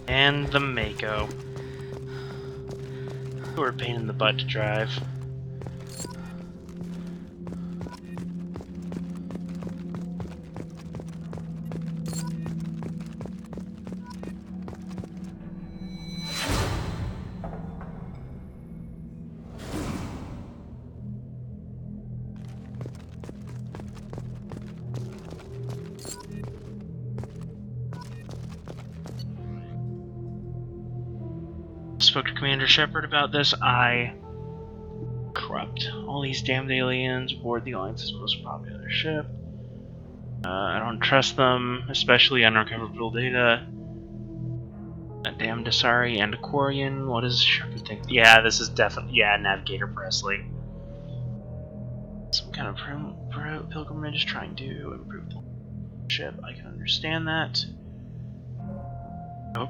And the Mako. Who are a pain in the butt to drive. spoke to Commander Shepard about this. Corrupt. All these damned aliens aboard the Alliance's most popular ship. I don't trust them, especially unrecoverable data. A damn Dasari and Aquarian. What does Shepard think? Yeah, this is definitely... Yeah, Navigator Presley. Some kind of pilgrimage trying to improve the ship. I can understand that. Oh.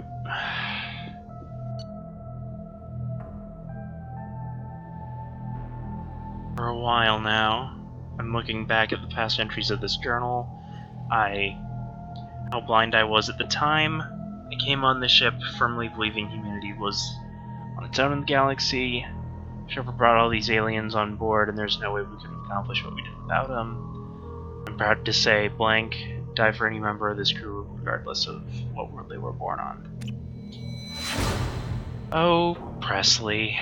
For a while now, I'm looking back at the past entries of this journal. How blind I was at the time. I came on the ship firmly believing humanity was on its own in the galaxy. Shepard brought all these aliens on board, and there's no way we could accomplish what we did without them. I'm proud to say, blank, die for any member of this crew, regardless of what world they were born on. Oh, Presley.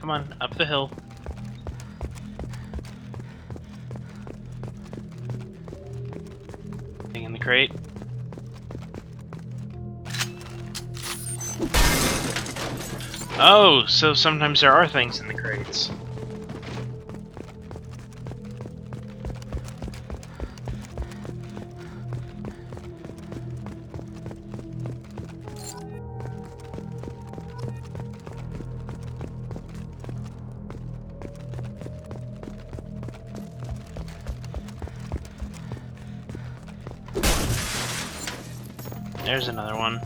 Come on, up the hill. Thing in the crate. Oh, so sometimes there are things in the crates. There's another one.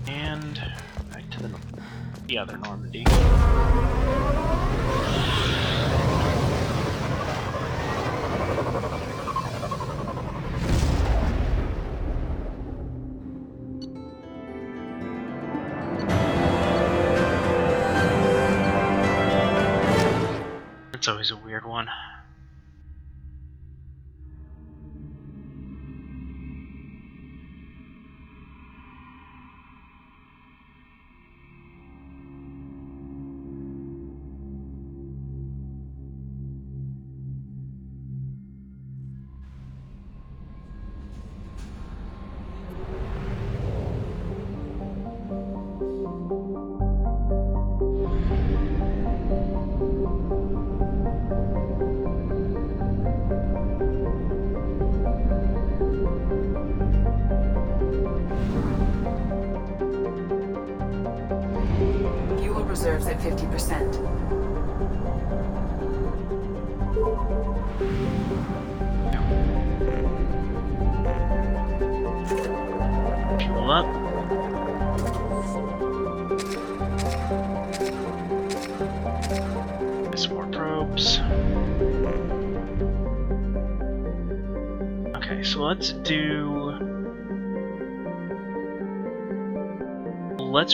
And back to the other Normandy. That's always a weird one. Fuel reserves at 50%. Fuel up. Some more probes. Okay, so let's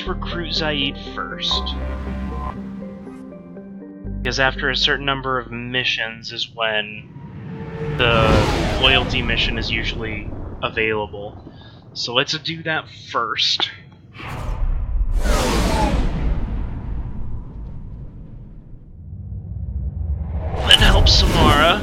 recruit Zaid first. Because after a certain number of missions is when the loyalty mission is usually available. So let's do that first. Then help Samara.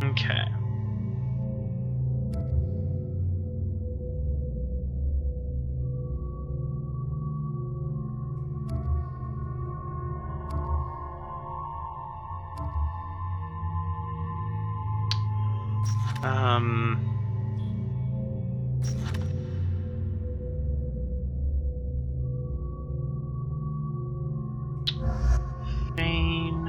Okay. Jane.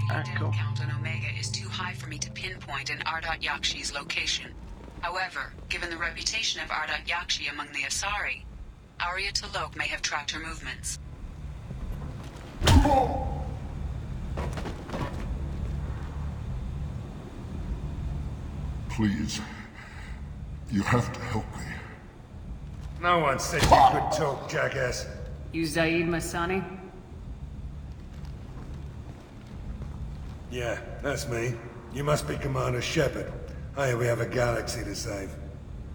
Death count on Omega is too high for me to pinpoint an Ardat Yakshi's location. However, given the reputation of Ardat Yakshi among the Asari, Arya T'Loak may have tracked her movements. Please. You have to help me. No one said you could talk, jackass. You Zaid Masani? Yeah, that's me. You must be Commander Shepard. Hey, we have a galaxy to save.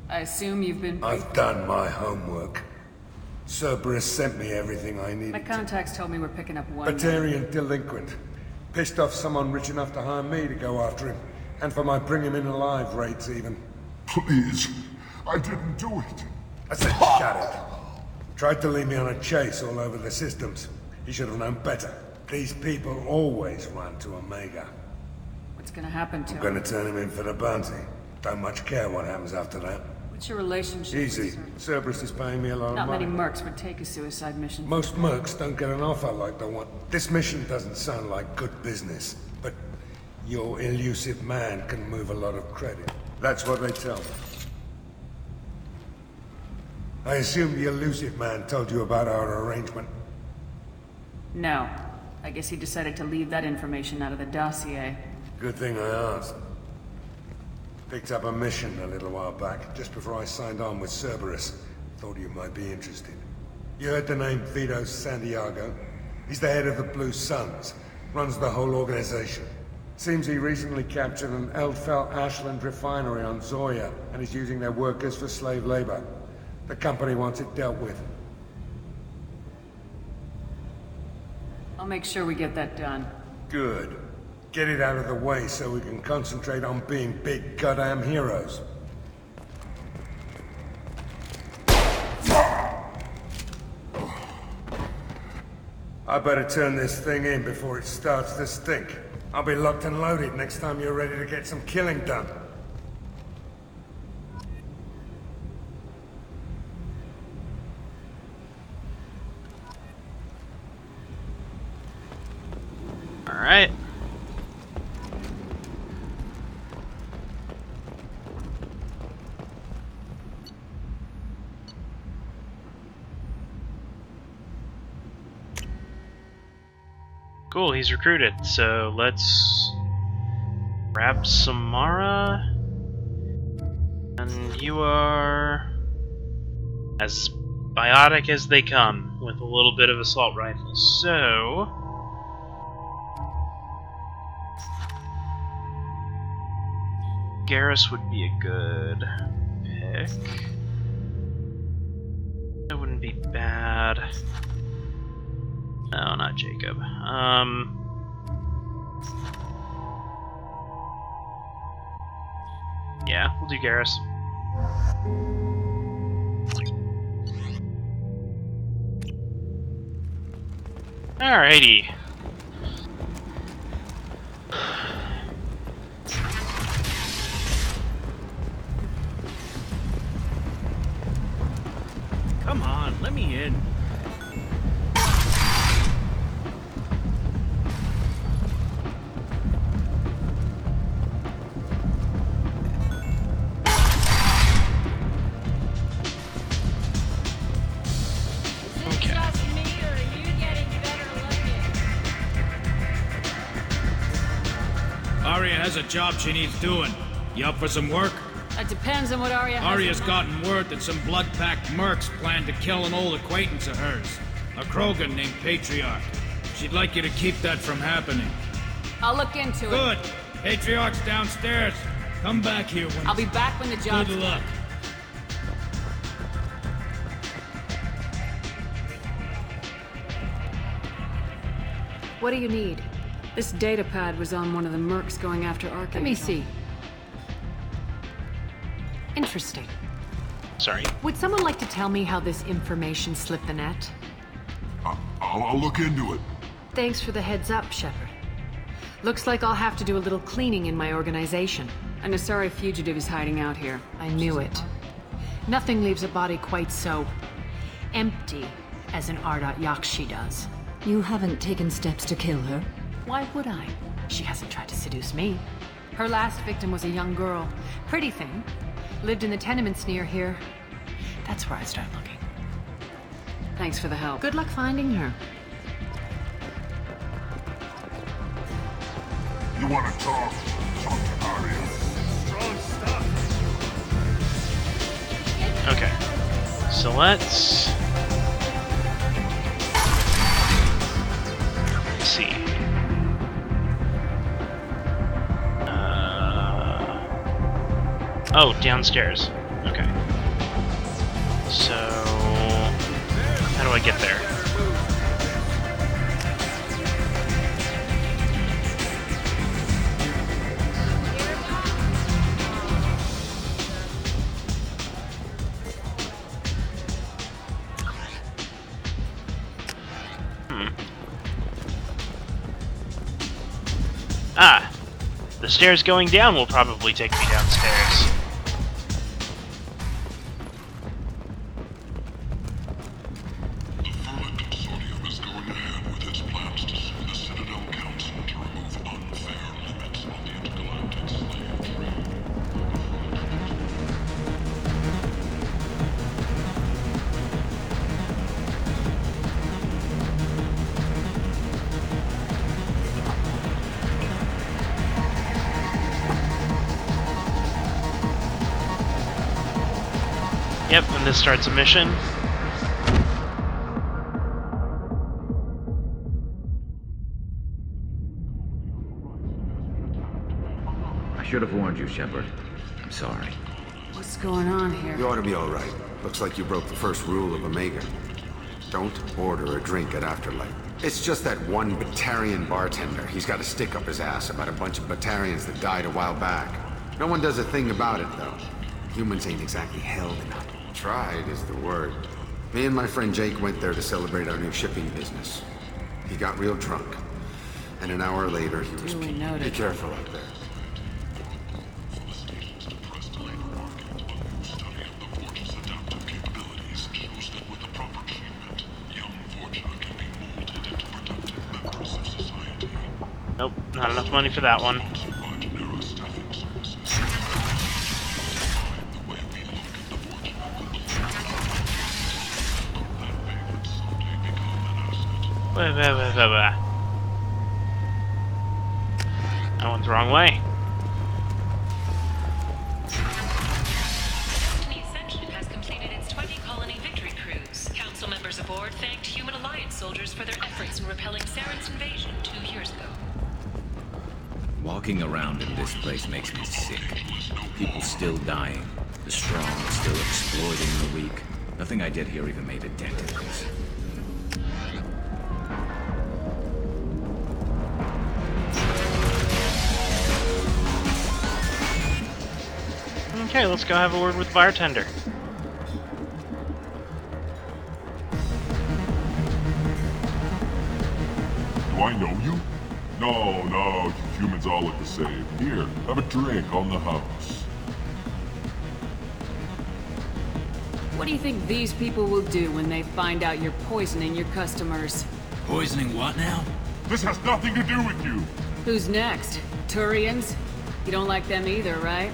I assume you've been... I've done my homework. Cerberus sent me everything I needed. My contacts told me we're picking up one... Batarian delinquent. Pissed off someone rich enough to hire me to go after him. And for my bring him in alive rates even. Please. I didn't do it. I said shut it. Tried to lead me on a chase all over the systems. He should have known better. These people always run to Omega. What's gonna happen to him? I'm gonna turn him in for the bounty. Don't much care what happens after that. What's your relationship Easy. with Cerberus is paying me a lot of Not money. many mercs would take a suicide mission. Most mercs don't get an offer like the one. This mission doesn't sound like good business, but your elusive man can move a lot of credit. That's what they tell me. I assume the elusive man told you about our arrangement. No. I guess he decided to leave that information out of the dossier. Good thing I asked. Picked up a mission a little while back, just before I signed on with Cerberus. Thought you might be interested. You heard the name Vito Santiago? He's the head of the Blue Suns, runs the whole organization. Seems he recently captured an Eldfell Ashland refinery on Zoya, and is using their workers for slave labor. The company wants it dealt with. I'll make sure we get that done. Good. Get it out of the way so we can concentrate on being big goddamn heroes. I better turn this thing in before it starts to stink. I'll be locked and loaded next time you're ready to get some killing done. Alright. Cool, he's recruited, so let's grab Samara. And you are as biotic as they come, with a little bit of assault rifle. So Garrus would be a good pick. That wouldn't be bad. No, not Jacob. Yeah, we'll do Garrus. Alrighty. Come on, let me in. Arya has a job she needs doing. You up for some work? That depends on what Arya has. Arya's gotten word that some blood-packed mercs plan to kill an old acquaintance of hers, a Krogan named Patriarch. She'd like you to keep that from happening. I'll look into it. Good. Patriarch's downstairs. Come back here when... I'll be back when the job's Good luck. What do you need? This datapad was on one of the mercs going after Archangel. Let me see. Interesting. Sorry. Would someone like to tell me how this information slipped the net? I'll look into it. Thanks for the heads up, Shepard. Looks like I'll have to do a little cleaning in my organization. An Asari fugitive is hiding out here. I knew it. Nothing leaves a body quite so empty as an Ardat Yakshi does. You haven't taken steps to kill her? Why would I? She hasn't tried to seduce me. Her last victim was a young girl. Pretty thing. Lived in the tenements near here. That's where I started looking. Thanks for the help. Good luck finding her. You want to talk? Talk to Arya. Strong stuff. Okay. So let's see. Oh, downstairs. Okay. So how do I get there? Ah! The stairs going down will probably take me downstairs. The Vermin Consortium is going ahead with its plans to sue the Citadel Council to remove unfair limits on the intergalactic slave trade. Yep, and this starts a mission. I should have warned you, Shepard. I'm sorry. What's going on here? You ought to be all right. Looks like you broke the first rule of Omega. Don't order a drink at Afterlight. It's just that one Batarian bartender. He's got a stick up his ass about a bunch of Batarians that died a while back. No one does a thing about it, though. Humans ain't exactly held in up. Tried is the word. Me and my friend Jake went there to celebrate our new shipping business. He got real drunk. And an hour later, he was... Duly noted. Be careful out there. Nope, not enough money for that one. That one's the wrong way. The Ascension has completed its 20-colony victory cruise. Council members aboard thanked Human Alliance soldiers for their efforts in repelling Saren's invasion 2 years ago. Walking around in this place makes me sick. People still dying. The strong still exploiting the weak. Nothing I did here even made a dent in this. Okay, let's go have a word with the bartender. Do I know you? No, you humans all look the same. Here, have a drink on the house. What do you think these people will do when they find out you're poisoning your customers? Poisoning what now? This has nothing to do with you! Who's next? Turians? You don't like them either, right?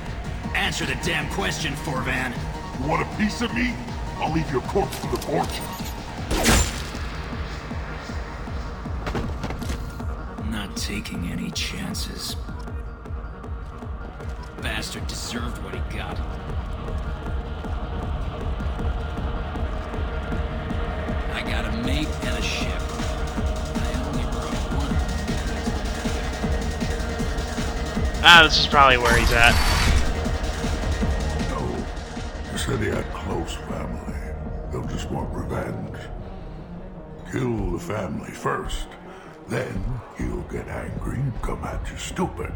Answer the damn question, Forvan. You want a piece of me? I'll leave your corpse to the fortune. Not taking any chances. Bastard deserved what he got. I got a mate and a ship. I only brought one. Ah, this is probably where he's at. No. You said he had close family. They'll just want revenge. Kill the family first. Then he'll get angry and come at you stupid.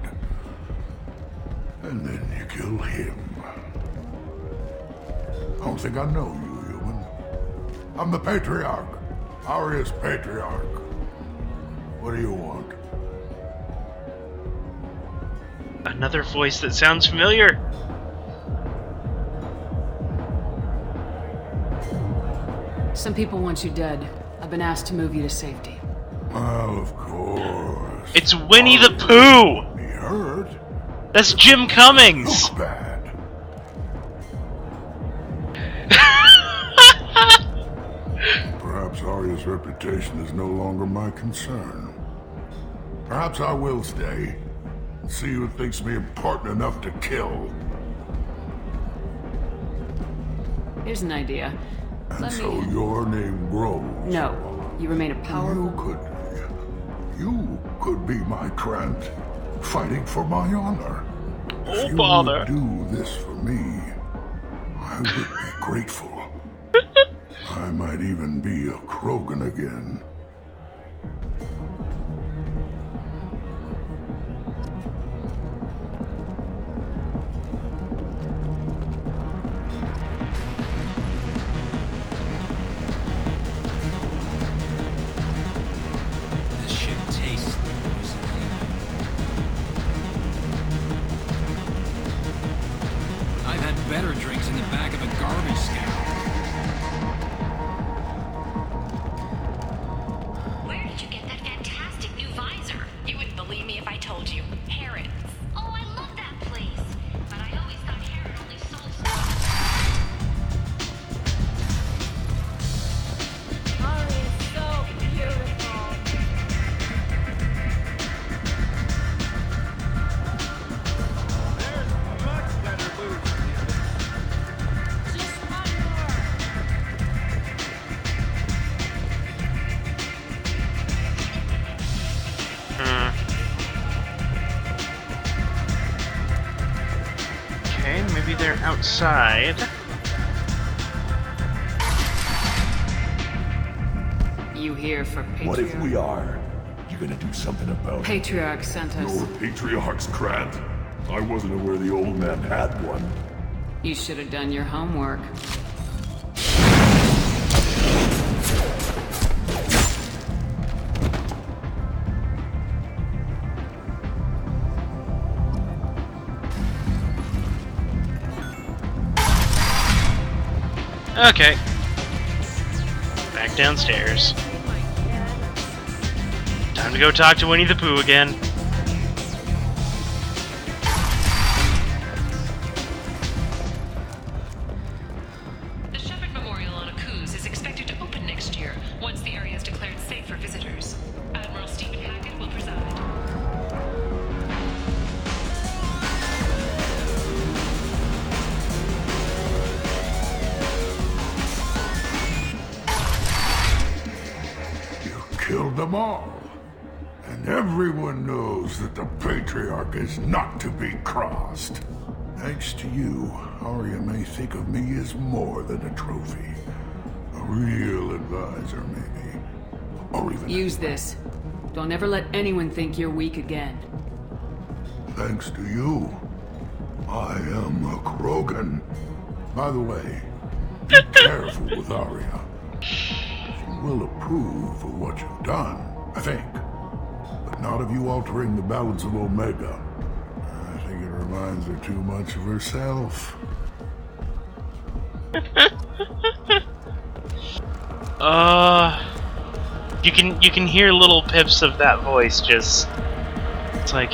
And then you kill him. I don't think I know you, human. I'm the Patriarch. Arius Patriarch. What do you want? Another voice that sounds familiar. Some people want you dead. I've been asked to move you to safety. Well, of course. It's Winnie the Pooh! He heard. That's Jim Cummings! Look bad. Perhaps Arya's reputation is no longer my concern. Perhaps I will stay and see who thinks me important enough to kill. Here's an idea. And so your name grows. No, you remain a powerful... You could be my Trent, fighting for my honor. If you bother. would do this for me, I would be grateful. I might even be a Krogan again. This shit tastes I've had better drinks in the back of a garbage scow. Where did you get that fantastic new visor? You wouldn't believe me if I told you. Harrods. Oh, I love that place. But I always thought Harrod only sold stuff. Ari is so beautiful. There's much better booze. Just one more Okay, maybe they're outside. You here for Patriarch? What if we are? You gonna do something about it? Patriarch sent us. Your Patriarch's grant? I wasn't aware the old man had one. You should have done your homework. Okay. Back downstairs. Time to go talk to Winnie the Pooh again. The Shepherd Memorial on Akuz is expected to open next year, once the area is declared safe for visitors. Admiral Stephen Hackett will preside. Killed them all. And everyone knows that the Patriarch is not to be crossed. Thanks to you, Arya may think of me as more than a trophy. A real advisor, maybe. Or even... Use this. Don't ever let anyone think you're weak again. Thanks to you, I am a Krogan. By the way, be careful with Arya. Will approve of what you've done, I think. But not of you altering the balance of Omega. I think it reminds her too much of herself. You can hear little pips of that voice just... It's like...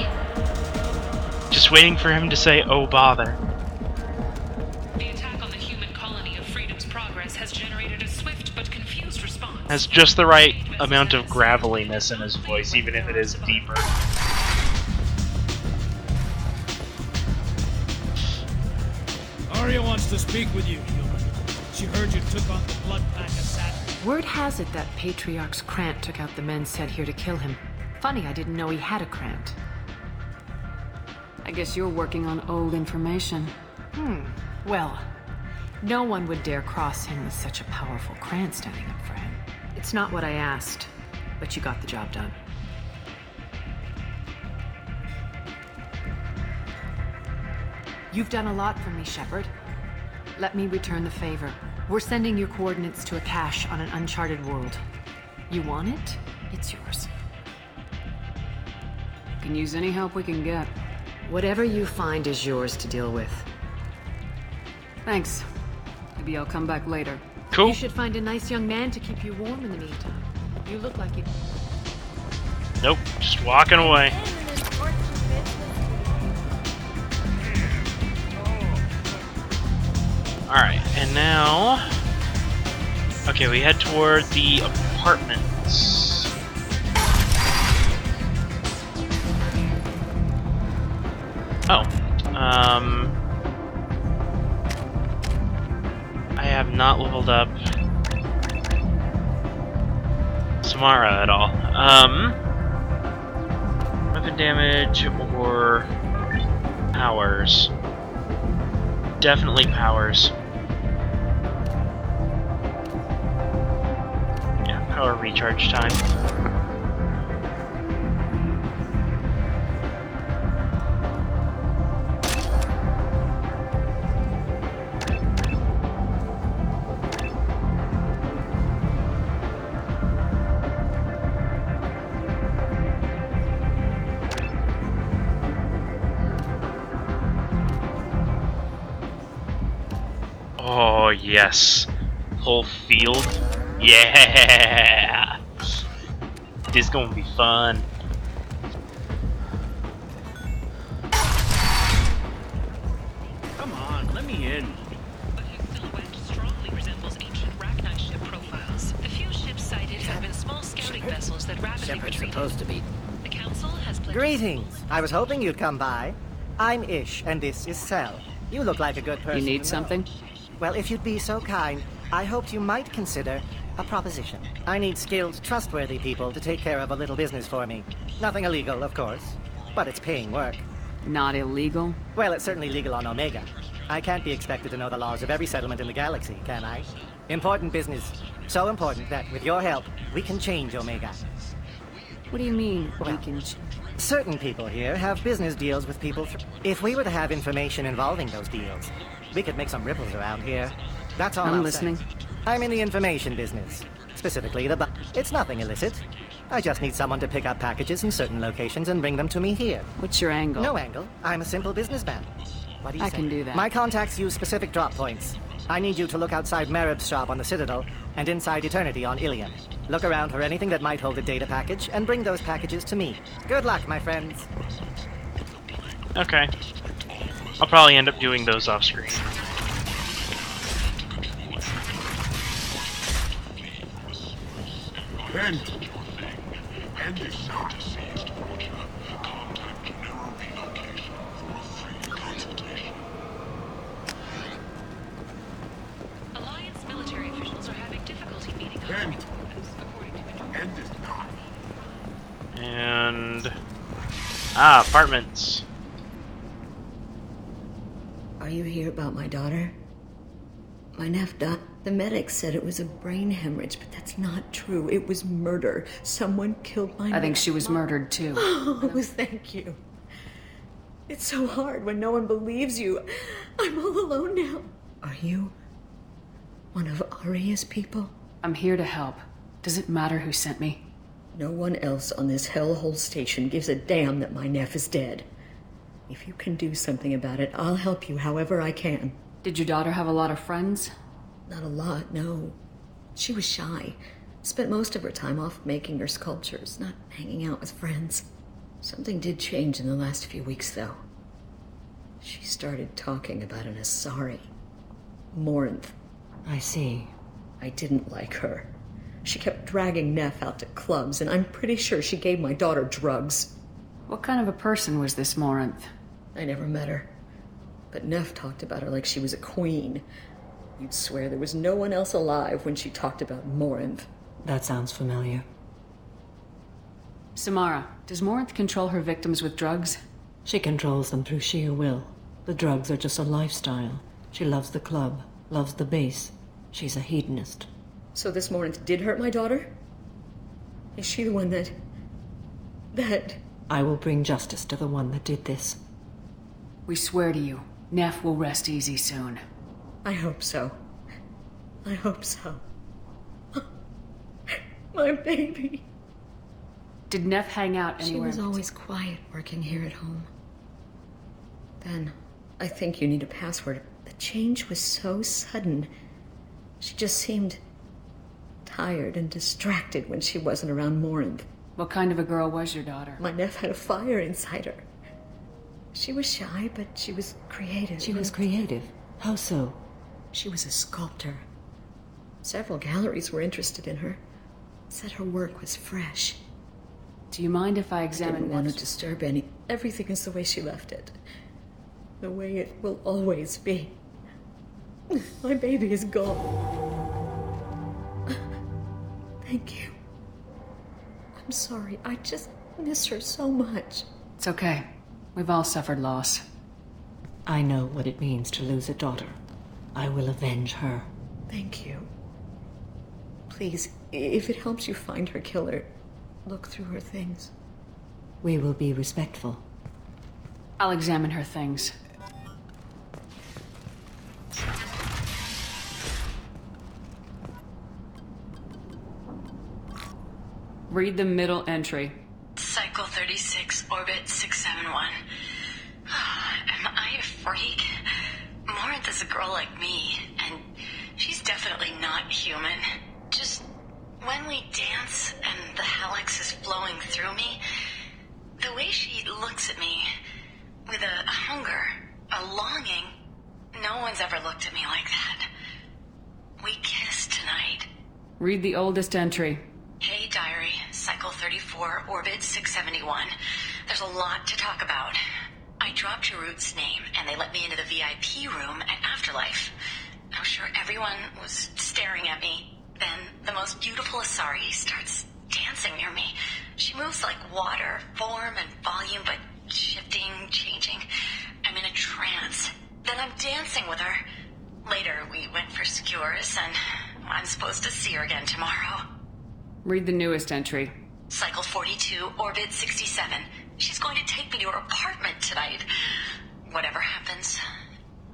just waiting for him to say, oh bother. The attack on the human colony of Freedom's Progress has generated a swift but confused response. Has just the right amount of graveliness in his voice, even if it is deeper. Arya wants to speak with you, human. She heard you took on the Blood Pack assassin. Word has it that Patriarch's Krant took out the men sent here to kill him. Funny, I didn't know he had a Krant. I guess you're working on old information. Well, no one would dare cross him with such a powerful Krant standing up for him. It's not what I asked, but you got the job done. You've done a lot for me, Shepard. Let me return the favor. We're sending your coordinates to a cache on an uncharted world. You want it? It's yours. Can use any help we can get. Whatever you find is yours to deal with. Thanks. Maybe I'll come back later. Cool. You should find a nice young man to keep you warm in the meantime. You look like it. Nope, just walking away. Alright, and now... Okay, we head toward the apartments. Oh. I have not leveled up Samara at all. Weapon damage or powers. Definitely powers. Yeah, power recharge time. Oh, yes. Whole field. Yeah! This is gonna be fun. Come on, let me in. But his silhouette strongly resembles ancient Rachni ship profiles. The few ships sighted have been small scouting vessels that rapidly Shepard's retreated. supposed to be. The Council has pledged... Greetings. I was hoping you'd come by. I'm Ish, and this is Sel. You look like a good person. You need to know. something? Well, if you'd be so kind, I hoped you might consider a proposition. I need skilled, trustworthy people to take care of a little business for me. Nothing illegal, of course, but it's paying work. Not illegal? Well, it's certainly legal on Omega. I can't be expected to know the laws of every settlement in the galaxy, can I? Important business. So important that, with your help, we can change Omega. What do you mean, well, certain people here have business deals with people. If we were to have information involving those deals, we could make some ripples around here. That's all I'm listening. I'm in the information business. Specifically, it's nothing illicit. I just need someone to pick up packages in certain locations and bring them to me here. What's your angle? No angle. I'm a simple businessman. What do you I say? can do that. My contacts use specific drop points. I need you to look outside Merib's shop on the Citadel and inside Eternity on Ilion. Look around for anything that might hold a data package and bring those packages to me. Good luck, my friends. Okay. I'll probably end up doing those off screen. End is not deceived. Alliance military officials are having difficulty meeting End is not. And... apartments. Are you here about my daughter? My nephew died. The medics said it was a brain hemorrhage, but that's not true. It was murder. Someone killed my I think she was murdered, too. Oh, thank you. It's so hard when no one believes you. I'm all alone now. Are you one of Aria's people? I'm here to help. Does it matter who sent me? No one else on this hellhole station gives a damn that my nephew is dead. If you can do something about it, I'll help you however I can. Did your daughter have a lot of friends? Not a lot, no. She was shy. Spent most of her time off making her sculptures, not hanging out with friends. Something did change in the last few weeks, though. She started talking about an Asari. Morinth. I see. I didn't like her. She kept dragging Neff out to clubs, and I'm pretty sure she gave my daughter drugs. What kind of a person was this Morinth? I never met her. But Neff talked about her like she was a queen. You'd swear there was no one else alive when she talked about Morinth. That sounds familiar. Samara, does Morinth control her victims with drugs? She controls them through sheer will. The drugs are just a lifestyle. She loves the club, loves the base. She's a hedonist. So this Morinth did hurt my daughter? Is she the one that... I will bring justice to the one that did this. We swear to you, Neff will rest easy soon. I hope so. I hope so. My baby. Did Neff hang out anywhere? She was always quiet working here at home. Ben, I think you need a password. The change was so sudden. She just seemed tired and distracted when she wasn't around Morinth. What kind of a girl was your daughter? My nephew had a fire inside her. She was shy, but she was creative. She was creative? How so? She was a sculptor. Several galleries were interested in her. Said her work was fresh. Do you mind if I examine I didn't want to disturb any. Everything is the way she left it. The way it will always be. My baby is gone. Thank you. I'm sorry. I just miss her so much. It's okay. We've all suffered loss. I know what it means to lose a daughter. I will avenge her. Thank you. Please, if it helps you find her killer, look through her things. We will be respectful. I'll examine her things. Read the middle entry. Cycle 36, orbit 671. Am I a freak? Morinth is a girl like me, and she's definitely not human. Just when we dance and the helix is flowing through me, the way she looks at me with a hunger, a longing, no one's ever looked at me like that. We kissed tonight. Read the oldest entry. Hey, diary, cycle 34, orbit 671. There's a lot to talk about. I dropped Jarut's name, and they let me into the VIP room at Afterlife. I was sure everyone was staring at me. Then the most beautiful Asari starts dancing near me. She moves like water, form and volume, but shifting, changing. I'm in a trance. Then I'm dancing with her. Later, we went for skewers, and I'm supposed to see her again tomorrow. Read the newest entry. Cycle 42, orbit 67. She's going to take me to her apartment tonight. Whatever happens,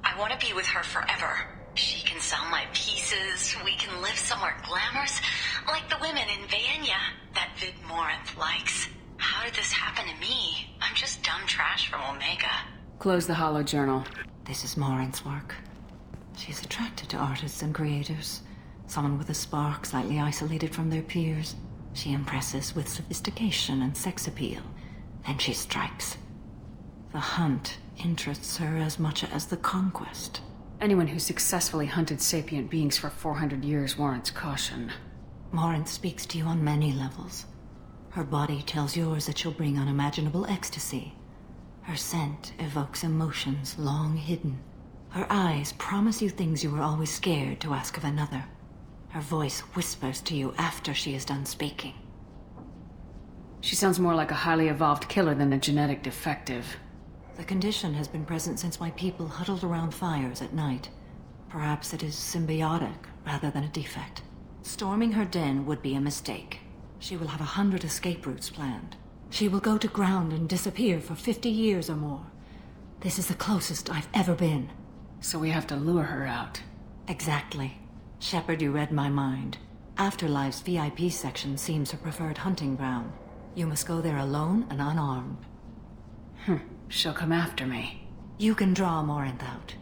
I want to be with her forever. She can sell my pieces. We can live somewhere glamorous, like the women in Vanya that Vid Morinth likes. How did this happen to me? I'm just dumb trash from Omega. Close the hollow journal. This is Morinth's work. She's attracted to artists and creators. Someone with a spark, slightly isolated from their peers. She impresses with sophistication and sex appeal. Then she strikes. The hunt interests her as much as the conquest. Anyone who successfully hunted sapient beings for 400 years warrants caution. Morinth speaks to you on many levels. Her body tells yours that she'll bring unimaginable ecstasy. Her scent evokes emotions long hidden. Her eyes promise you things you were always scared to ask of another. Her voice whispers to you after she is done speaking. She sounds more like a highly evolved killer than a genetic defective. The condition has been present since my people huddled around fires at night. Perhaps it is symbiotic rather than a defect. Storming her den would be a mistake. She will have 100 escape routes planned. She will go to ground and disappear for 50 years or more. This is the closest I've ever been. So we have to lure her out. Exactly. Shepard, you read my mind. Afterlife's VIP section seems her preferred hunting ground. You must go there alone and unarmed. She'll come after me. You can draw Morinth out.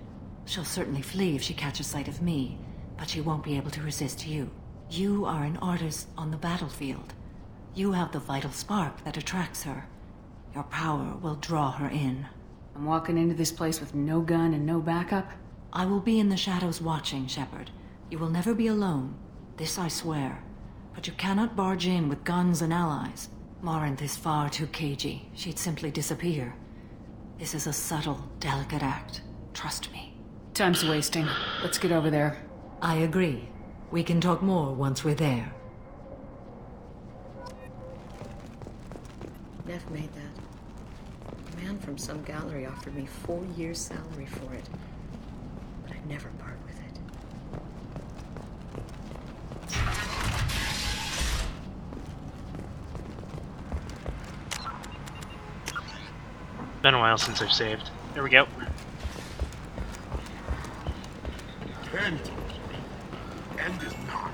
She'll certainly flee if she catches sight of me, but she won't be able to resist you. You are an artist on the battlefield. You have the vital spark that attracts her. Your power will draw her in. I'm walking into this place with no gun and no backup? I will be in the shadows watching, Shepard. You will never be alone. This I swear. But you cannot barge in with guns and allies. Morinth is far too cagey. She'd simply disappear. This is a subtle, delicate act. Trust me. Time's wasting. Let's get over there. I agree. We can talk more once we're there. Nev made that. A man from some gallery offered me 4 years' salary for it. But I'd never part with it. Been a while since I've saved. There we go. End is not.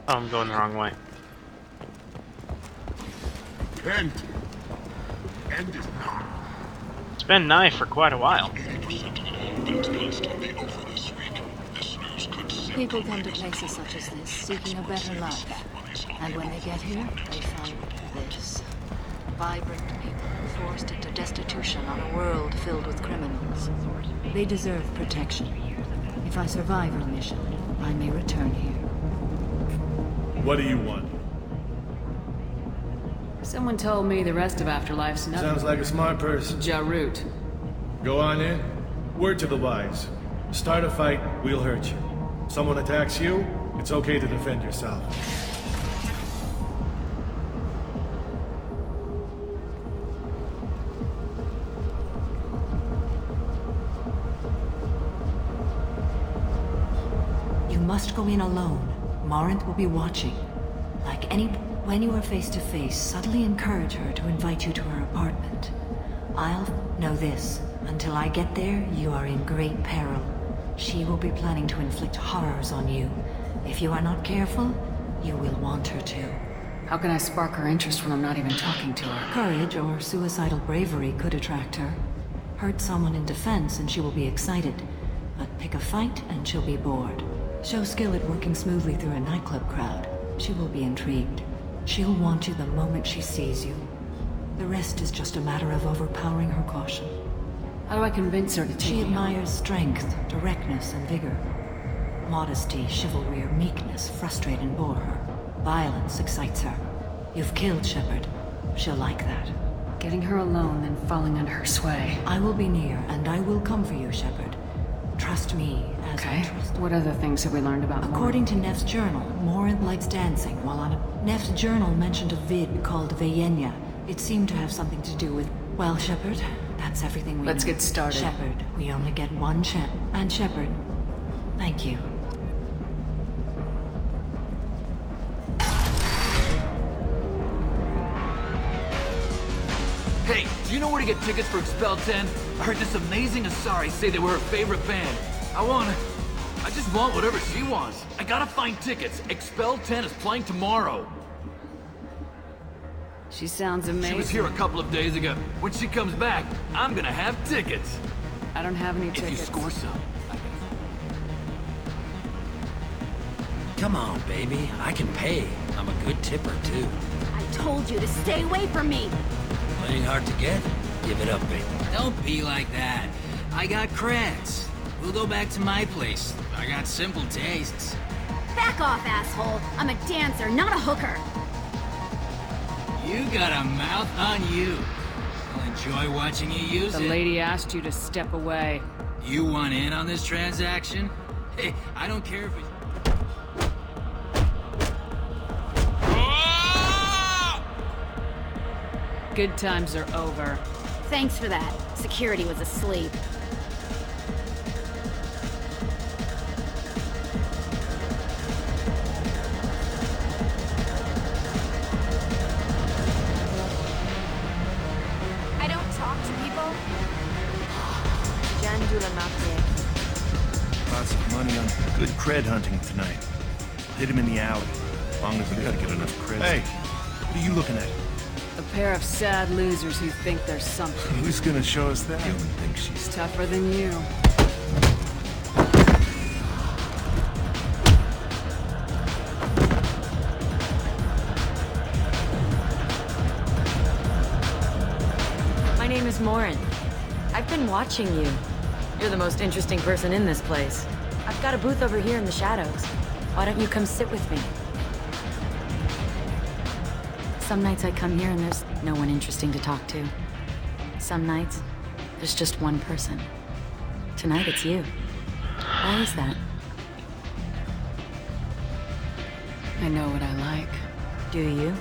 Oh, I'm going the wrong way. End is not. It's been nigh for quite a while. People come to places such as this, seeking a better life. And when they get here, they find this. Vibrant people forced into destitution on a world filled with criminals. They deserve protection. If I survive our mission, I may return here. What do you want? Someone told me the rest of Afterlife's nothing. Sounds like a smart person. Jarut. Go on in. Word to the wise. Start a fight, we'll hurt you. Someone attacks you, it's okay to defend yourself. You must go in alone. Morinth will be watching. When you are face to face, subtly encourage her to invite you to her apartment. I'll know this. Until I get there, you are in great peril. She will be planning to inflict horrors on you. If you are not careful, you will want her to. How can I spark her interest when I'm not even talking to her? Courage or suicidal bravery could attract her. Hurt someone in defense and she will be excited. But pick a fight and she'll be bored. Show skill at working smoothly through a nightclub crowd. She will be intrigued. She'll want you the moment she sees you. The rest is just a matter of overpowering her caution. How do I convince her to take She me admires strength, directness, and vigor. Modesty, chivalry, or meekness frustrate and bore her. Violence excites her. You've killed Shepard. She'll like that. Getting her alone, then falling under her sway. I will be near, and I will come for you, Shepard. Try trust me as I trust. What other things have we learned about According to Neff's journal, Morin likes dancing while on a... Neff's journal mentioned a vid called Veyenya. It seemed to have something to do with... Well, Shepard, that's everything we Let's know. get started. Shepard, we only get one chance. And Shepard, thank you. Hey, do you know where to get tickets for Expel 10? I heard this amazing Asari say they were her favorite band. I just want whatever she wants. I gotta find tickets. Expel 10 is playing tomorrow. She sounds amazing. She was here a couple of days ago. When she comes back, I'm gonna have tickets. I don't have any tickets. If you score some. Come on, baby. I can pay. I'm a good tipper, too. I told you to stay away from me! Playing hard to get? Give it up, baby. Don't be like that. I got creds. We'll go back to my place. I got simple tastes. Back off, asshole! I'm a dancer, not a hooker! You got a mouth on you. I'll enjoy watching you use it. The lady asked you to step away. You want in on this transaction? Hey, I don't care if it's... Good times are over. Thanks for that. Security was asleep. I don't talk to people. Lots of money on good cred hunting tonight. Hit him in the alley. As long as I gotta get enough cred. Hey, what are you looking at? A pair of sad losers who think they're something. Who's gonna show us that? Human thinks she's tougher than you. My name is Morin. I've been watching you. You're the most interesting person in this place. I've got a booth over here in the shadows. Why don't you come sit with me? Some nights I come here and there's no one interesting to talk to. Some nights, there's just one person. Tonight it's you. Why is that? I know what I like. Do you?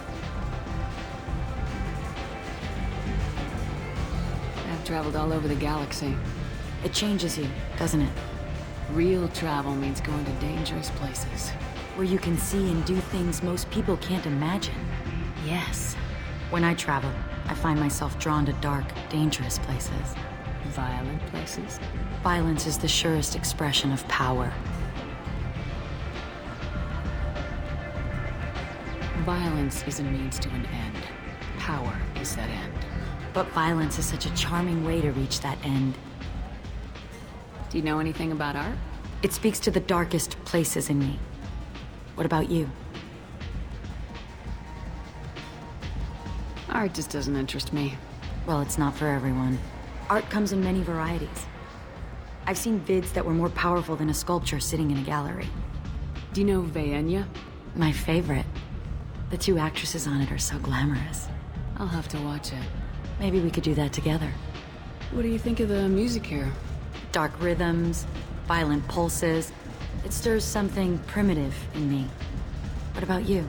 I've traveled all over the galaxy. It changes you, doesn't it? Real travel means going to dangerous places. Where you can see and do things most people can't imagine. Yes. When I travel, I find myself drawn to dark, dangerous places. Violent places? Violence is the surest expression of power. Violence is a means to an end. Power is that end. But violence is such a charming way to reach that end. Do you know anything about art? It speaks to the darkest places in me. What about you? Art just doesn't interest me. Well, it's not for everyone. Art comes in many varieties. I've seen vids that were more powerful than a sculpture sitting in a gallery. Do you know Veyenya? My favorite. The two actresses on it are so glamorous. I'll have to watch it. Maybe we could do that together. What do you think of the music here? Dark rhythms, violent pulses. It stirs something primitive in me. What about you?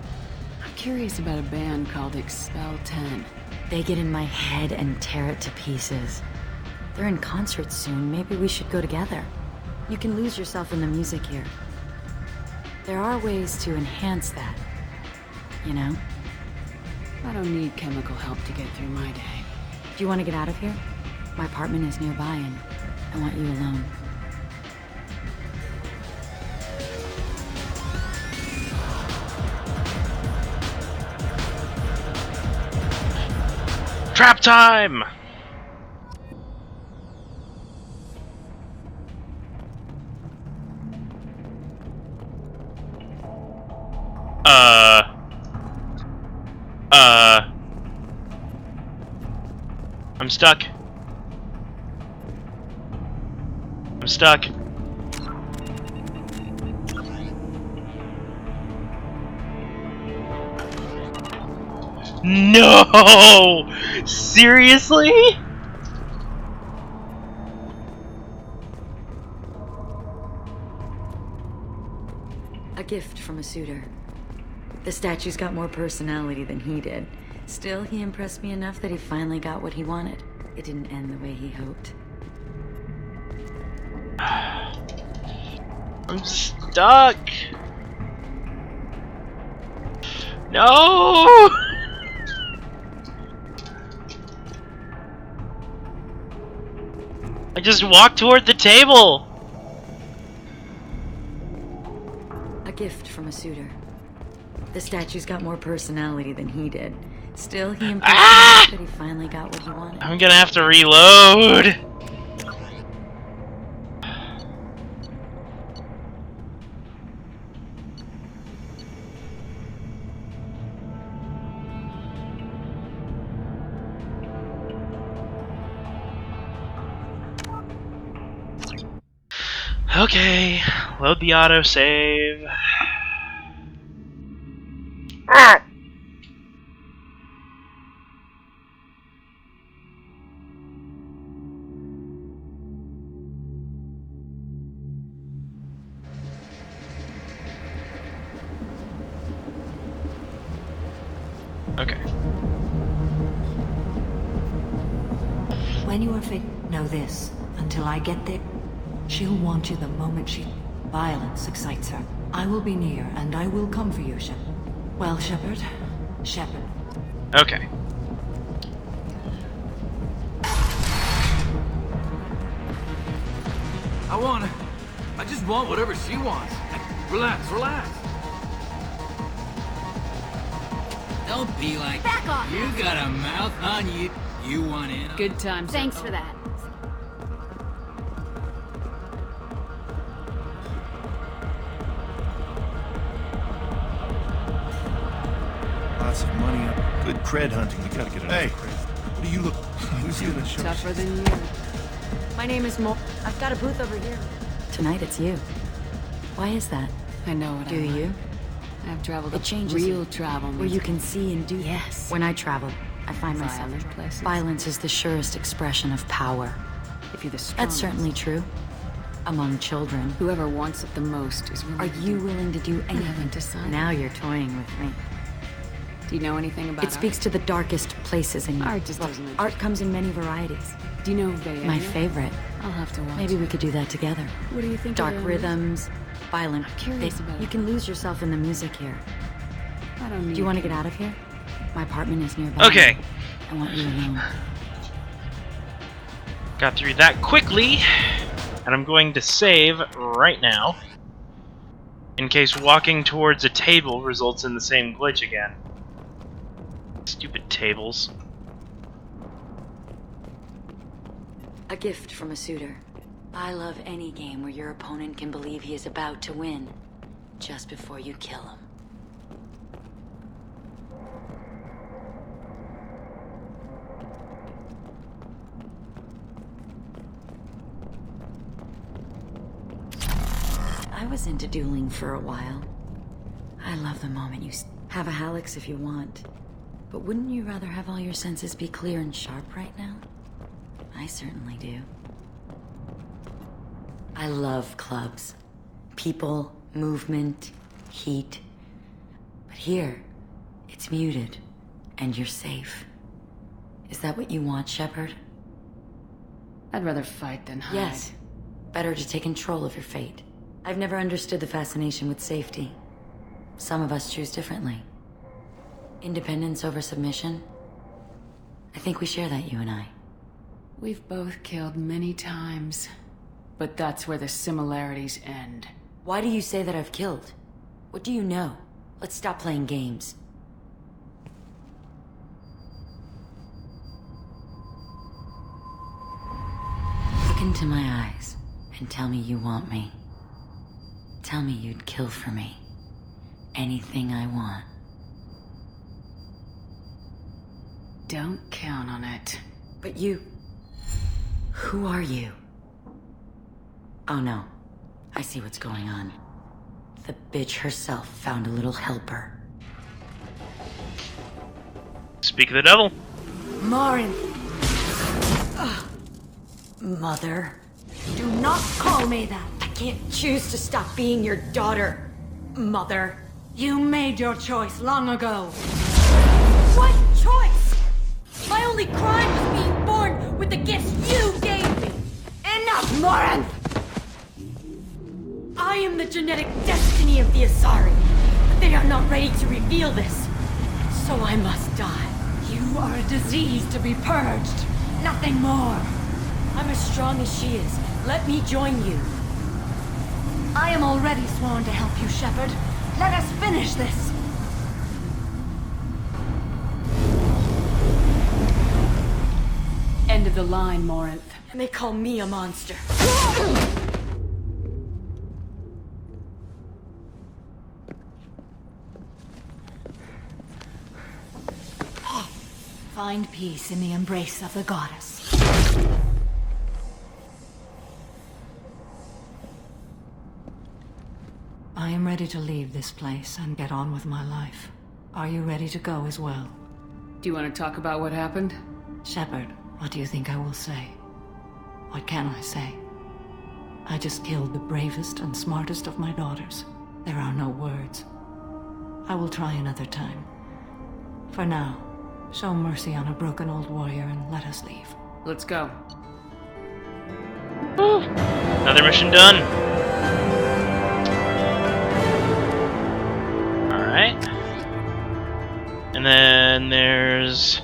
I'm curious about a band called Expel 10. They get in my head and tear it to pieces. They're in concert soon. Maybe we should go together. You can lose yourself in the music here. There are ways to enhance that. You know? I don't need chemical help to get through my day. Do you want to get out of here? My apartment is nearby and I want you alone. Trap time! I'm stuck. I'm stuck. No! Seriously? gift from a suitor. The statue's got more personality than he did. Still, he impressed me enough that he finally got what he wanted. It didn't end the way he hoped. I'm stuck! No! I just walked toward the table! A gift from a suitor. The statue's got more personality than he did. Still, he impressed me enough that he finally got what he wanted. I'm gonna have to reload! Okay, load the autosave. Okay. When you are fit, know this. Until I get there, she'll want you the moment violence excites her. I will be near, and I will come for you, Shepard. Well, Shepard. Shepard. Okay. I just want whatever she wants. Relax, relax. Don't be like... Back off! You got a mouth on you. You want in? Good times. Thanks for that. Lots of money. Good cred hunting. We gotta get enough cred. What do you look... Who's gonna show us? Tougher than you. My name is Mo. I've got a booth over here. Tonight it's you. Why is that? I know what Do you? I've traveled It changes real you. travel. Where you can see and do. Yes. When I travel, I find Violent myself. places. Violence is the surest expression of power. If you're the strongest. That's certainly true. Among children. Whoever wants it the most is willing Are to you do. willing to do I anything? haven't decided. Now you're toying with me. Do you know anything about It speaks to the darkest places in you. Art just doesn't interest Art comes in many varieties. Do you know Vaya? My favorite. I'll have to watch. Maybe we could do that together. What do you think? Dark of rhythms, violent. curious about You it. can lose yourself in the music here. I don't need Do you want to get out of here? My apartment is nearby. Okay. I want you alone. Got through that quickly, and I'm going to save right now, in case walking towards a table results in the same glitch again. Stupid tables. A gift from a suitor. I love any game where your opponent can believe he is about to win, just before you kill him. I was into dueling for a while. I love the moment you have a Hallex if you want. But wouldn't you rather have all your senses be clear and sharp right now? I certainly do. I love clubs. People, movement, heat. But here, it's muted, and you're safe. Is that what you want, Shepard? I'd rather fight than hide. Yes. Better to take control of your fate. I've never understood the fascination with safety. Some of us choose differently. Independence over submission? I think we share that, you and I. We've both killed many times, but that's where the similarities end. Why do you say that I've killed? What do you know? Let's stop playing games. Look into my eyes and tell me you want me. Tell me you'd kill for me. Anything I want. Don't count on it. But you... Who are you? Oh no. I see what's going on. The bitch herself found a little helper. Speak of the devil. Marin, Mother. do not call me that. I can't choose to stop being your daughter. Mother, you made your choice long ago. What choice? My only crime was being born with the gifts you gave me. Enough, Morin! I am the genetic destiny of the Asari, but they are not ready to reveal this. So I must die. You are a disease to be purged. Nothing more. I'm as strong as she is. Let me join you. I am already sworn to help you, Shepard. Let us finish this. End of the line, Morinth. And they call me a monster. Find peace in the embrace of the goddess. I am ready to leave this place and get on with my life. Are you ready to go as well? Do you want to talk about what happened? Shepard, what do you think I will say? What can I say? I just killed the bravest and smartest of my daughters. There are no words. I will try another time. For now, show mercy on a broken old warrior and let us leave. Let's go. Woo. Another mission done. Alright. And then there's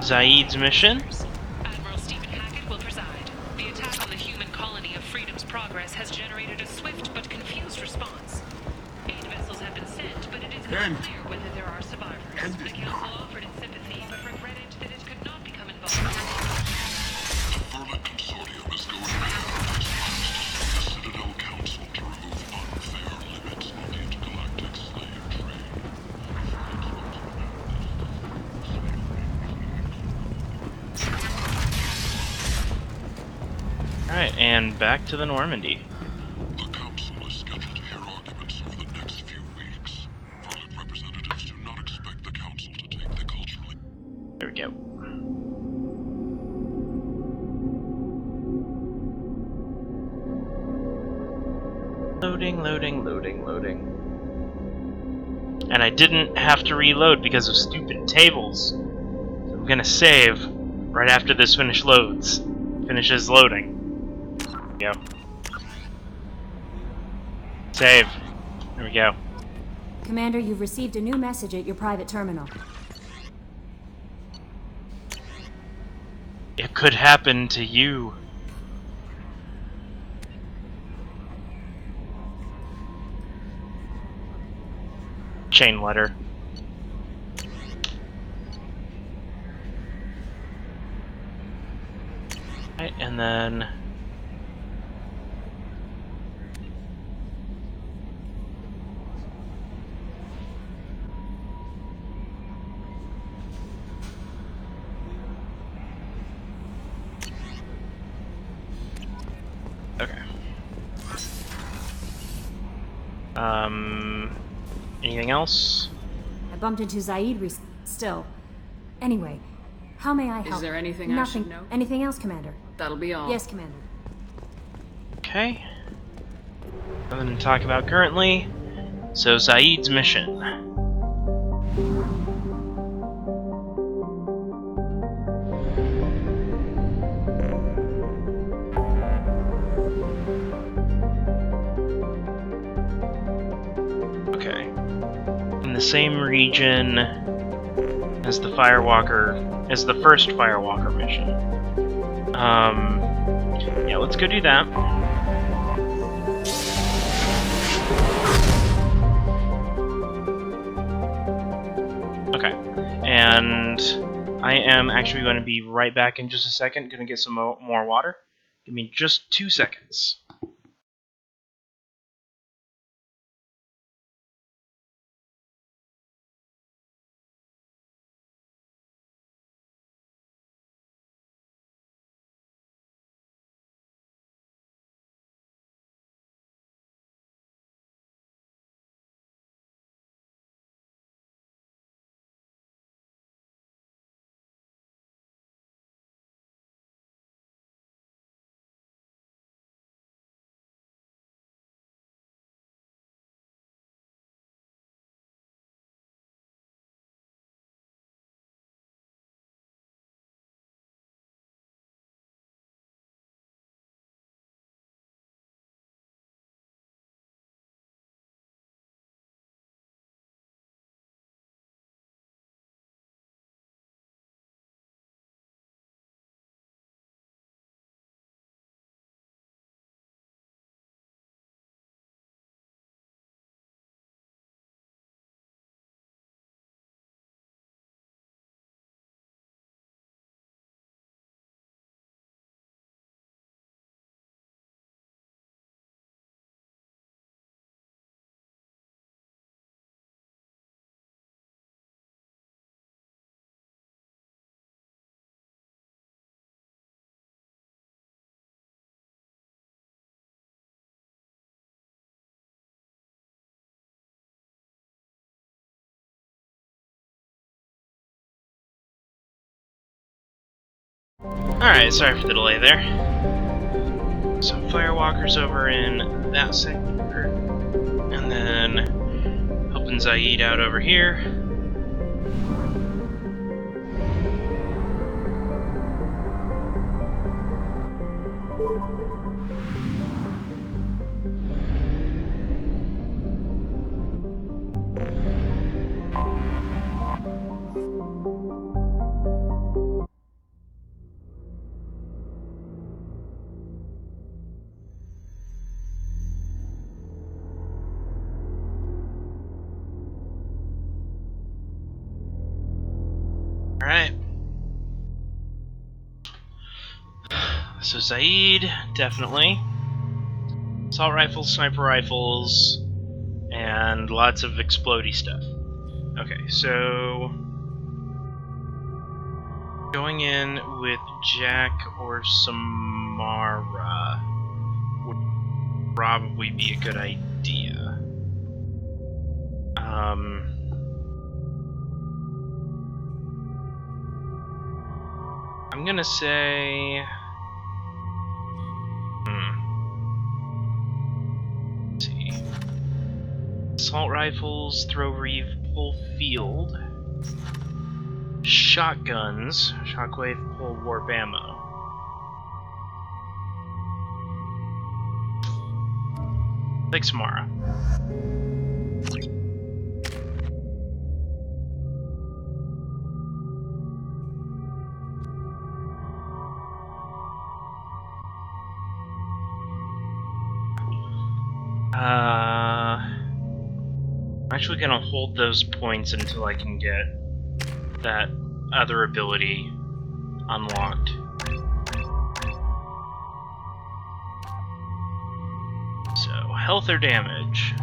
Zaid's mission. Admiral Stephen Hackett will preside. The attack on the human colony of Freedom's Progress has generated a swift but confused response. 8 vessels have been sent, but it is not clear whether there are survivors. The Council offered its sympathy, but regretted that it could not become involved. The Vermin Consortium is going ahead with its plans to the Citadel Council to remove unfair limits on the intergalactic slave trade. Alright, and back to the Normandy. The Council is scheduled to hear arguments over the next few weeks. Vermin representatives do not expect the Council to take the culturally. There we go. Loading, loading, loading, loading. And I didn't have to reload because of stupid tables. So I'm gonna save right after this finishes loading. There we go. Save. There we go. Commander, you've received a new message at your private terminal. It could happen to you. Chain letter. Right, and then okay. Anything else? I bumped into Zaid still. Anyway, how may I help? Is there anything Nothing. I should know? Anything else, Commander? That'll be all. Yes, Commander. Okay. Nothing to talk about currently. So Zaid's mission. Okay. In the same region as the Firewalker, as the first Firewalker mission. Yeah, let's go do that. Okay, and I am actually going to be right back in just a second. Gonna get some more water. Give me just 2 seconds. Alright, sorry for the delay there. So Firewalker's over in that sector, and then helping Zaid out over here. Alright. So Zaid, definitely. Assault rifles, sniper rifles, and lots of explodey stuff. Okay, so going in with Jack or Samara would probably be a good idea. I'm gonna say... Let's see. Assault rifles, throw reeve, pull field. Shotguns, shockwave, pull warp ammo. Take Samara. I'm actually gonna hold those points until I can get that other ability unlocked. So, health or damage?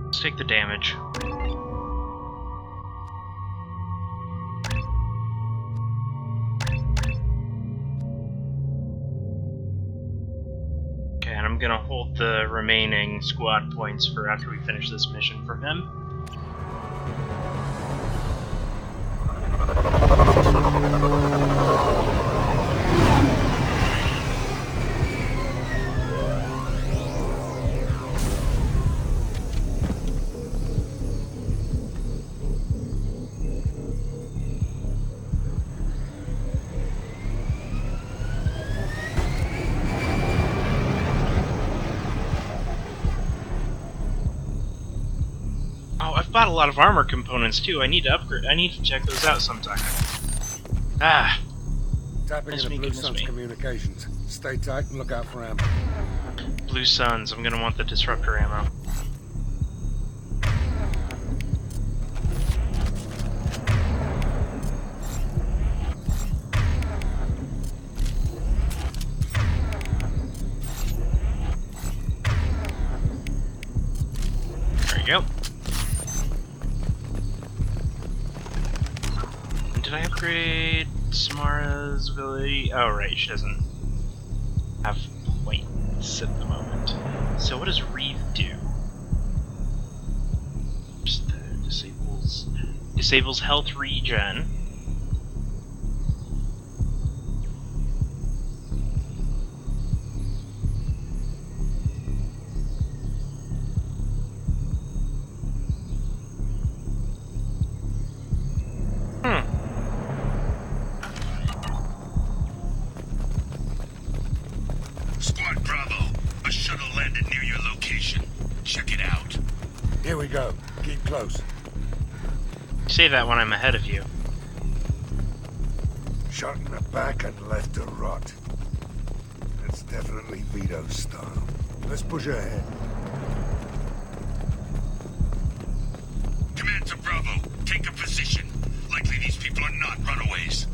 Let's take the damage. And I'm gonna hold the remaining squad points for after we finish this mission for him. I've bought a lot of armor components too. I need to upgrade. I need to check those out sometime. Ah. Tapping into Blue Sun's communications. Stay tight and look out for ammo. Blue Suns. I'm gonna want the disruptor ammo. There you go. Did I upgrade Samara's ability? Oh, right, she doesn't have points at the moment. So what does Reeve do? Just disables health regen. Squad Bravo, a shuttle landed near your location. Check it out. Here we go. Keep close. Say that when I'm ahead of you. Shot in the back and left to rot. That's definitely Vito's style. Let's push ahead. Command to Bravo, take a position. Likely these people are not runaways.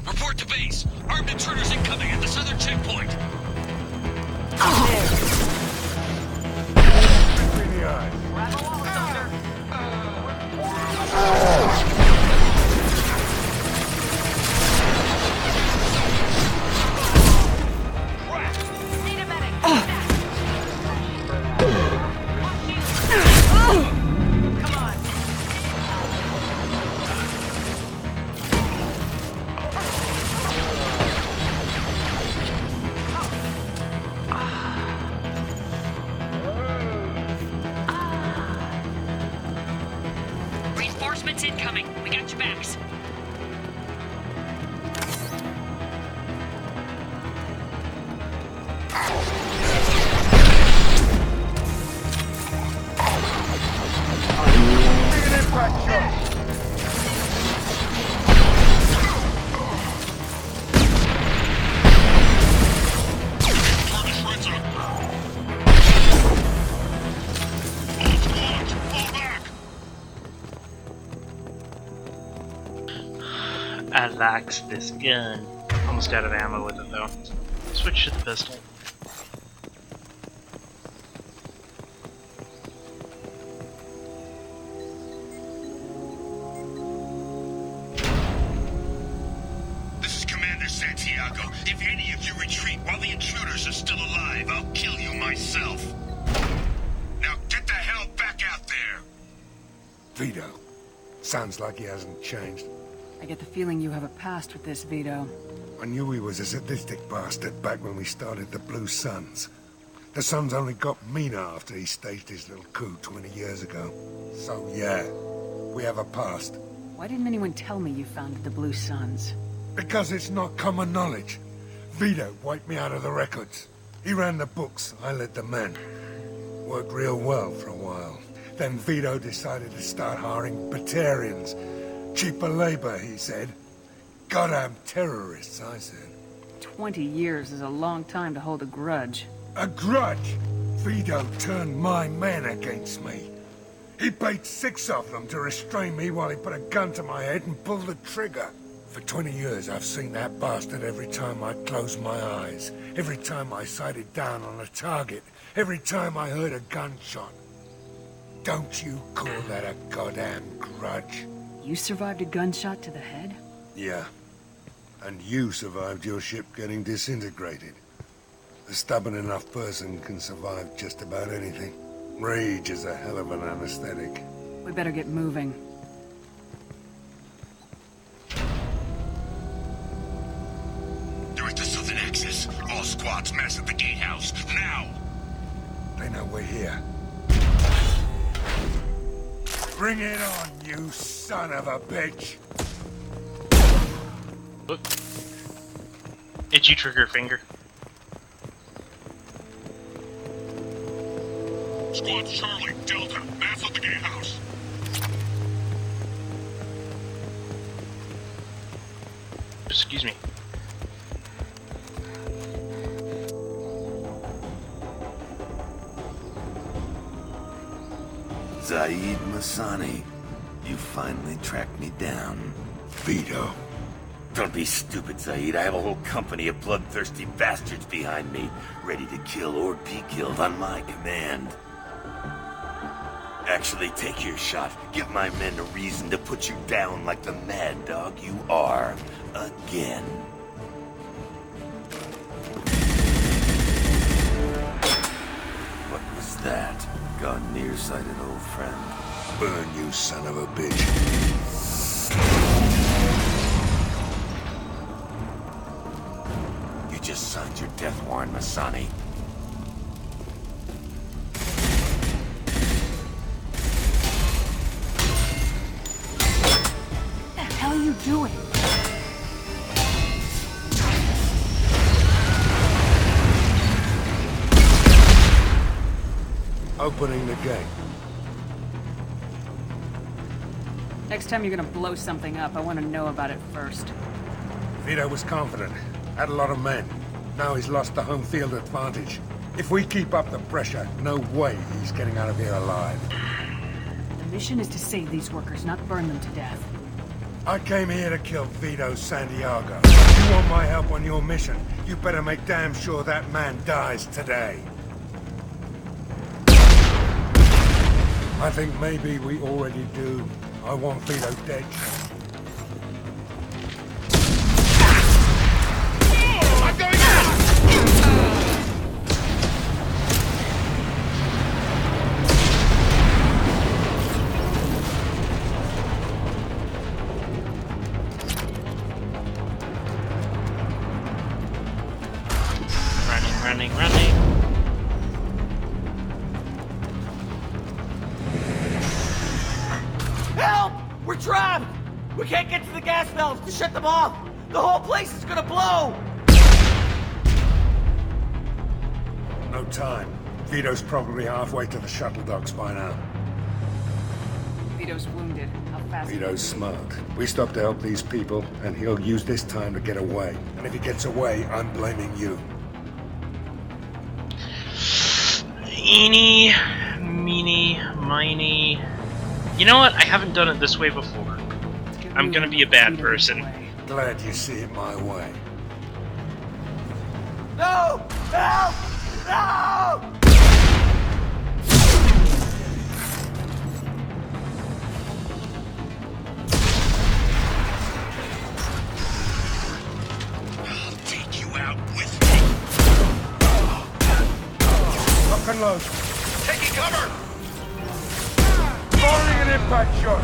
Report to base. Armed intruders incoming at the southern checkpoint. Between the eyes. Reinforcements incoming. We got your backs. I likes this gun. Almost out of ammo with it though. Switch to the pistol. This is Commander Santiago. If any of you retreat while the intruders are still alive, I'll kill you myself. Now get the hell back out there! Vito. Sounds like he hasn't changed. I get the feeling you have a past with this, Vito. I knew he was a sadistic bastard back when we started the Blue Suns. The Suns only got meaner after he staged his little coup 20 years ago. So yeah, we have a past. Why didn't anyone tell me you founded the Blue Suns? Because it's not common knowledge. Vito wiped me out of the records. He ran the books, I led the men. Worked real well for a while. Then Vito decided to start hiring Batarians. Cheaper labor, he said. Goddamn terrorists, I said. 20 years is a long time to hold a grudge. A grudge? Vito turned my men against me. He paid 6 of them to restrain me while he put a gun to my head and pulled the trigger. For 20 years, I've seen that bastard every time I closed my eyes. Every time I sighted down on a target. Every time I heard a gunshot. Don't you call that a goddamn grudge? You survived a gunshot to the head? Yeah. And you survived your ship getting disintegrated. A stubborn enough person can survive just about anything. Rage is a hell of an anesthetic. We better get moving. They're at the southern axis. All squads mass at the gatehouse. Now! They know we're here. Bring it on, you son of a bitch! Look. Itchy trigger finger. Squad Charlie, Delta, mass at the gatehouse. Excuse me. Zaid Masani, you finally tracked me down. Vito. Don't be stupid, Zaid. I have a whole company of bloodthirsty bastards behind me, ready to kill or be killed on my command. Actually, take your shot. Give my men a reason to put you down like the mad dog you are. Again. What was that? Gone nearsighted, old friend. Burn, you son of a bitch. You just signed your death warrant, Masani. What the hell are you doing? Opening the gate. Next time you're gonna blow something up, I want to know about it first. Vito was confident. Had a lot of men. Now he's lost the home field advantage. If we keep up the pressure, no way he's getting out of here alive. The mission is to save these workers, not burn them to death. I came here to kill Vito Santiago. If you want my help on your mission, you better make damn sure that man dies today. I think maybe we already do. I want Vito dead. I'm going out! Running, running. Help! We're trapped! We can't get to the gas valves to shut them off! The whole place is gonna blow! No time. Vito's probably halfway to the shuttle docks by now. Vito's wounded. How fast? Vito's smart. We stop to help these people, and he'll use this time to get away. And if he gets away, I'm blaming you. Eeny, meeny, miny. You know what? I haven't done it this way before. I'm gonna be a bad person. Glad you see it my way. No! Help! No! I'll take you out with me. Lock and load. Taking cover! Firing an impact shot.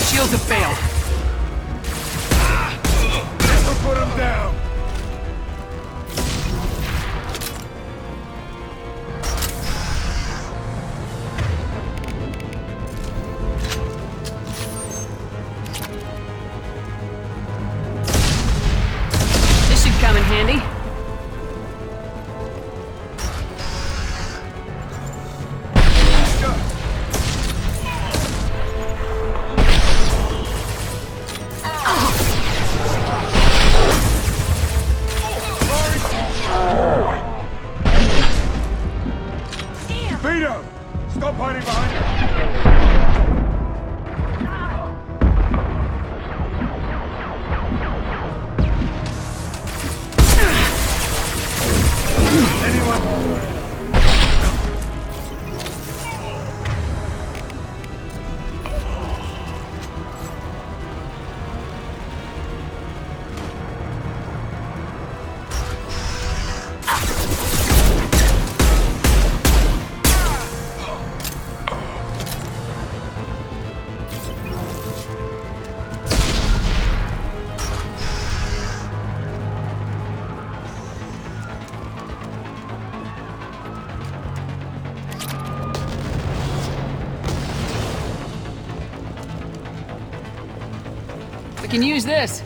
Shields have failed. This'll put him down. This should come in handy. Vito! Stop hiding behind him! We can use this.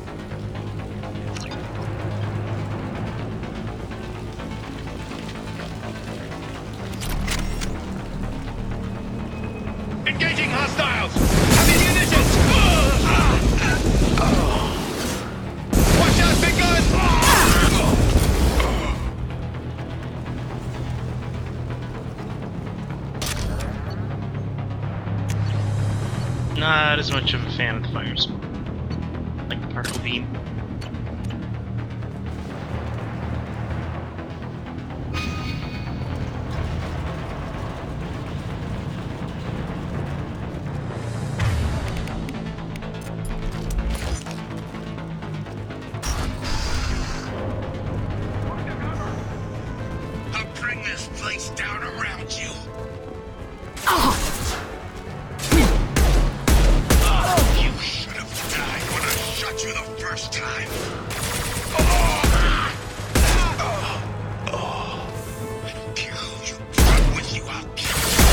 Engaging hostiles! Heavy munitions! Watch out, big gun! Not as much of a fan of the fire smoke. Like the particle beam. I'll bring this place down around you. You should have died when I shot you the first time. I don't care who you brought with you, I'll kill you.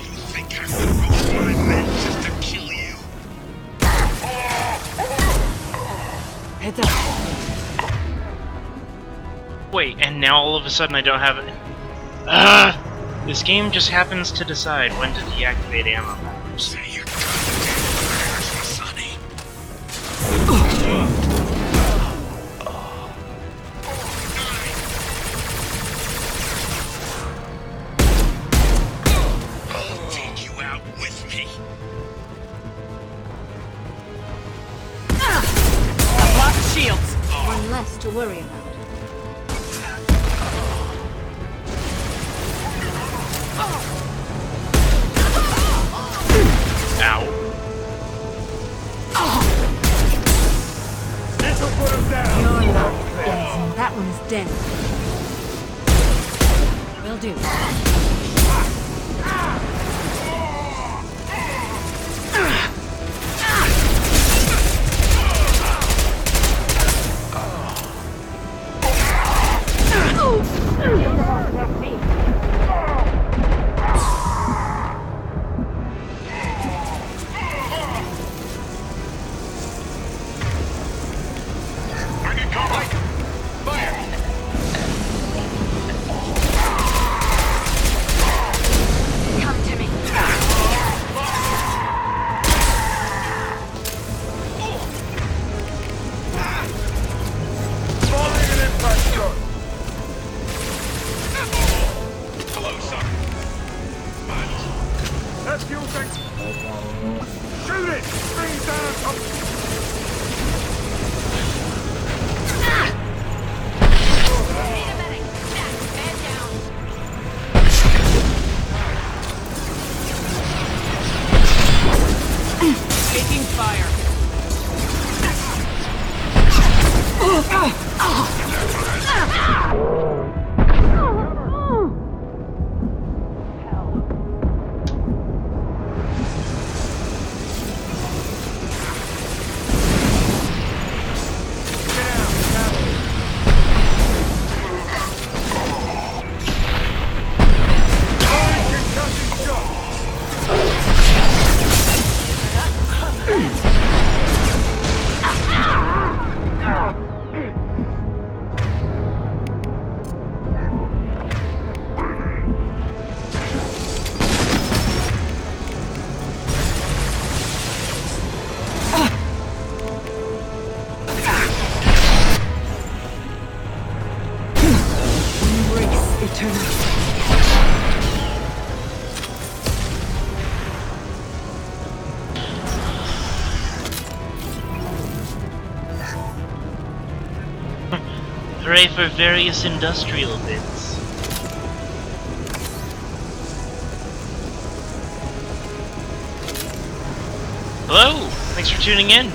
You think I'm gonna roast my men just to kill you? Heads up. Wait, and now all of a sudden I don't have it. This game just happens to decide when to deactivate ammo. Say your goddamn prayers, Sonny. I'll take you out with me. Block the shields. One less to worry about. Ow. This'll put him down! You're not dead. That one's dead. Will do. Hooray for various industrial bits. Hello! Thanks for tuning in.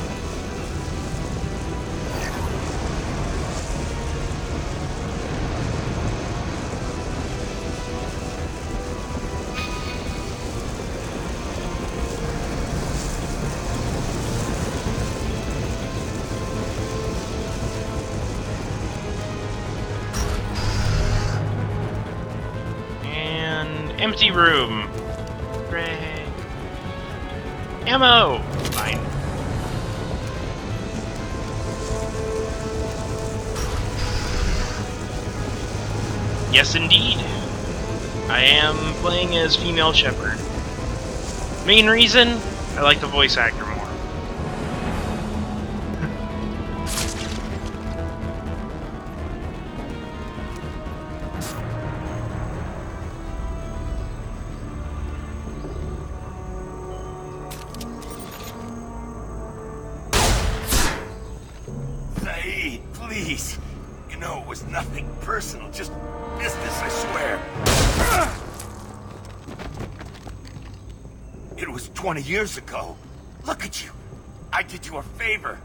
Empty room. Hooray. Ammo! Fine. Yes, indeed. I am playing as female Shepard. Main reason? I like the voice actor more. Please. You know, it was nothing personal, just business, I swear. It was 20 years ago. Look at you. I did you a favor.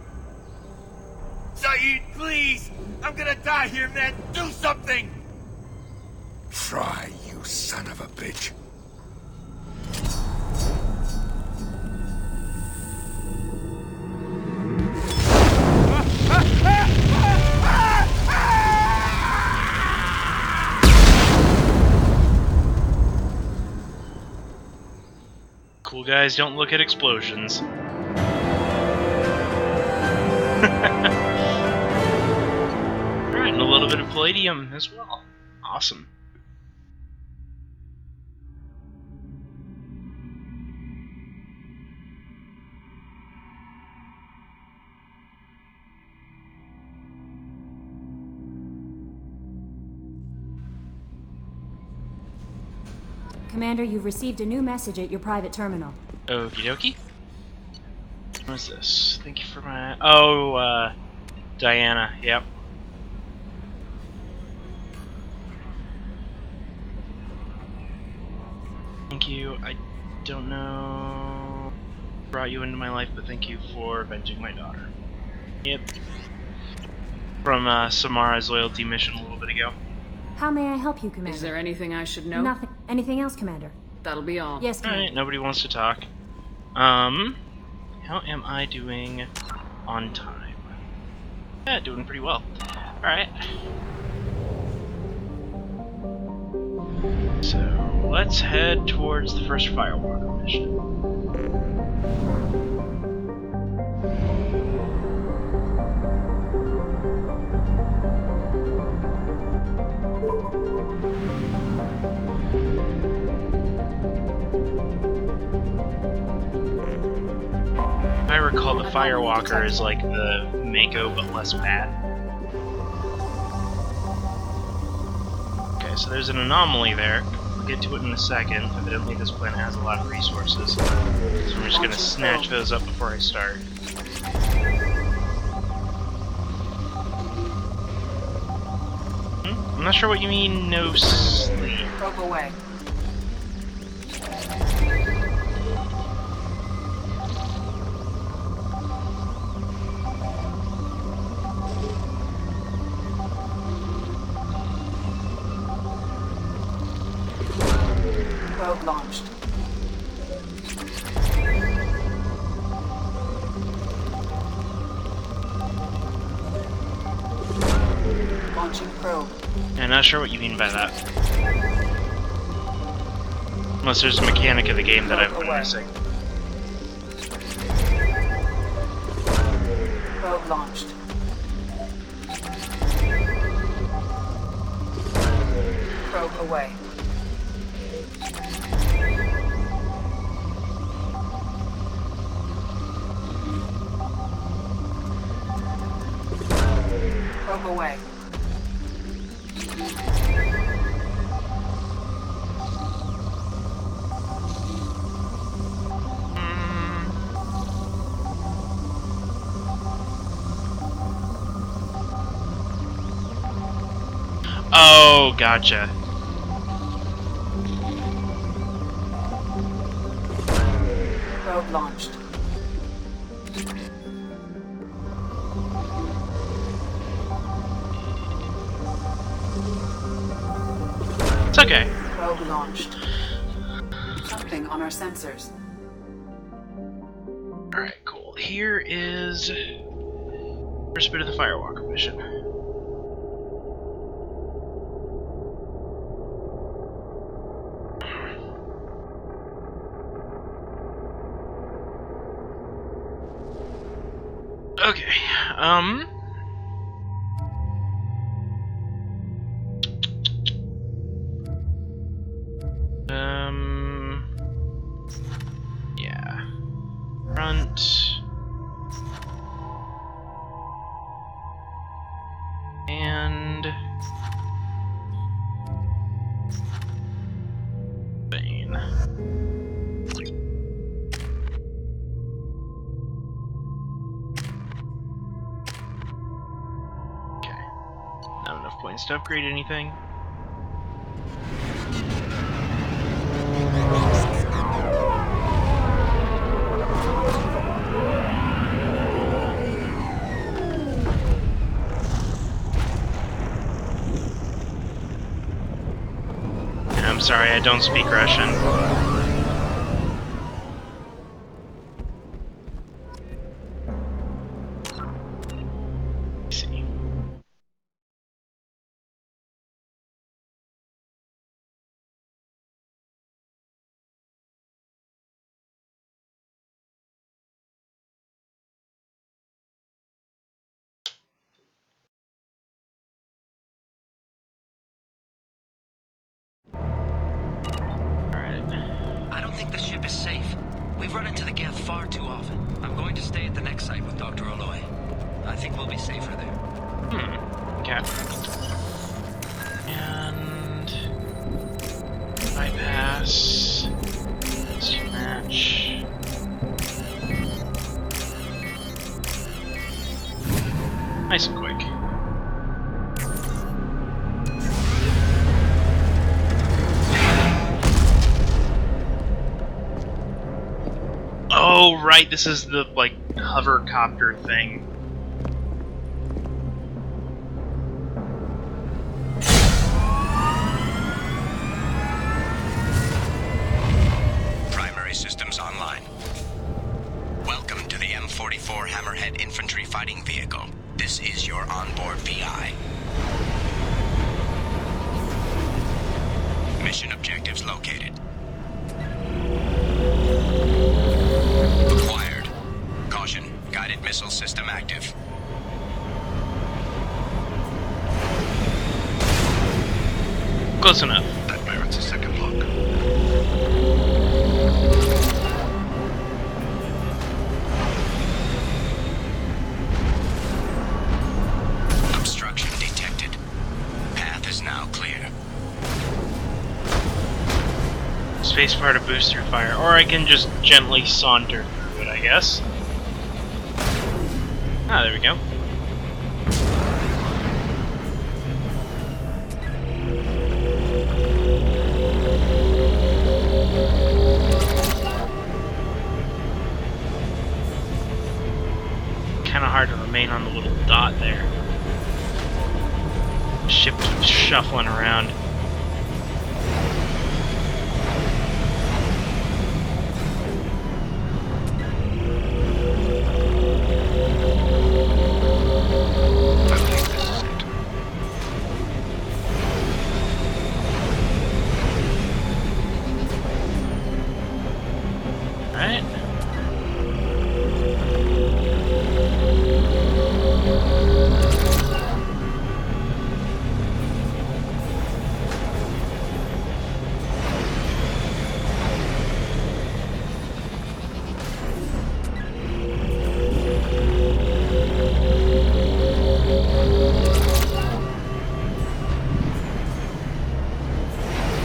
Saeed, please! I'm gonna die here, man! Do something! Try, you son of a bitch. Cool guys don't look at explosions. Alright, and a little bit of palladium as well. Awesome. Commander, you've received a new message at your private terminal. Okie dokie. What's this? Thank you for my... Oh, Diana, yep. Thank you. I don't know... brought you into my life, but thank you for avenging my daughter. Yep. From Samara's loyalty mission a little bit ago. How may I help you, Commander? Is there anything I should know? Nothing. Anything else, Commander? That'll be all. Yes, Commander. Alright, nobody wants to talk. How am I doing on time? Yeah, doing pretty well. Alright. So, let's head towards the first Firewalker mission. I recall the Firewalker is like the Mako but less bad. Okay, so there's an anomaly there. We'll get to it in a second. Evidently this planet has a lot of resources. So I'm just gonna snatch those up before I start. I'm not sure what you mean, no sleep. Probe away. Probe launched. Launching probe. I'm not sure what you mean by that. Unless there's a mechanic of the game that I've been missing. Probe launched. Probe away. Probe away. Oh, gotcha. Probe launched. It's okay. Probe launched. Something on our sensors. Alright, cool. Here is first bit of the Firewalker mission. Okay, yeah. Front. And Bane. Okay. Not enough points to upgrade anything. I'm sorry, I don't speak Russian. Let's see. I don't think the ship is safe. We've run into the Geth far too often. I'm going to stay at the next site with Dr. Aloy. I think we'll be safer there. Okay. And bypass. Match. Nice and quick. Oh, right, this is the, like, hovercopter thing. tracking vehicle. This is your onboard VI. Mission objectives located. Acquired. Caution, guided missile system active. Close enough. That merits a second look. Obstruction detected. Path is now clear. Spacebar to boost through fire, or I can just gently saunter through it, I guess. Ah, there we go. Kinda hard to remain on the little dot there. Ship keeps shuffling around.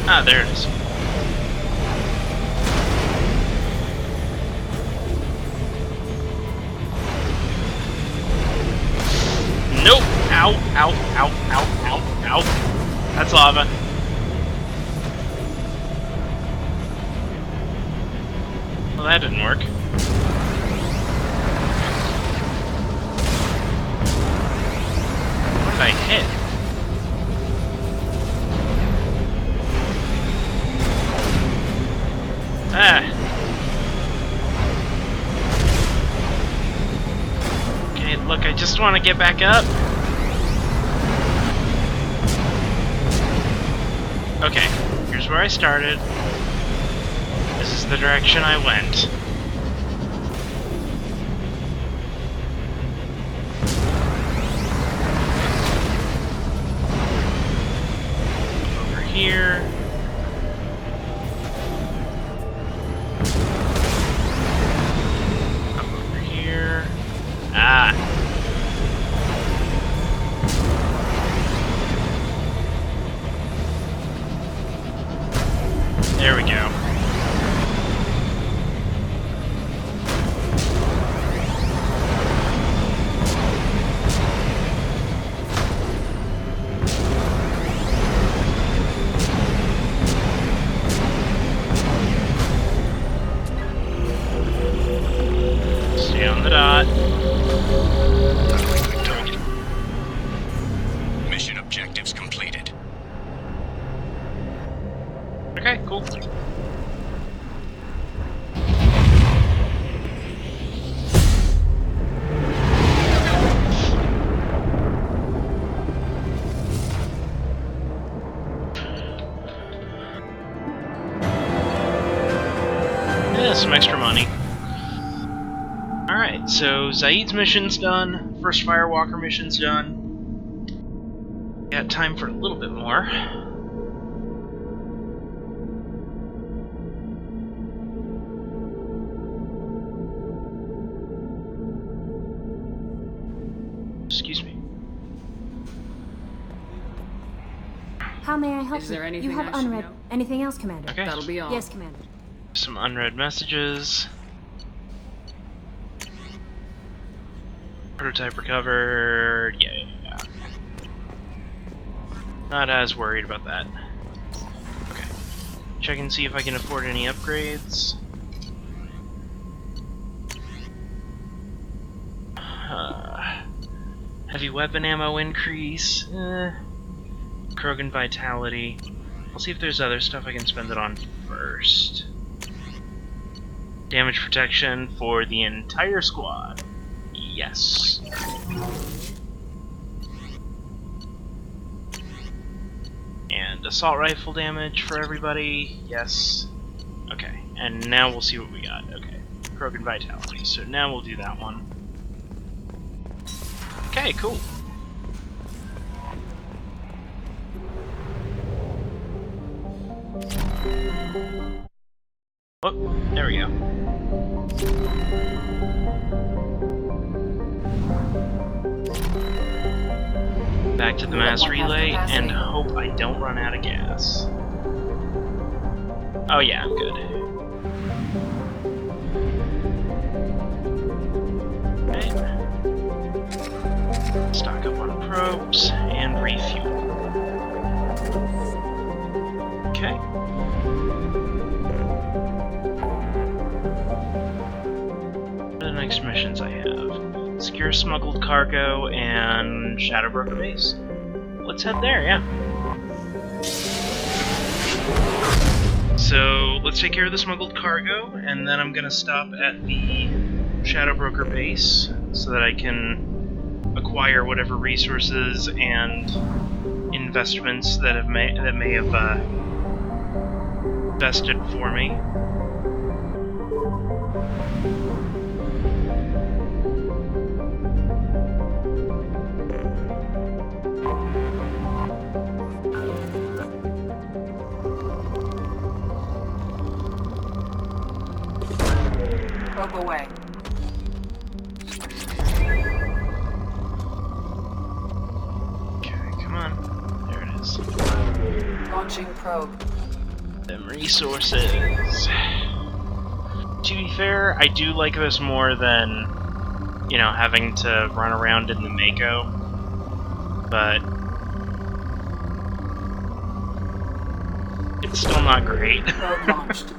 Ah, there it is. Nope! Ow, ow, ow, ow, ow, ow. That's lava. Well, that didn't work. What did I hit? Ah. Okay, look, I just want to get back up. Okay, here's where I started. This is the direction I went. Over here. Ah. There we go. Stay on the dot. Mission objectives completed. Okay, cool. Yeah, some extra money. Alright, so Zaid's mission's done. First Firewalker mission's done. Got time for a little bit more. Excuse me. How may I help Is there you? anything You have I should unread. know? Anything else, Commander? Okay. That'll be all. Yes, Commander. Some unread messages. Prototype recovered. Yeah. Not as worried about that. Okay. Check and see if I can afford any upgrades. Heavy weapon ammo increase. Krogan vitality. I'll see if there's other stuff I can spend it on first. Damage protection for the entire squad. Yes. And assault rifle damage for everybody. Yes. Okay, and now we'll see what we got. Okay, Krogan Vitality. So now we'll do that one. Okay, cool. Oh, there we go. Back to the mass relay, and hope I don't run out of gas. Oh yeah, I'm good. Right. Stock up on probes, and refuel. Okay. What are the next missions I have? Secure smuggled cargo and Shadow Broker base. Let's head there, yeah. So let's take care of the smuggled cargo, and then I'm gonna stop at the Shadow Broker base so that I can acquire whatever resources and investments that may have vested for me. Probe away. Okay, come on. There it is. Launching probe. Them resources. To be fair, I do like this more than, you know, having to run around in the Mako. But it's still not great. Probe launched.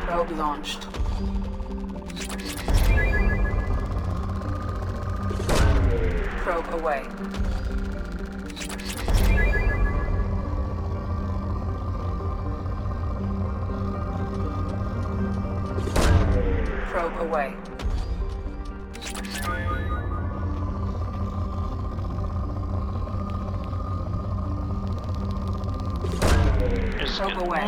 Probe launched. Probe away. Probe away. Probe away.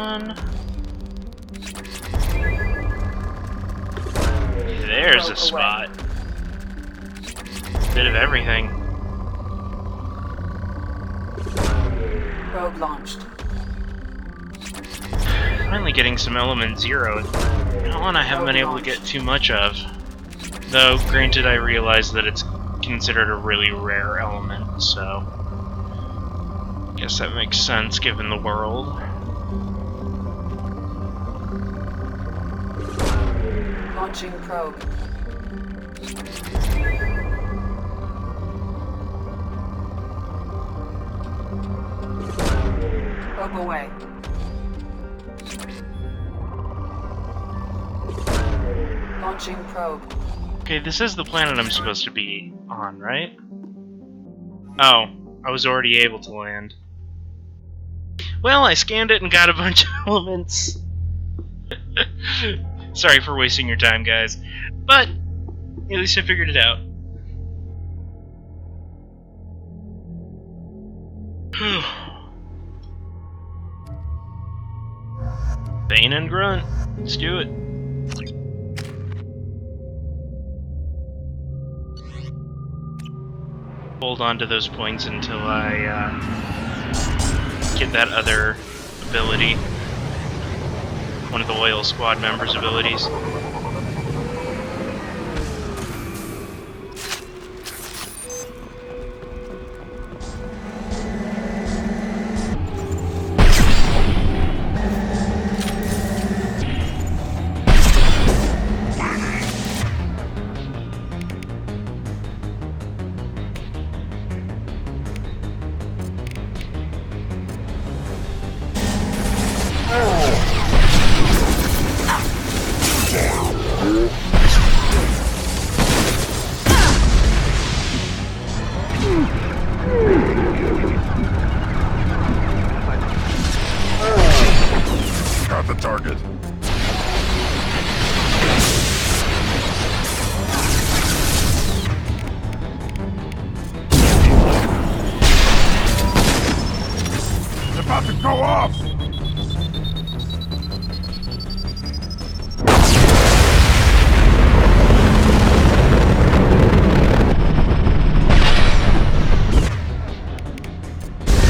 There's a spot. Bit of everything. Probe launched. Finally getting some element 0. One I haven't been able to get too much of. Though, granted, I realize that it's considered a really rare element, so I guess that makes sense given the world. Launching probe. Probe away. Launching probe. Okay, this is the planet I'm supposed to be on, right? Oh, I was already able to land. Well, I scanned it and got a bunch of elements. Sorry for wasting your time, guys. But, at least I figured it out. Bane and Grunt. Let's do it. Hold on to those points until I get that other ability. One of the Oil Squad members' abilities. Got the target. about to go off!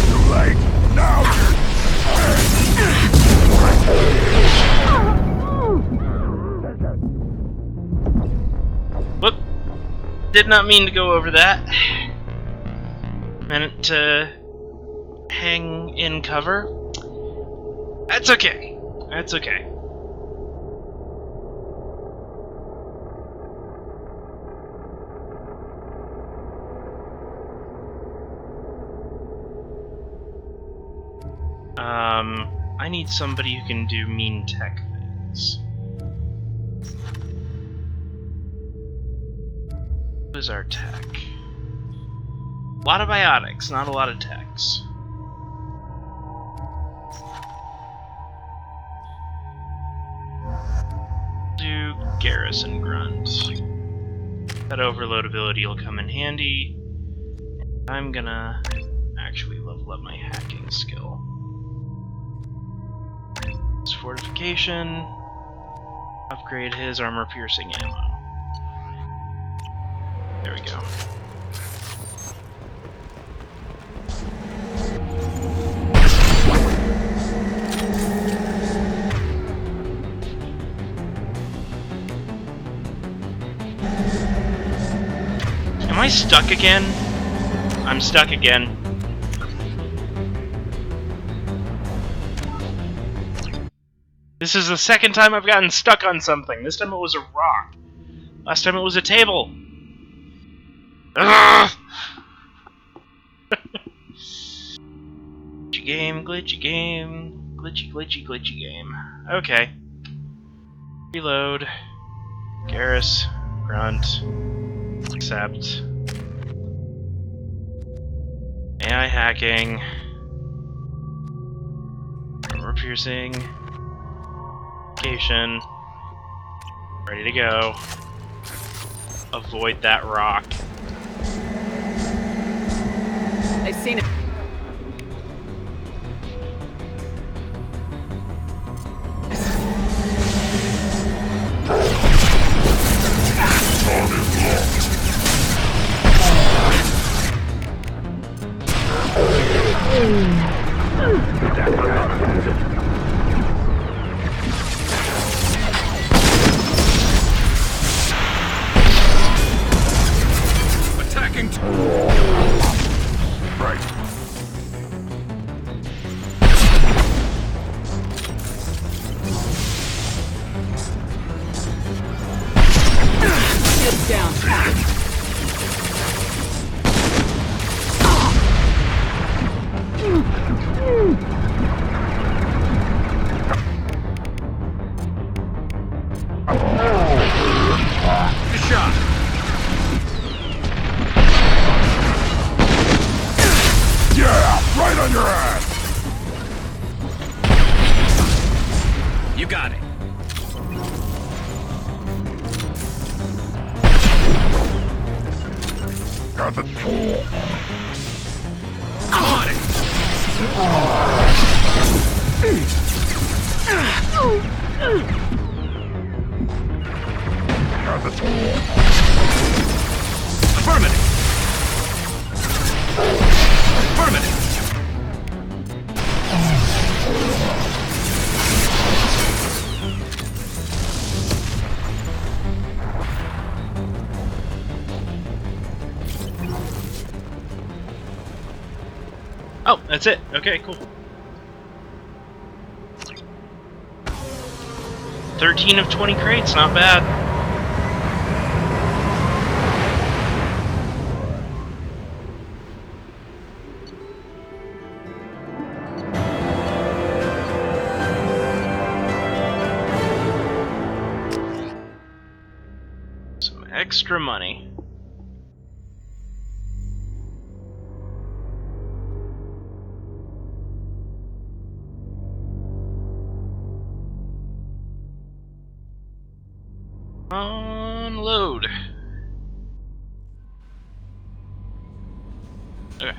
Too late! Now! Whoop. Did not mean to go over that. Meant to hang in cover. That's okay. That's okay. I need somebody who can do mean tech things. Who's our tech? A lot of biotics, not a lot of techs. Do Garrison Grunt. That overload ability will come in handy. I'm gonna actually level up my hacking skill. His fortification. Upgrade his armor piercing ammo. There we go. Am I stuck again? I'm stuck again. This is the second time I've gotten stuck on something. This time it was a rock. Last time it was a table. Ugh! Glitchy game, glitchy game. Glitchy, glitchy, glitchy game. Okay. Reload. Garrus. Grunt. Accept. AI hacking. Armor piercing. Location. Ready to go. Avoid that rock. I've seen it. Attacking. Right. Shields down. Good shot. Yeah, right on your ass. You got it. Got the I'm on it. Got the Affirmative. Affirmative. Oh, that's it. Okay, cool. 13 of 20 crates, not bad. Some extra money. Unload. Okay.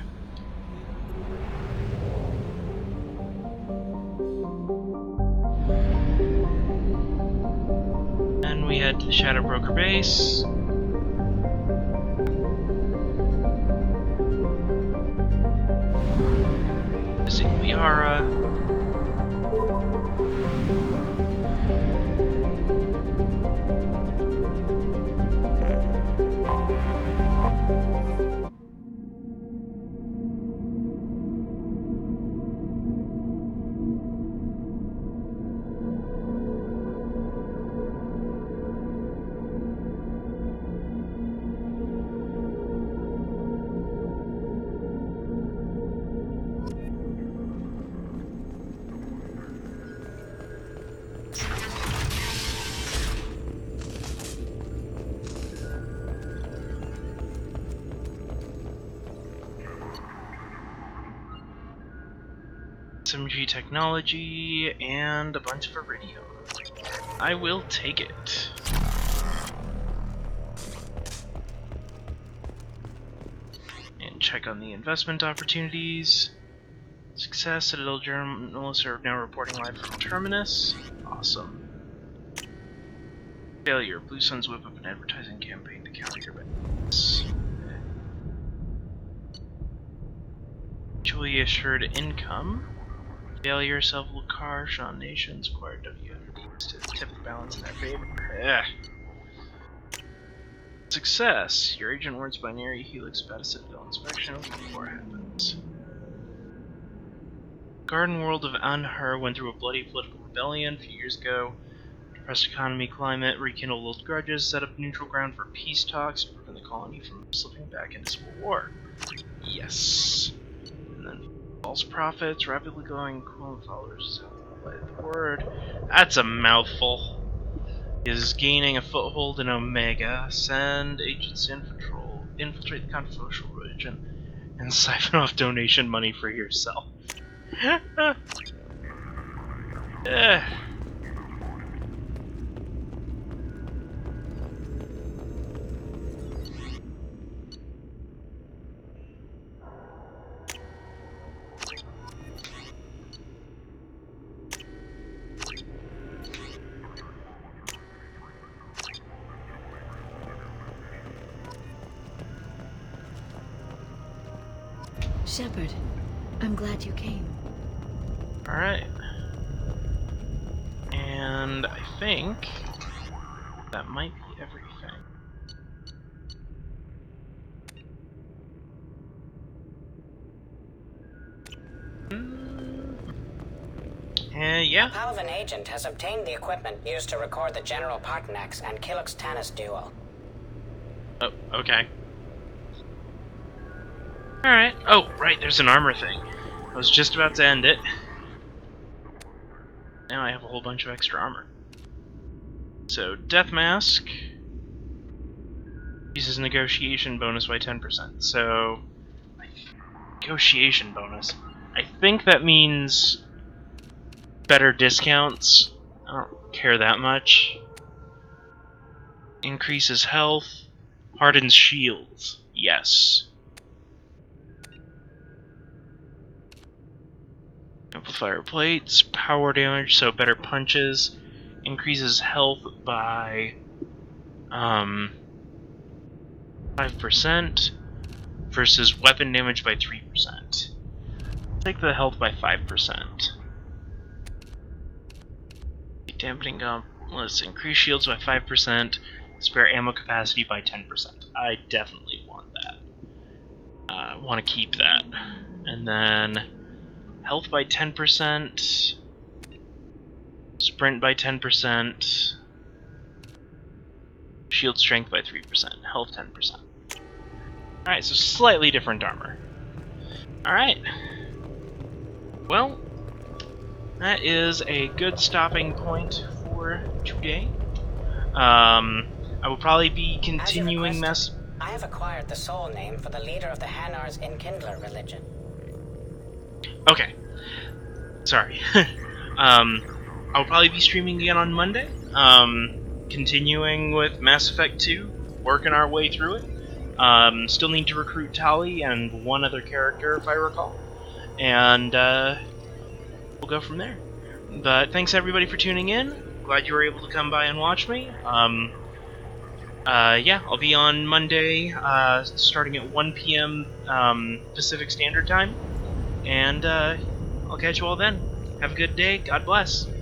Shadow Broker Base. Visiting Liara. SMG technology, and a bunch of iridium. I will take it. And check on the investment opportunities. Success, Citadel journalists are now reporting live from Terminus. Awesome. Failure, Blue Suns whip up an advertising campaign to counter your bets. Mutually assured income. Failure, Self-Will Car, Sean Nations, acquired WMDs to tip the balance in their favor. Ugh. Success! Your agent warns Binary Helix about a Citadel inspection before it happens. Garden world of Anhur went through a bloody political rebellion a few years ago. Depressed economy climate, rekindled old grudges, set up neutral ground for peace talks to prevent the colony from slipping back into civil war. Yes. And then false prophets, rapidly growing followers by the word. That's a mouthful. Is gaining a foothold in Omega. Send agents to infiltrate the controversial religion, and siphon off donation money for yourself. Shepard, I'm glad you came. Alright. And I think that might be everything. Yeah. A Paladin agent has obtained the equipment used to record the General Partenax and Kilix Tanis duel. Oh, okay. Alright. Oh, right, there's an armor thing. I was just about to end it. Now I have a whole bunch of extra armor. So, Death Mask uses negotiation bonus by 10%. So, negotiation bonus. I think that means better discounts. I don't care that much. Increases health. Hardens shields. Yes. Amplifier plates. Power damage, so better punches. Increases health by 5% versus weapon damage by 3%. Take the health by 5%. Dampening let's increase shields by 5%, spare ammo capacity by 10%. I definitely want that. I want to keep that. And then health by 10%, sprint by 10%, shield strength by 3%, health 10%. Alright, so slightly different armor. Alright. Well, that is a good stopping point for today. I will probably be continuing I have acquired the soul name for the leader of the Hanar's Enkindler religion. Okay. Sorry. I'll probably be streaming again on Monday. Continuing with Mass Effect 2, working our way through it. Still need to recruit Tali and one other character, if I recall. And, we'll go from there. But thanks everybody for tuning in. Glad you were able to come by and watch me. Yeah, I'll be on Monday, starting at 1 p.m. Pacific Standard Time, and I'll catch you all then. Have a good day. God bless.